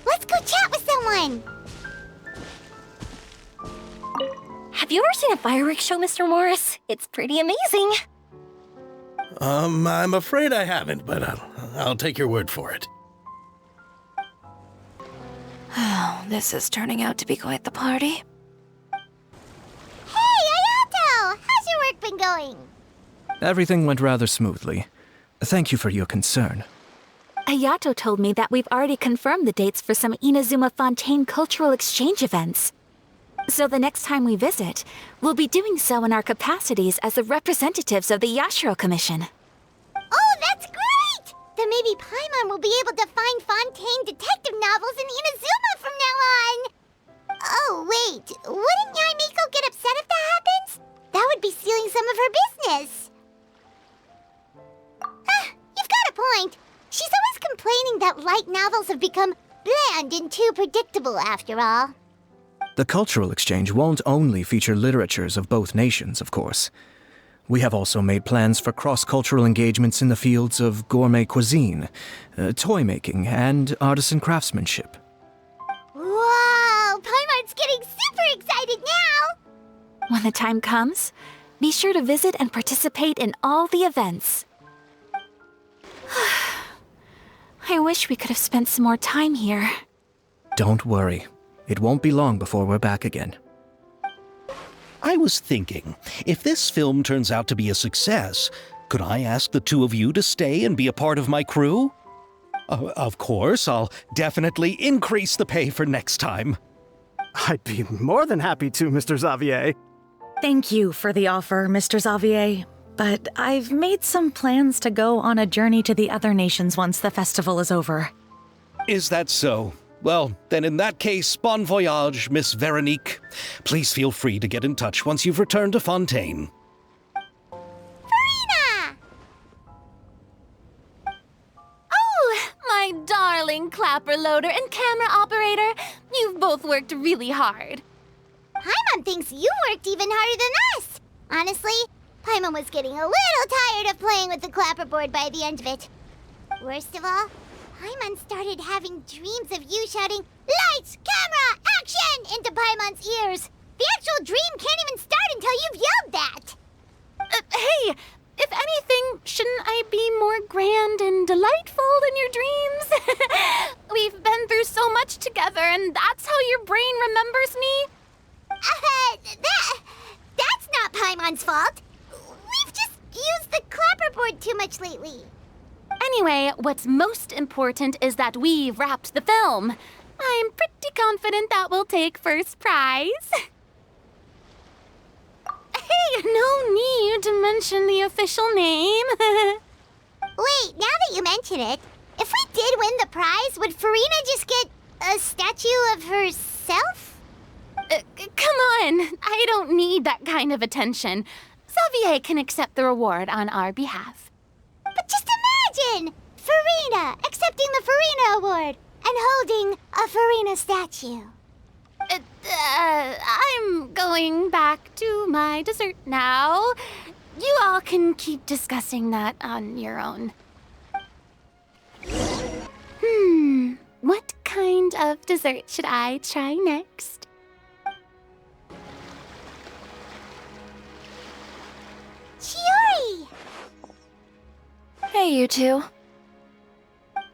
Let's go chat with someone. Have you ever seen a fireworks show, Mr. Morris? It's pretty amazing. I'm afraid I haven't, but I'll take your word for it. Oh, this is turning out to be quite the party. Hey, Ayato! How's your work been going? Everything went rather smoothly. Thank you for your concern. Ayato told me that we've already confirmed the dates for some Inazuma Fontaine cultural exchange events. So the next time we visit, we'll be doing so in our capacities as the representatives of the Yashiro Commission. Oh, that's great! Then maybe Paimon will be able to find Fontaine detective novels in Inazuma from now on! Oh, wait, wouldn't Yaimiko get upset if that happens? That would be stealing some of her business. You've got a point. She's always complaining that light novels have become bland and too predictable after all. The cultural exchange won't only feature literatures of both nations, of course. We have also made plans for cross-cultural engagements in the fields of gourmet cuisine, toy making, and artisan craftsmanship. Whoa! Paimon's getting super excited now! When the time comes, be sure to visit and participate in all the events. I wish we could have spent some more time here. Don't worry. It won't be long before we're back again. I was thinking, if this film turns out to be a success, could I ask the two of you to stay and be a part of my crew? Of course, I'll definitely increase the pay for next time. I'd be more than happy to, Mr. Xavier. Thank you for the offer, Mr. Xavier. But I've made some plans to go on a journey to the other nations once the festival is over. Is that so? Well, then in that case, bon voyage, Miss Veronique. Please feel free to get in touch once you've returned to Fontaine. Furina! Oh, my darling clapper loader and camera operator. You've both worked really hard. Paimon thinks you worked even harder than us. Honestly, Paimon was getting a little tired of playing with the clapperboard by the end of it. Worst of all, Paimon started having dreams of you shouting, "Lights, camera, action!" into Paimon's ears. The actual dream can't even start until you've yelled that. Hey, if anything, shouldn't I be more grand and delightful in your dreams? We've been through so much together, and that's how your brain remembers me? That's not Paimon's fault. We've just used the clapperboard too much lately. Anyway, what's most important is that we've wrapped the film. I'm pretty confident that we'll take first prize. Hey, no need to mention the official name. Wait, now that you mention it, if we did win the prize, would Furina just get a statue of herself? Come on, I don't need that kind of attention. Ksavье can accept the reward on our behalf. But just imagine! Furina accepting the Furina Award and holding a Furina statue. I'm going back to my dessert now. You all can keep discussing that on your own. What kind of dessert should I try next? Tиори! Hey, you two.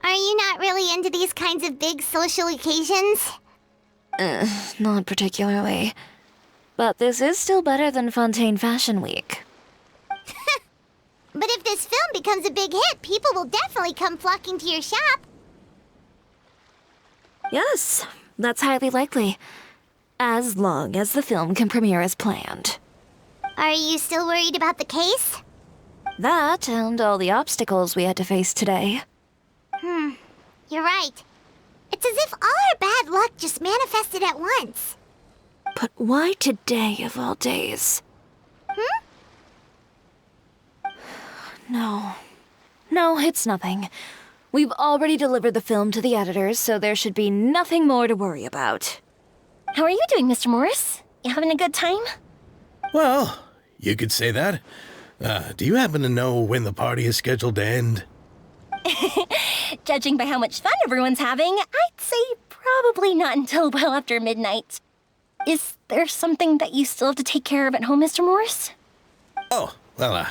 Are you not really into these kinds of big social occasions? Not particularly. But this is still better than Fontaine Fashion Week. But But if this film becomes a big hit, people will definitely come flocking to your shop. Yes, that's highly likely. As long as the film can premiere as planned. Are you still worried about the case? That and all the obstacles we had to face today. You're right. It's as if all our bad luck just manifested at once. But why today of all days? No, it's nothing. We've already delivered the film to the editors, so there should be nothing more to worry about. How are you doing, Mr. Morris? You having a good time? Well, you could say that. Do you happen to know when the party is scheduled to end? Judging by how much fun everyone's having, I'd say probably not until well after midnight. Is there something that you still have to take care of at home, Mr. Morris? Oh, well,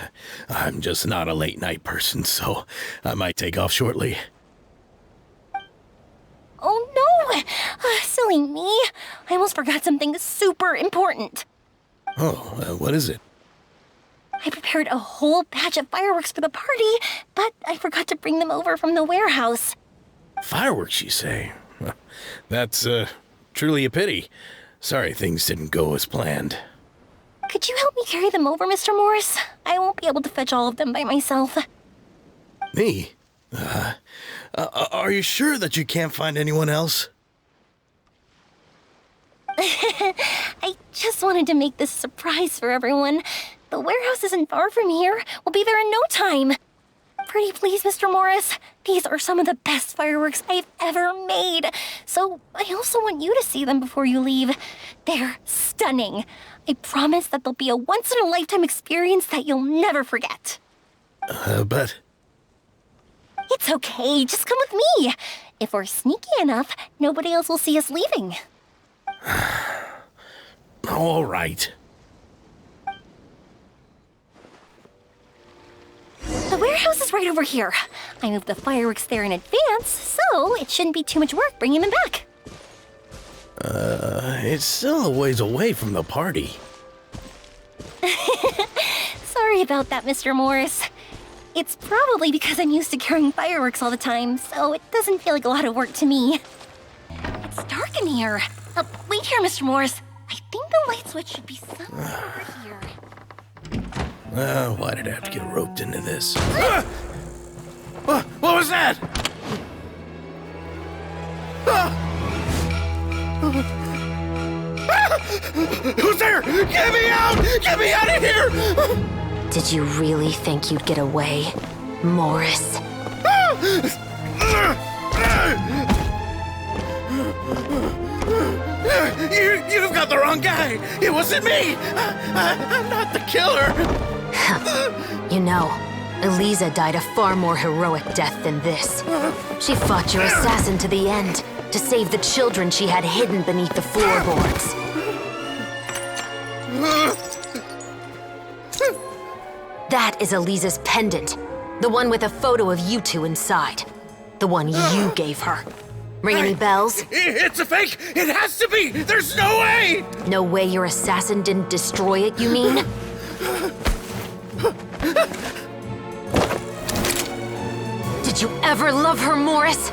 I'm just not a late night person, so I might take off shortly. Oh no! Silly me. I almost forgot something super important. Oh, what is it? I prepared a whole batch of fireworks for the party, but I forgot to bring them over from the warehouse. Fireworks, you say? Well, that's, truly a pity. Sorry things didn't go as planned. Could you help me carry them over, Mr. Morris? I won't be able to fetch all of them by myself. Me? Are you sure that you can't find anyone else? I just wanted to make this a surprise for everyone. The warehouse isn't far from here. We'll be there in no time. Pretty please, Mr. Morris. These are some of the best fireworks I've ever made. So I also want you to see them before you leave. They're stunning. I promise that they'll be a once-in-a-lifetime experience that you'll never forget. But... It's okay. Just come with me. If we're sneaky enough, nobody else will see us leaving. All right. The warehouse is right over here. I moved the fireworks there in advance, so it shouldn't be too much work bringing them back. It's still a ways away from the party. Sorry about that, Mr. Morris. It's probably because I'm used to carrying fireworks all the time, so it doesn't feel like a lot of work to me. It's dark in here. Wait here, Mr. Morris. I think the light switch should be somewhere over here. Why did I have to get roped into this? What was that? Who's there? Get me out! Get me out of here! Did you really think you'd get away, Morris? You've got the wrong guy! It wasn't me! I'm not the killer! You know, Eliza died a far more heroic death than this. She fought your assassin to the end, to save the children she had hidden beneath the floorboards. That is Eliza's pendant. The one with a photo of you two inside. The one you gave her. Ring any bells? It's a fake! It has to be! There's no way! No way your assassin didn't destroy it, you mean? Did you ever love her, Morris?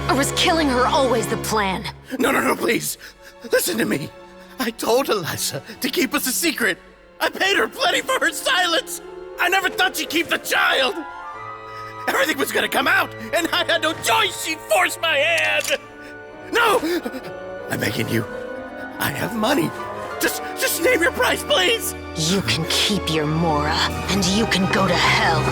Or was killing her always the plan? No, please. Listen to me. I told Eliza to keep us a secret. I paid her plenty for her silence. I never thought she'd keep the child. Everything was gonna come out, and I had no choice. She'd force my hand. No! I'm begging you. I have money. Just name your price, please. You can keep your Mora, and you can go to hell.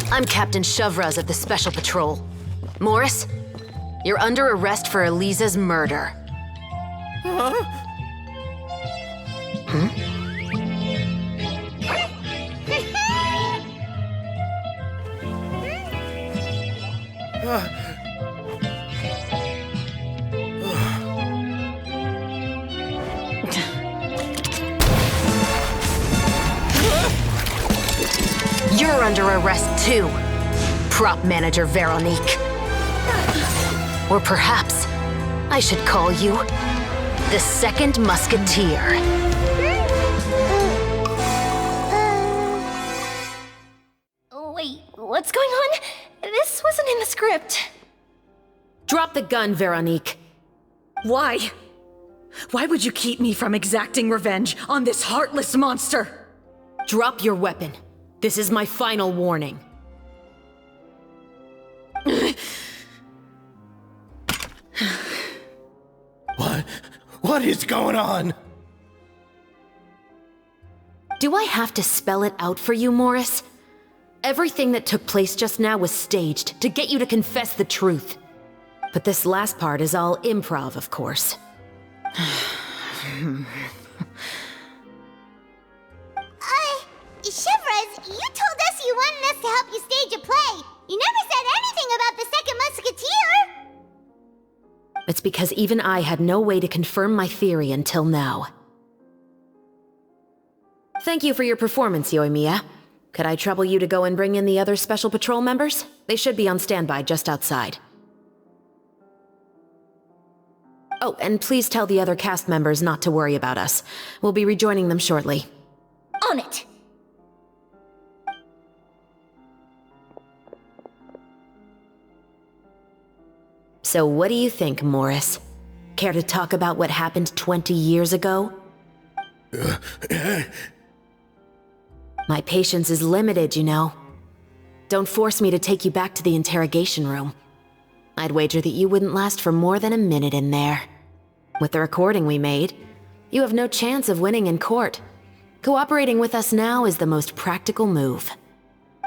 I'm Captain Shevrёz of the Special Patrol. Morris, you're under arrest for Eliza's murder. You're under arrest too, prop manager Veronique. Or perhaps I should call you The Second Musketeer. Wait, what's going on? This wasn't in the script. Drop the gun, Veronique. Why? Why would you keep me from exacting revenge on this heartless monster? Drop your weapon. This is my final warning. What is going on? Do I have to spell it out for you, Morris? Everything that took place just now was staged to get you to confess the truth. But this last part is all improv, of course. Shevrёz, you told us you wanted us to help you stage a play. You never said anything about the Second Musketeer. It's because even I had no way to confirm my theory until now. Thank you for your performance, Ёimia. Could I trouble you to go and bring in the other Special Patrol members? They should be on standby just outside. Oh, and please tell the other cast members not to worry about us. We'll be rejoining them shortly. On it! So what do you think, Morris? Care to talk about what happened 20 years ago? My patience is limited, you know. Don't force me to take you back to the interrogation room. I'd wager that you wouldn't last for more than a minute in there. With the recording we made, you have no chance of winning in court. Cooperating with us now is the most practical move.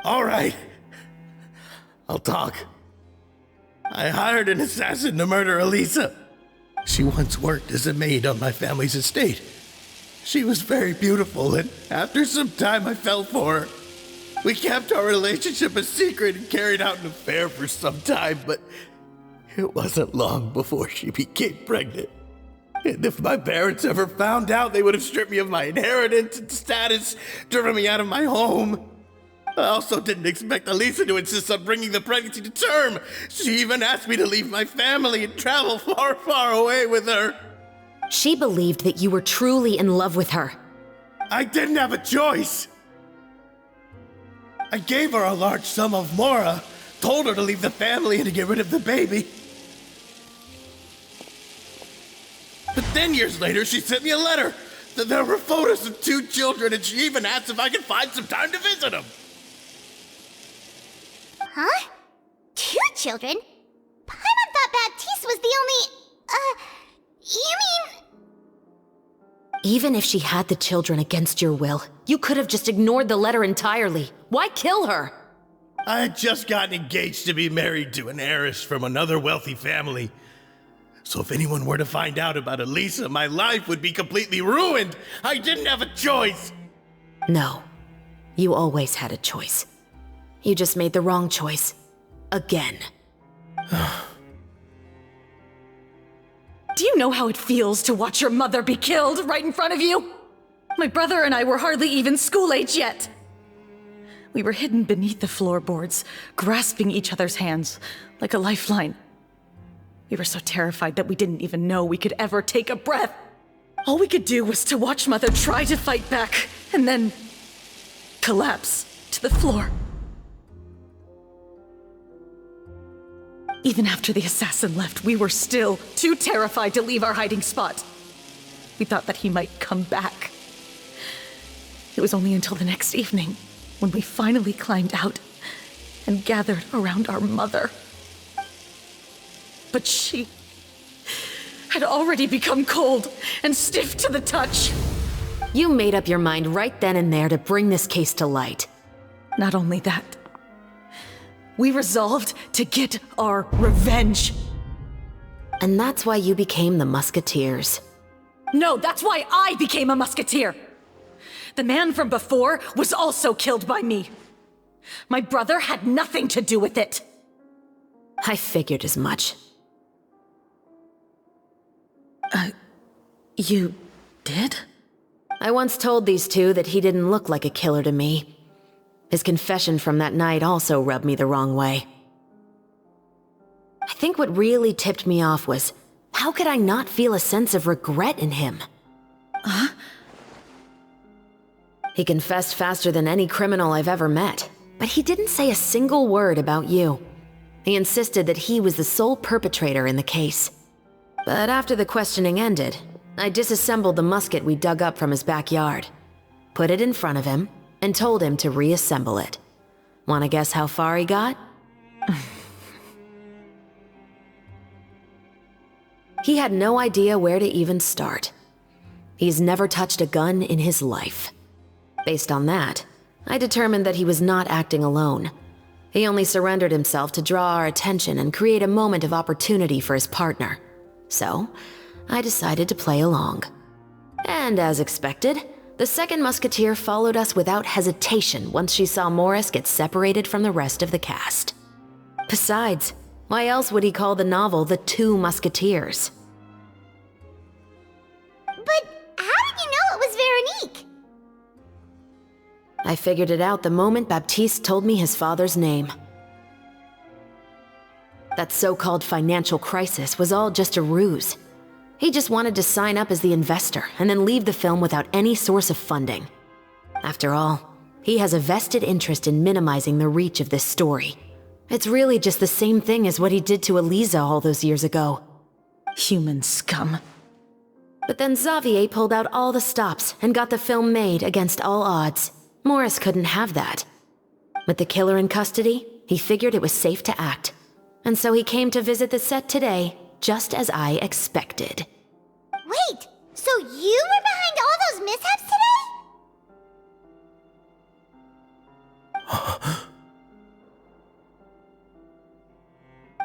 All right. I'll talk. I hired an assassin to murder Elisa. She once worked as a maid on my family's estate. She was very beautiful, and after some time I fell for her. We kept our relationship a secret and carried out an affair for some time, but it wasn't long before she became pregnant. And if my parents ever found out, they would have stripped me of my inheritance and status, driven me out of my home. I also didn't expect Elisa to insist on bringing the pregnancy to term. She even asked me to leave my family and travel far, far away with her. She believed that you were truly in love with her. I didn't have a choice. I gave her a large sum of mora, told her to leave the family and to get rid of the baby. But then years later, she sent me a letter. There were photos of 2 children, and she even asked if I could find some time to visit them. Huh? 2 children? Paimon thought Baptiste was the only... you mean... Even if she had the children against your will, you could have just ignored the letter entirely. Why kill her? I had just gotten engaged to be married to an heiress from another wealthy family. So if anyone were to find out about Elisa, my life would be completely ruined. I didn't have a choice. No. You always had a choice. You just made the wrong choice. Again. Do you know how it feels to watch your mother be killed right in front of you? My brother and I were hardly even school age yet. We were hidden beneath the floorboards, grasping each other's hands like a lifeline. We were so terrified that we didn't even know we could ever take a breath. All we could do was to watch Mother try to fight back, and then collapse to the floor. Even after the assassin left, we were still too terrified to leave our hiding spot. We thought that he might come back. It was only until the next evening when we finally climbed out and gathered around our mother. But she had already become cold and stiff to the touch. You made up your mind right then and there to bring this case to light. Not only that, we resolved to get our revenge. And that's why you became the Musketeers. No, that's why I became a musketeer. The man from before was also killed by me. My brother had nothing to do with it. I figured as much. You did? I once told these two that he didn't look like a killer to me. His confession from that night also rubbed me the wrong way. I think what really tipped me off was How could I not feel a sense of regret in him? Huh? He confessed faster than any criminal I've ever met, but he didn't say a single word about you. He insisted that he was the sole perpetrator in the case. But after the questioning ended, I disassembled the musket we dug up from his backyard, put it in front of him, and told him to reassemble it. Wanna guess how far he got? He had no idea where to even start. He's never touched a gun in his life. Based on that, I determined that he was not acting alone. He only surrendered himself to draw our attention and create a moment of opportunity for his partner. So, I decided to play along. And as expected, the second musketeer followed us without hesitation once she saw Morris get separated from the rest of the cast. Besides, why else would he call the novel The Two Musketeers? But how did you know it was Veronique? I figured it out the moment Baptiste told me his father's name. That so-called financial crisis was all just a ruse. He just wanted to sign up as the investor and then leave the film without any source of funding. After all, he has a vested interest in minimizing the reach of this story. It's really just the same thing as what he did to Eliza all those years ago. Human scum. But then Xavier pulled out all the stops and got the film made against all odds. Morris couldn't have that. With the killer in custody, he figured it was safe to act. And so he came to visit the set today, just as I expected. Wait, so you were behind all those mishaps today?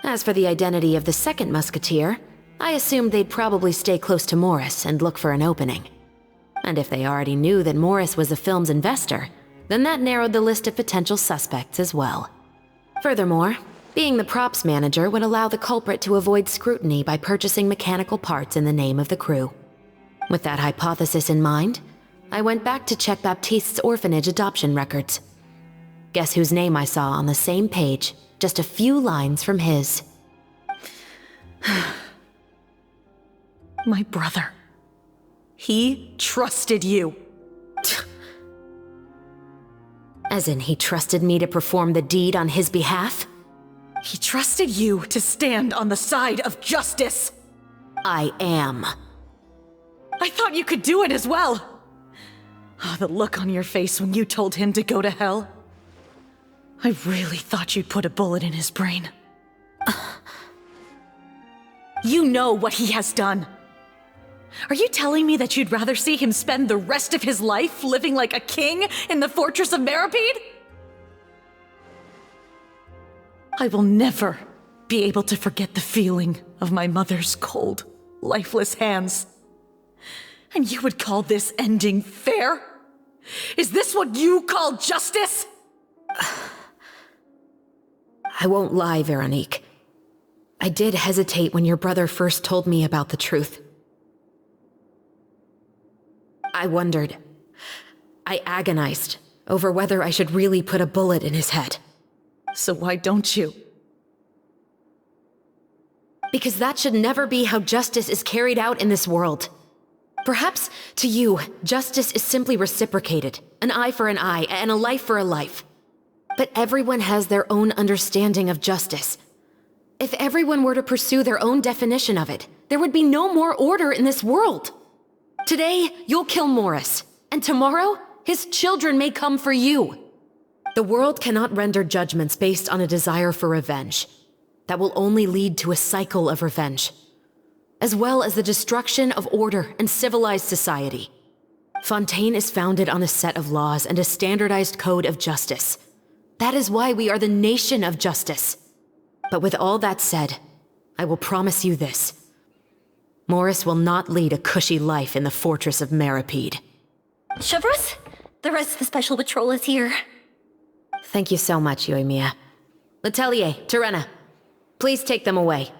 As for the identity of the second musketeer, I assumed they'd probably stay close to Morris and look for an opening. And if they already knew that Morris was the film's investor, then that narrowed the list of potential suspects as well. Furthermore, being the props manager would allow the culprit to avoid scrutiny by purchasing mechanical parts in the name of the crew. With that hypothesis in mind, I went back to check Baptiste's orphanage adoption records. Guess whose name I saw on the same page, just a few lines from his. My brother. He trusted you. As in, he trusted me to perform the deed on his behalf? He trusted you to stand on the side of justice. I am. I thought you could do it as well. Oh, the look on your face when you told him to go to hell. I really thought you'd put a bullet in his brain. You know what he has done. Are you telling me that you'd rather see him spend the rest of his life living like a king in the fortress of Meripede? I will never be able to forget the feeling of my mother's cold, lifeless hands. And you would call this ending fair? Is this what you call justice? I won't lie, Veronique. I did hesitate when your brother first told me about the truth. I wondered. I agonized over whether I should really put a bullet in his head. So why don't you? Because that should never be how justice is carried out in this world. Perhaps, to you, justice is simply reciprocated, an eye for an eye and a life for a life. But everyone has their own understanding of justice. If everyone were to pursue their own definition of it, there would be no more order in this world. Today, you'll kill Morris, and tomorrow, his children may come for you. The world cannot render judgments based on a desire for revenge. That will only lead to a cycle of revenge, as well as the destruction of order and civilized society. Fontaine is founded on a set of laws and a standardized code of justice. That is why we are the nation of justice. But with all that said, I will promise you this. Morris will not lead a cushy life in the fortress of Meripede. Chevreuz, the rest of the special patrol is here. Thank you so much, Ёимия. Letelier, Terena, please take them away.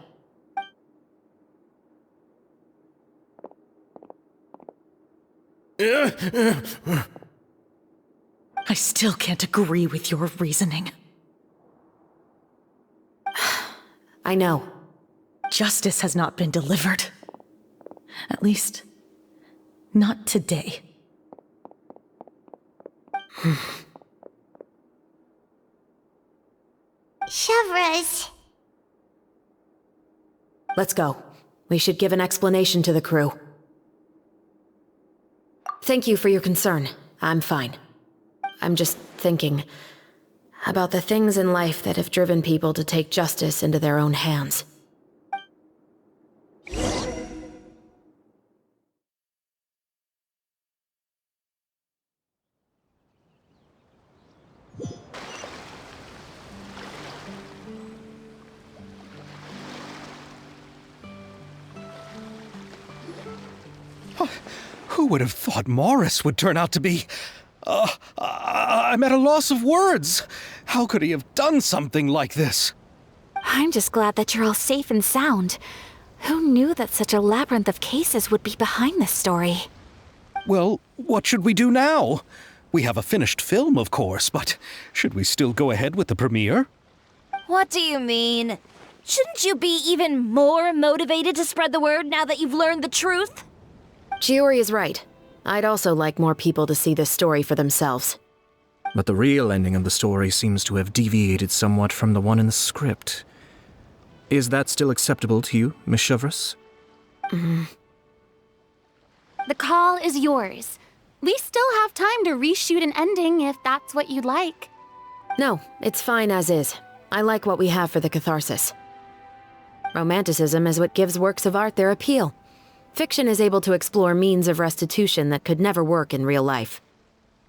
I still can't agree with your reasoning. I know. justice has not been delivered. At least, not today. Chevrёz. Let's go. We should give an explanation to the crew. Thank you for your concern. I'm fine. I'm just thinking about the things in life that have driven people to take justice into their own hands. Who would have thought Morris would turn out to be... I'm at a loss of words. How could he have done something like this? I'm just glad that you're all safe and sound. Who knew that such a labyrinth of cases would be behind this story? Well, what should we do now? We have a finished film, of course, but should we still go ahead with the premiere? What do you mean? Shouldn't you be even more motivated to spread the word now that you've learned the truth? Tиори is right. I'd also like more people to see this story for themselves. But the real ending of the story seems to have deviated somewhat from the one in the script. Is that still acceptable to you, Miss Chevrёz? The call is yours. We still have time to reshoot an ending if that's what you'd like. No, it's fine as is. I like what we have for the catharsis. Romanticism is what gives works of art their appeal. Fiction is able to explore means of restitution that could never work in real life.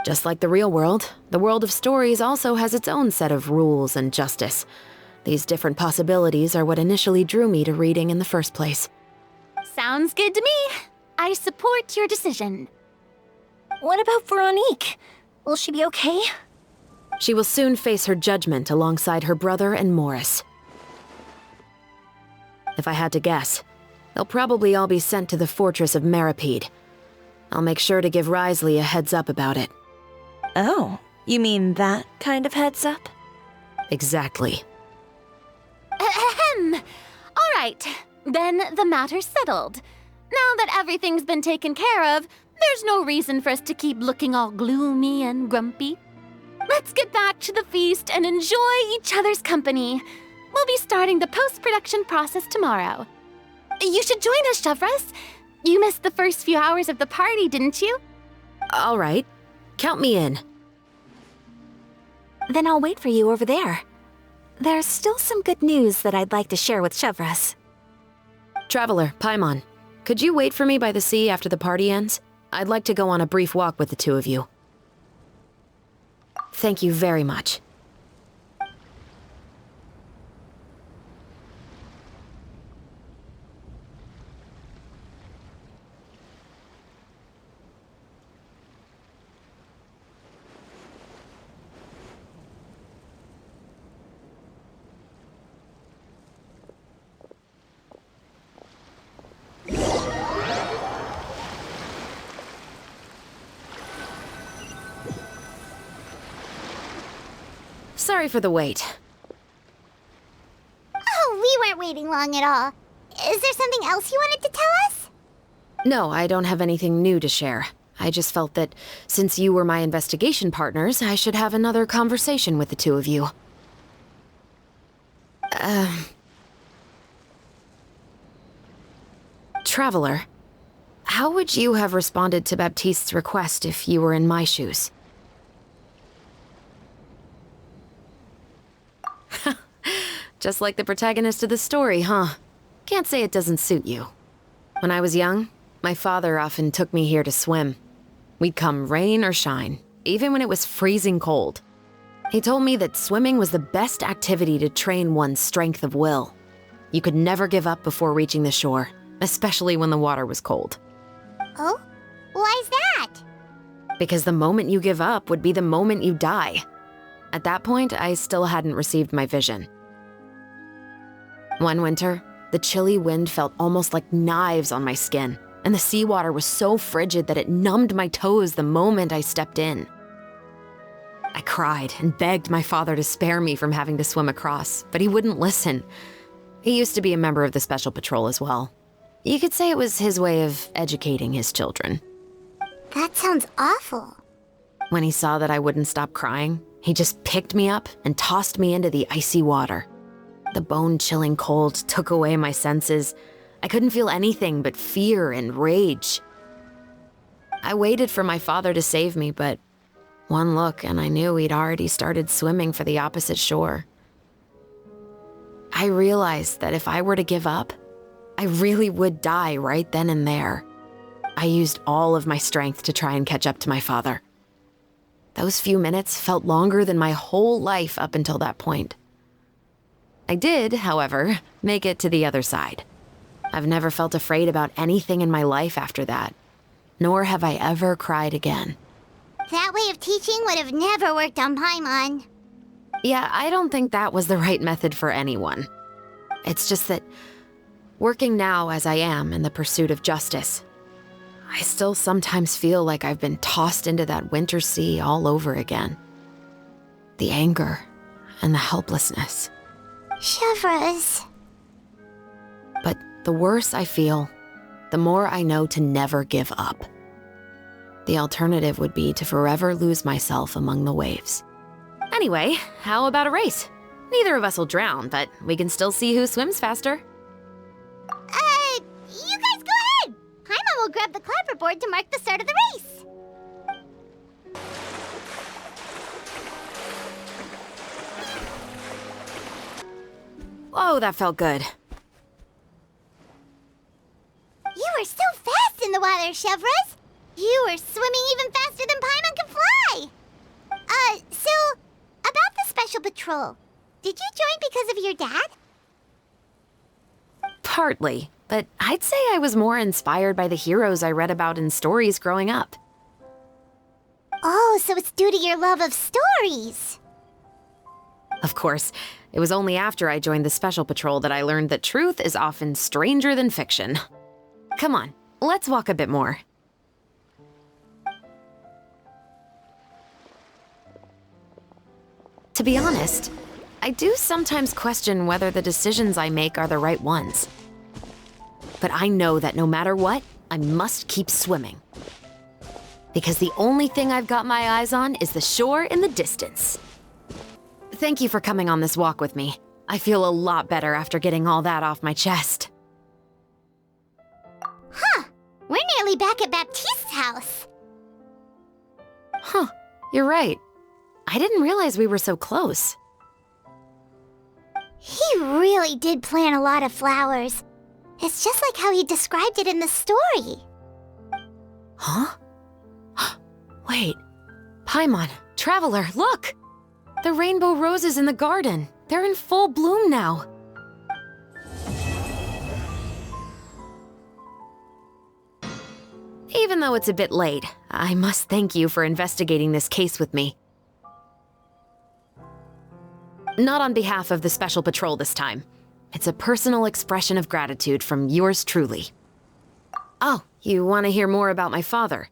Just like the real world, the world of stories also has its own set of rules and justice. These different possibilities are what initially drew me to reading in the first place. Sounds good to me. I support your decision. What about Veronique? Will she be okay? She will soon face her judgment alongside her brother and Morris. If I had to guess, they'll probably all be sent to the fortress of Meripede. I'll make sure to give Risley a heads up about it. Oh, you mean that kind of heads up? Exactly. Ahem. All right, then the matter's settled. Now that everything's been taken care of, there's no reason for us to keep looking all gloomy and grumpy. Let's get back to the feast and enjoy each other's company. We'll be starting the post-production process tomorrow. You should join us, Chevrёz. You missed the first few hours of the party, didn't you? All right. Count me in. Then I'll wait for you over there. There's still some good news that I'd like to share with Chevrёz. Traveler, Paimon, could you wait for me by the sea after the party ends? I'd like to go on a brief walk with the two of you. Thank you very much. Sorry for the wait. Oh, we weren't waiting long at all. Is there something else you wanted to tell us? No, I don't have anything new to share. I just felt that since you were my investigation partners, I should have another conversation with the two of you. Traveler, how would you have responded to Baptiste's request if you were in my shoes? Just like the protagonist of the story, huh? Can't say it doesn't suit you. When I was young, my father often took me here to swim. We'd come rain or shine, even when it was freezing cold. He told me that swimming was the best activity to train one's strength of will. You could never give up before reaching the shore, especially when the water was cold. Oh? Why's that? Because the moment you give up would be the moment you die. At that point, I still hadn't received my vision. One winter, the chilly wind felt almost like knives on my skin, and the seawater was so frigid that it numbed my toes the moment I stepped in. I cried and begged my father to spare me from having to swim across, but he wouldn't listen. He used to be a member of the Special Patrol as well. You could say it was his way of educating his children. That sounds awful. When he saw that I wouldn't stop crying, he just picked me up and tossed me into the icy water. The bone-chilling cold took away my senses. I couldn't feel anything but fear and rage. I waited for my father to save me, but one look and I knew he'd already started swimming for the opposite shore. I realized that if I were to give up, I really would die right then and there. I used all of my strength to try and catch up to my father. Those few minutes felt longer than my whole life up until that point. I did, however, make it to the other side. I've never felt afraid about anything in my life after that, nor have I ever cried again. That way of teaching would have never worked on Paimon. Yeah, I don't think that was the right method for anyone. It's just that, working now as I am in the pursuit of justice, I still sometimes feel like I've been tossed into that winter sea all over again. The anger and the helplessness. Shevrёz. But the worse I feel, the more I know to never give up. The alternative would be to forever lose myself among the waves. Anyway, how about a race? Neither of us will drown, but we can still see who swims faster. You guys go ahead! Paimon will grab the clapperboard to mark the start of the race. Oh, that felt good. You were so fast in the water, Shevrёz. You were swimming even faster than Paimon can fly. So, about the Special Patrol, did you join because of your dad? Partly, but I'd say I was more inspired by the heroes I read about in stories growing up. Oh, so it's due to your love of stories. Of course, it was only after I joined the Special Patrol that I learned that truth is often stranger than fiction. Come on, let's walk a bit more. To be honest, I do sometimes question whether the decisions I make are the right ones. But I know that no matter what, I must keep swimming. Because the only thing I've got my eyes on is the shore in the distance. Thank you for coming on this walk with me. I feel a lot better after getting all that off my chest. Huh. We're nearly back at Baptiste's house. Huh. You're right. I didn't realize we were so close. He really did plant a lot of flowers. It's just like how he described it in the story. Huh? Wait. Paimon, Traveler, look! The rainbow roses in the garden. They're in full bloom now. Even though it's a bit late, I must thank you for investigating this case with me. Not on behalf of the Special Patrol this time. It's a personal expression of gratitude from yours truly. Oh, you want to hear more about my father?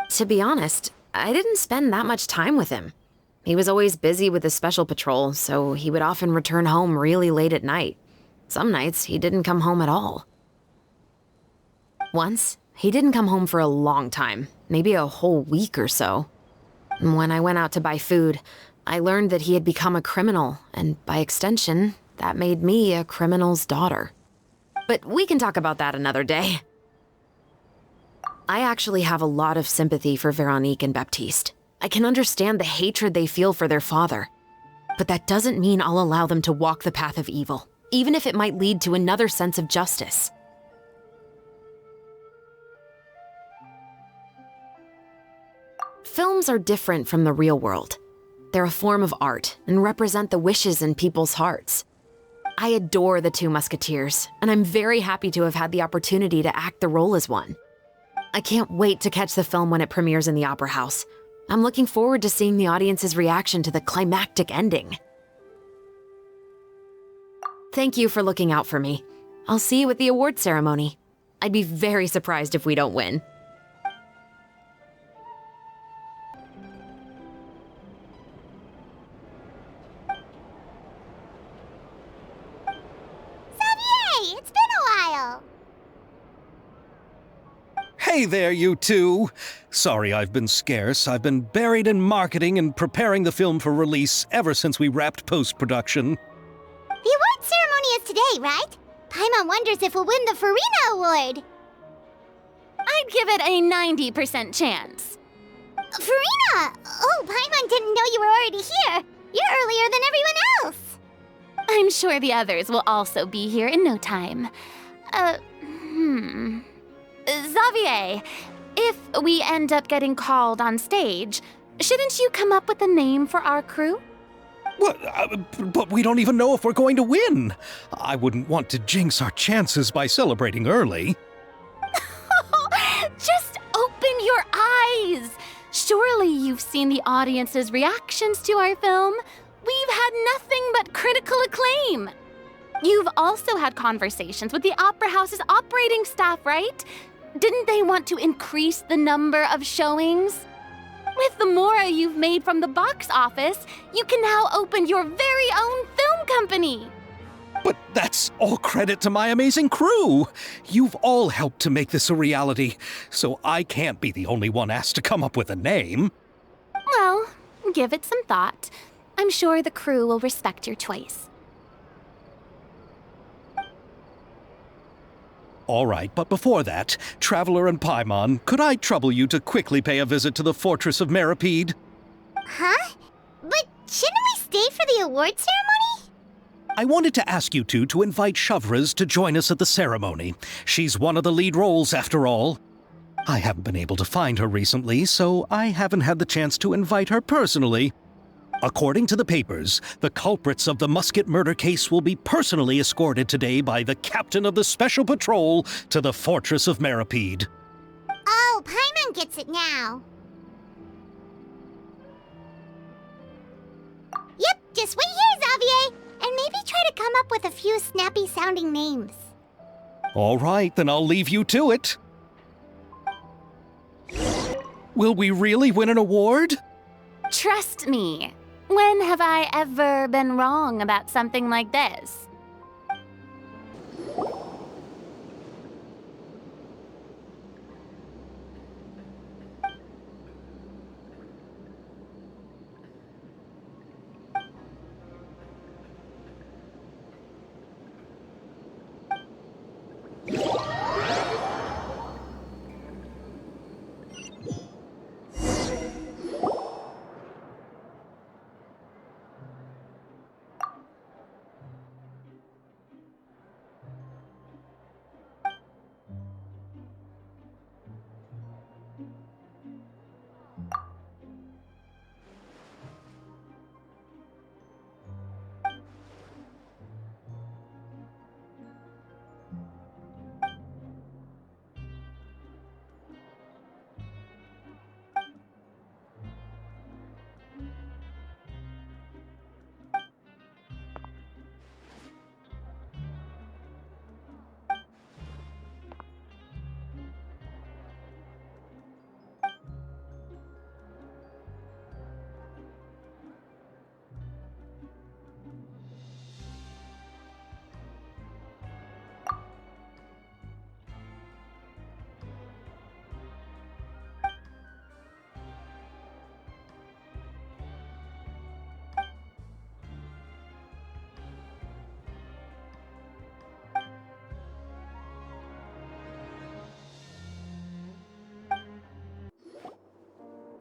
To be honest, I didn't spend that much time with him. He was always busy with the Special Patrol, so he would often return home really late at night. Some nights, he didn't come home at all. Once, he didn't come home for a long time, maybe a whole week or so. When I went out to buy food, I learned that he had become a criminal, and by extension, that made me a criminal's daughter. But we can talk about that another day. I actually have a lot of sympathy for Veronique and Baptiste. I can understand the hatred they feel for their father. But that doesn't mean I'll allow them to walk the path of evil, even if it might lead to another sense of justice. Films are different from the real world. They're a form of art and represent the wishes in people's hearts. I adore the Two Musketeers, and I'm very happy to have had the opportunity to act the role as one. I can't wait to catch the film when it premieres in the Opera House. I'm looking forward to seeing the audience's reaction to the climactic ending. Thank you for looking out for me. I'll see you at the award ceremony. I'd be very surprised if we don't win. So, Hey there, you two! Sorry I've been scarce. I've been buried in marketing and preparing the film for release ever since we wrapped post-production. The award ceremony is today, right? Paimon wonders if we'll win the Furine award. I'd give it a 90% chance. Furine! Oh, Paimon didn't know you were already here. You're earlier than everyone else. I'm sure the others will also be here in no time. Xavier, if we end up getting called on stage, shouldn't you come up with a name for our crew? What? But we don't even know if we're going to win. I wouldn't want to jinx our chances by celebrating early. Just open your eyes! Surely you've seen the audience's reactions to our film. We've had nothing but critical acclaim. You've also had conversations with the Opera House's operating staff, right? Didn't they want to increase the number of showings? With the more you've made from the box office, you can now open your very own film company. But that's all credit to my amazing crew. You've all helped to make this a reality, so I can't be the only one asked to come up with a name. Well, give it some thought. I'm sure the crew will respect your choice. All right, but before that, Traveler and Paimon, could I trouble you to quickly pay a visit to the Fortress of Meripede? Huh? But shouldn't we stay for the award ceremony? I wanted to ask you two to invite Shevrёz to join us at the ceremony. She's one of the lead roles, after all. I haven't been able to find her recently, so I haven't had the chance to invite her personally. According to the papers, the culprits of the musket murder case will be personally escorted today by the captain of the Special Patrol to the Fortress of Meripede. Oh, Paimon gets it now. Yep, just wait here, Xavier, and maybe try to come up with a few snappy-sounding names. All right, then I'll leave you to it. Will we really win an award? Trust me. When have I ever been wrong about something like this?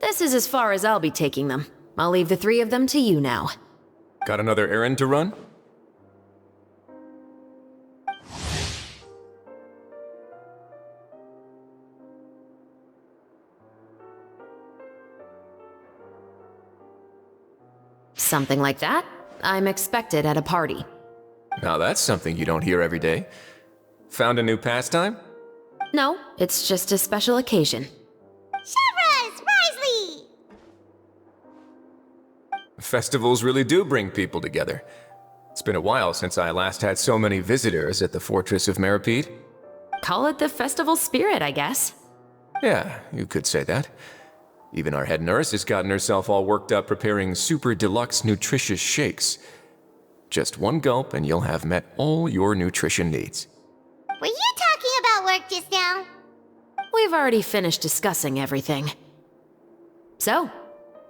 This is as far as I'll be taking them. I'll leave the three of them to you now. Got another errand to run? Something like that? I'm expected at a party. Now that's something you don't hear every day. Found a new pastime? No, it's just a special occasion. Shevrёz! Risley! Festivals really do bring people together. It's been a while since I last had so many visitors at the Fortress of Meripede. Call it the festival spirit, I guess. Yeah, you could say that. Even our head nurse has gotten herself all worked up preparing super deluxe nutritious shakes. Just one gulp and you'll have met all your nutrition needs. Were you talking about work just now? we've already finished discussing everything. So,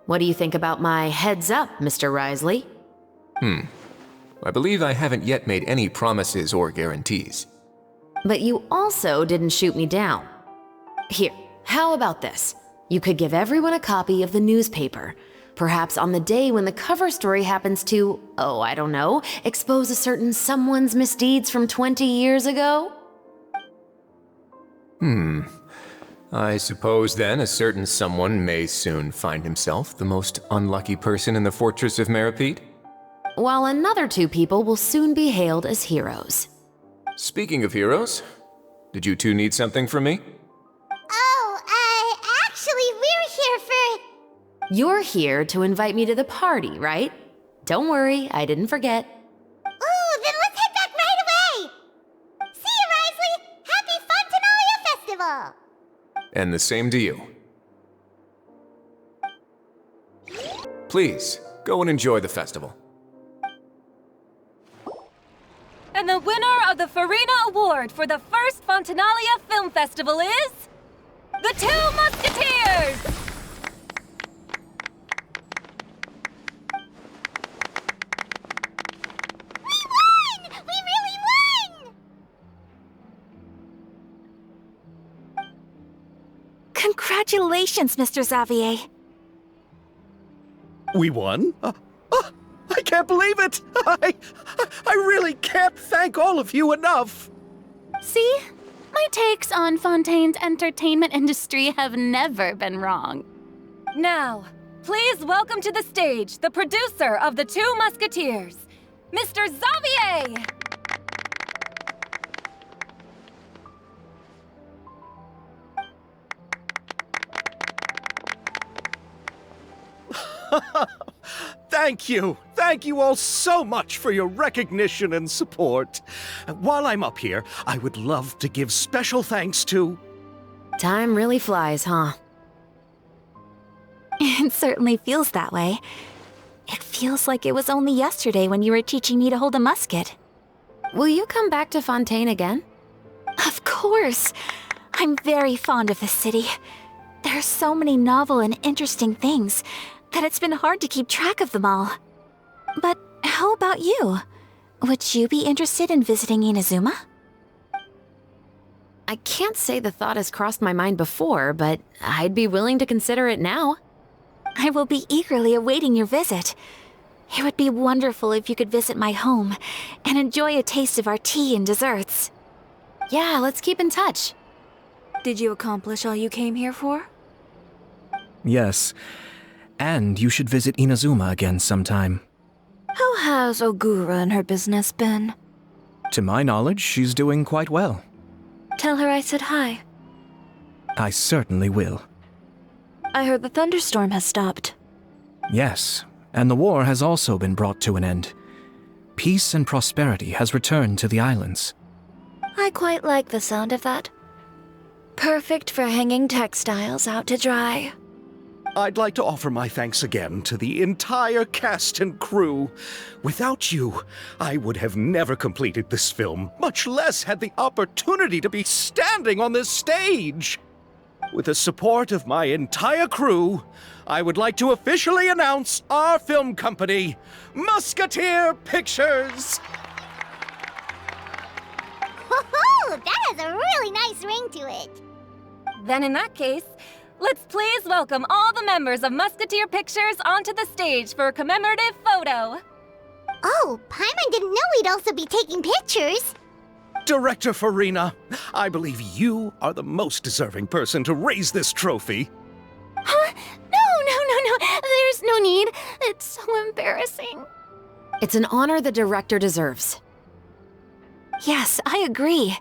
what do you think about my heads up, Mr. Risley? I believe I haven't yet made any promises or guarantees. But you also didn't shoot me down. Here, how about this? You could give everyone a copy of the newspaper. Perhaps on the day when the cover story happens to, oh, I don't know, expose a certain someone's misdeeds from 20 years ago? I suppose then a certain someone may soon find himself the most unlucky person in the Fortress of Meripede? While another 2 people will soon be hailed as heroes. Speaking of heroes, did you two need something from me? Actually, we're here for... You're here to invite me to the party, right? Don't worry, I didn't forget. Ooh, then let's head back right away! See you, Risley! Happy Fontanalia Festival! And the same to you. Please, go and enjoy the festival. And the winner of the Furine Award for the first Fontanalia Film Festival is... The Two Musketeers! We won! We really won! Congratulations, Mr. Xavier. We won? I can't believe it! I really can't thank all of you enough! See? My takes on Fontaine's entertainment industry have never been wrong. Now, please welcome to the stage the producer of The Two Musketeers, Mr. Xavier! Thank you! Thank you all so much for your recognition and support. While I'm up here, I would love to give special thanks to... Time really flies, huh? It certainly feels that way. It feels like it was only yesterday when you were teaching me to hold a musket. Will you come back to Fontaine again? Of course! I'm very fond of this city. There are so many novel and interesting things that it's been hard to keep track of them all. But how about you? Would you be interested in visiting Inazuma? I can't say the thought has crossed my mind before, but I'd be willing to consider it now. I will be eagerly awaiting your visit. It would be wonderful if you could visit my home and enjoy a taste of our tea and desserts. Yeah, let's keep in touch. Did you accomplish all you came here for? Yes. And you should visit Inazuma again sometime. How has Ogura and her business been? To my knowledge, she's doing quite well. Tell her I said hi. I certainly will. I heard the thunderstorm has stopped. Yes, and the war has also been brought to an end. Peace and prosperity has returned to the islands. I quite like the sound of that. Perfect for hanging textiles out to dry. I'd like to offer my thanks again to the entire cast and crew. Without you, I would have never completed this film, much less had the opportunity to be standing on this stage. With the support of my entire crew, I would like to officially announce our film company, Musketeer Pictures. Woohoo! That has a really nice ring to it. Then in that case, let's please welcome all the members of Musketeer Pictures onto the stage for a commemorative photo. Oh, Paimon didn't know we'd also be taking pictures. Director Furine, I believe you are the most deserving person to raise this trophy. Huh? No. There's no need. It's so embarrassing. It's an honor the director deserves. Yes, I agree.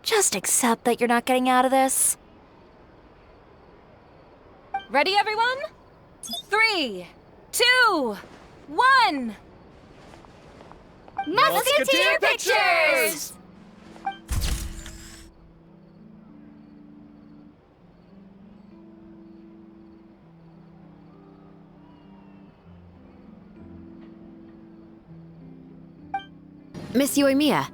Just accept that you're not getting out of this. Ready, everyone? 3, 2, 1! Musketeer Pictures! Miss Ёимия,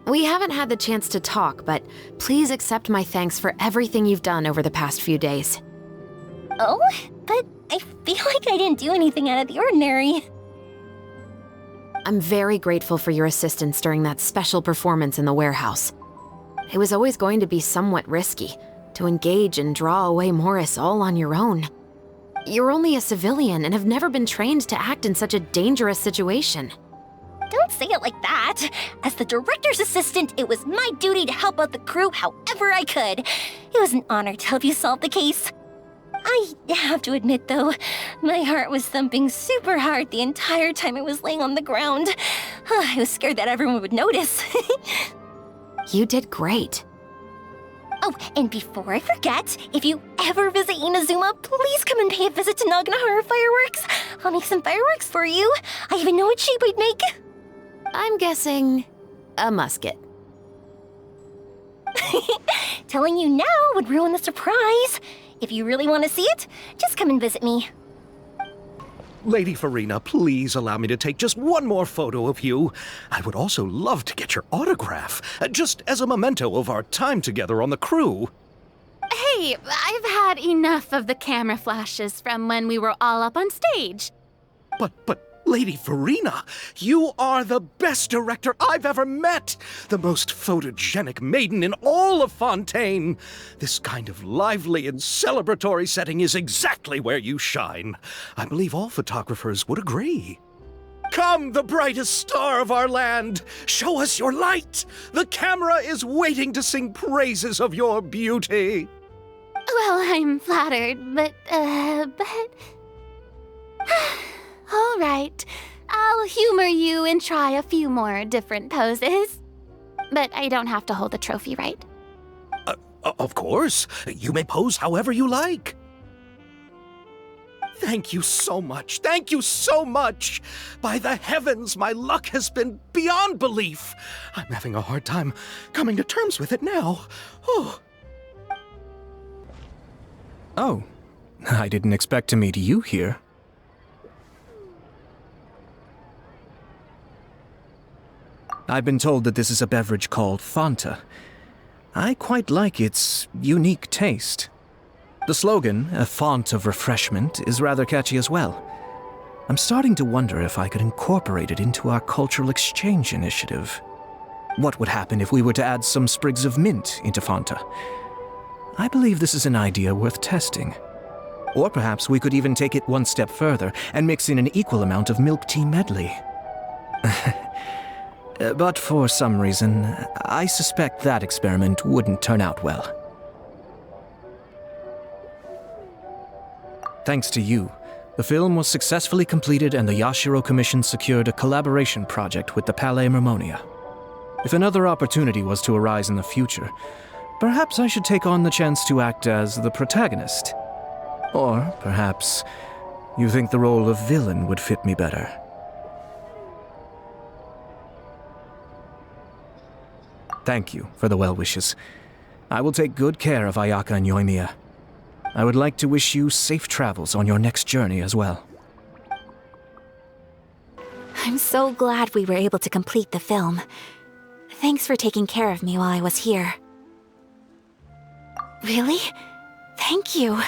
we haven't had the chance to talk, but please accept my thanks for everything you've done over the past few days. Oh, but I feel like I didn't do anything out of the ordinary. I'm very grateful for your assistance during that special performance in the warehouse. It was always going to be somewhat risky, to engage and draw away Morris all on your own. You're only a civilian and have never been trained to act in such a dangerous situation. Don't say it like that. As the director's assistant, it was my duty to help out the crew however I could. It was an honor to help you solve the case. I have to admit, though, my heart was thumping super hard the entire time I was laying on the ground. I was scared that everyone would notice. You did great. Oh, and before I forget, if you ever visit Inazuma, please come and pay a visit to Naganohara Fireworks. I'll make some fireworks for you. I even know what shape I'd make. I'm guessing a musket. Telling you now would ruin the surprise. If you really want to see it, just come and visit me. Lady Furina, please allow me to take just one more photo of you. I would also love to get your autograph, just as a memento of our time together on the crew. Hey, I've had enough of the camera flashes from when we were all up on stage. But, Lady Furina, you are the best director I've ever met! The most photogenic maiden in all of Fontaine! This kind of lively and celebratory setting is exactly where you shine. I believe all photographers would agree. Come, the brightest star of our land! Show us your light! The camera is waiting to sing praises of your beauty! Well, I'm flattered, but... All right, I'll humor you and try a few more different poses. But I don't have to hold the trophy, right? Of course. You may pose however you like. Thank you so much. Thank you so much. By the heavens, my luck has been beyond belief. I'm having a hard time coming to terms with it now. Oh, I didn't expect to meet you here. I've been told that this is a beverage called Fanta. I quite like its unique taste. The slogan, a font of refreshment, is rather catchy as well. I'm starting to wonder if I could incorporate it into our cultural exchange initiative. What would happen if we were to add some sprigs of mint into Fanta? I believe this is an idea worth testing. Or perhaps we could even take it one step further and mix in an equal amount of milk tea medley. But for some reason, I suspect that experiment wouldn't turn out well. Thanks to you, the film was successfully completed and the Yashiro Commission secured a collaboration project with the Palais Mermonia. If another opportunity was to arise in the future, perhaps I should take on the chance to act as the protagonist. Or perhaps you think the role of villain would fit me better. Thank you for the well wishes. I will take good care of Ayaka and Ёimia. I would like to wish you safe travels on your next journey as well. I'm so glad we were able to complete the film. Thanks for taking care of me while I was here. Really? Thank you.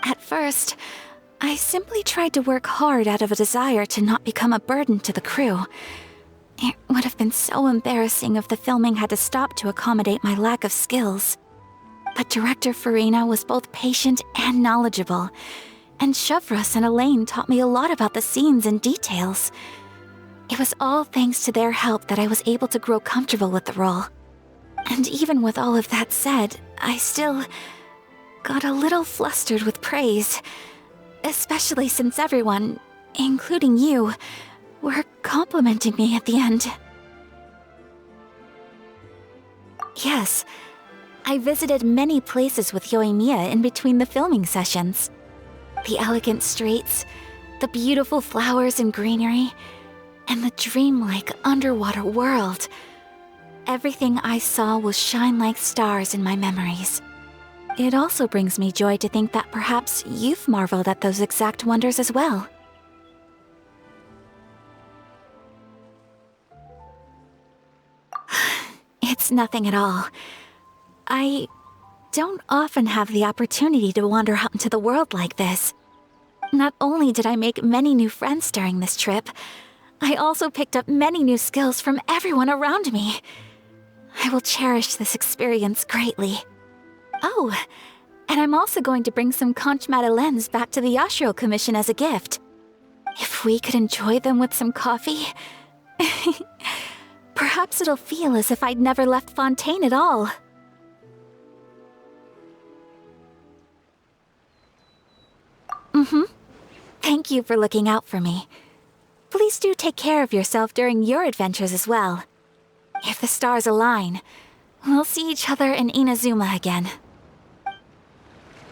At first, I simply tried to work hard out of a desire to not become a burden to the crew. It would have been so embarrassing if the filming had to stop to accommodate my lack of skills. But Director Furina was both patient and knowledgeable, and Chevros and Elaine taught me a lot about the scenes and details. It was all thanks to their help that I was able to grow comfortable with the role. And even with all of that said, I still got a little flustered with praise, especially since everyone, including you, were complimenting me at the end. Yes, I visited many places with Yoimiya in between the filming sessions. The elegant streets, the beautiful flowers and greenery, and the dreamlike underwater world. Everything I saw will shine like stars in my memories. It also brings me joy to think that perhaps you've marveled at those exact wonders as well. It's nothing at all. I don't often have the opportunity to wander out into the world like this. Not only did I make many new friends during this trip, I also picked up many new skills from everyone around me. I will cherish this experience greatly. Oh, and I'm also going to bring some conch madeleines back to the Yashiro Commission as a gift. If we could enjoy them with some coffee, perhaps it'll feel as if I'd never left Fontaine at all. Thank you for looking out for me. Please do take care of yourself during your adventures as well. If the stars align, we'll see each other in Inazuma again.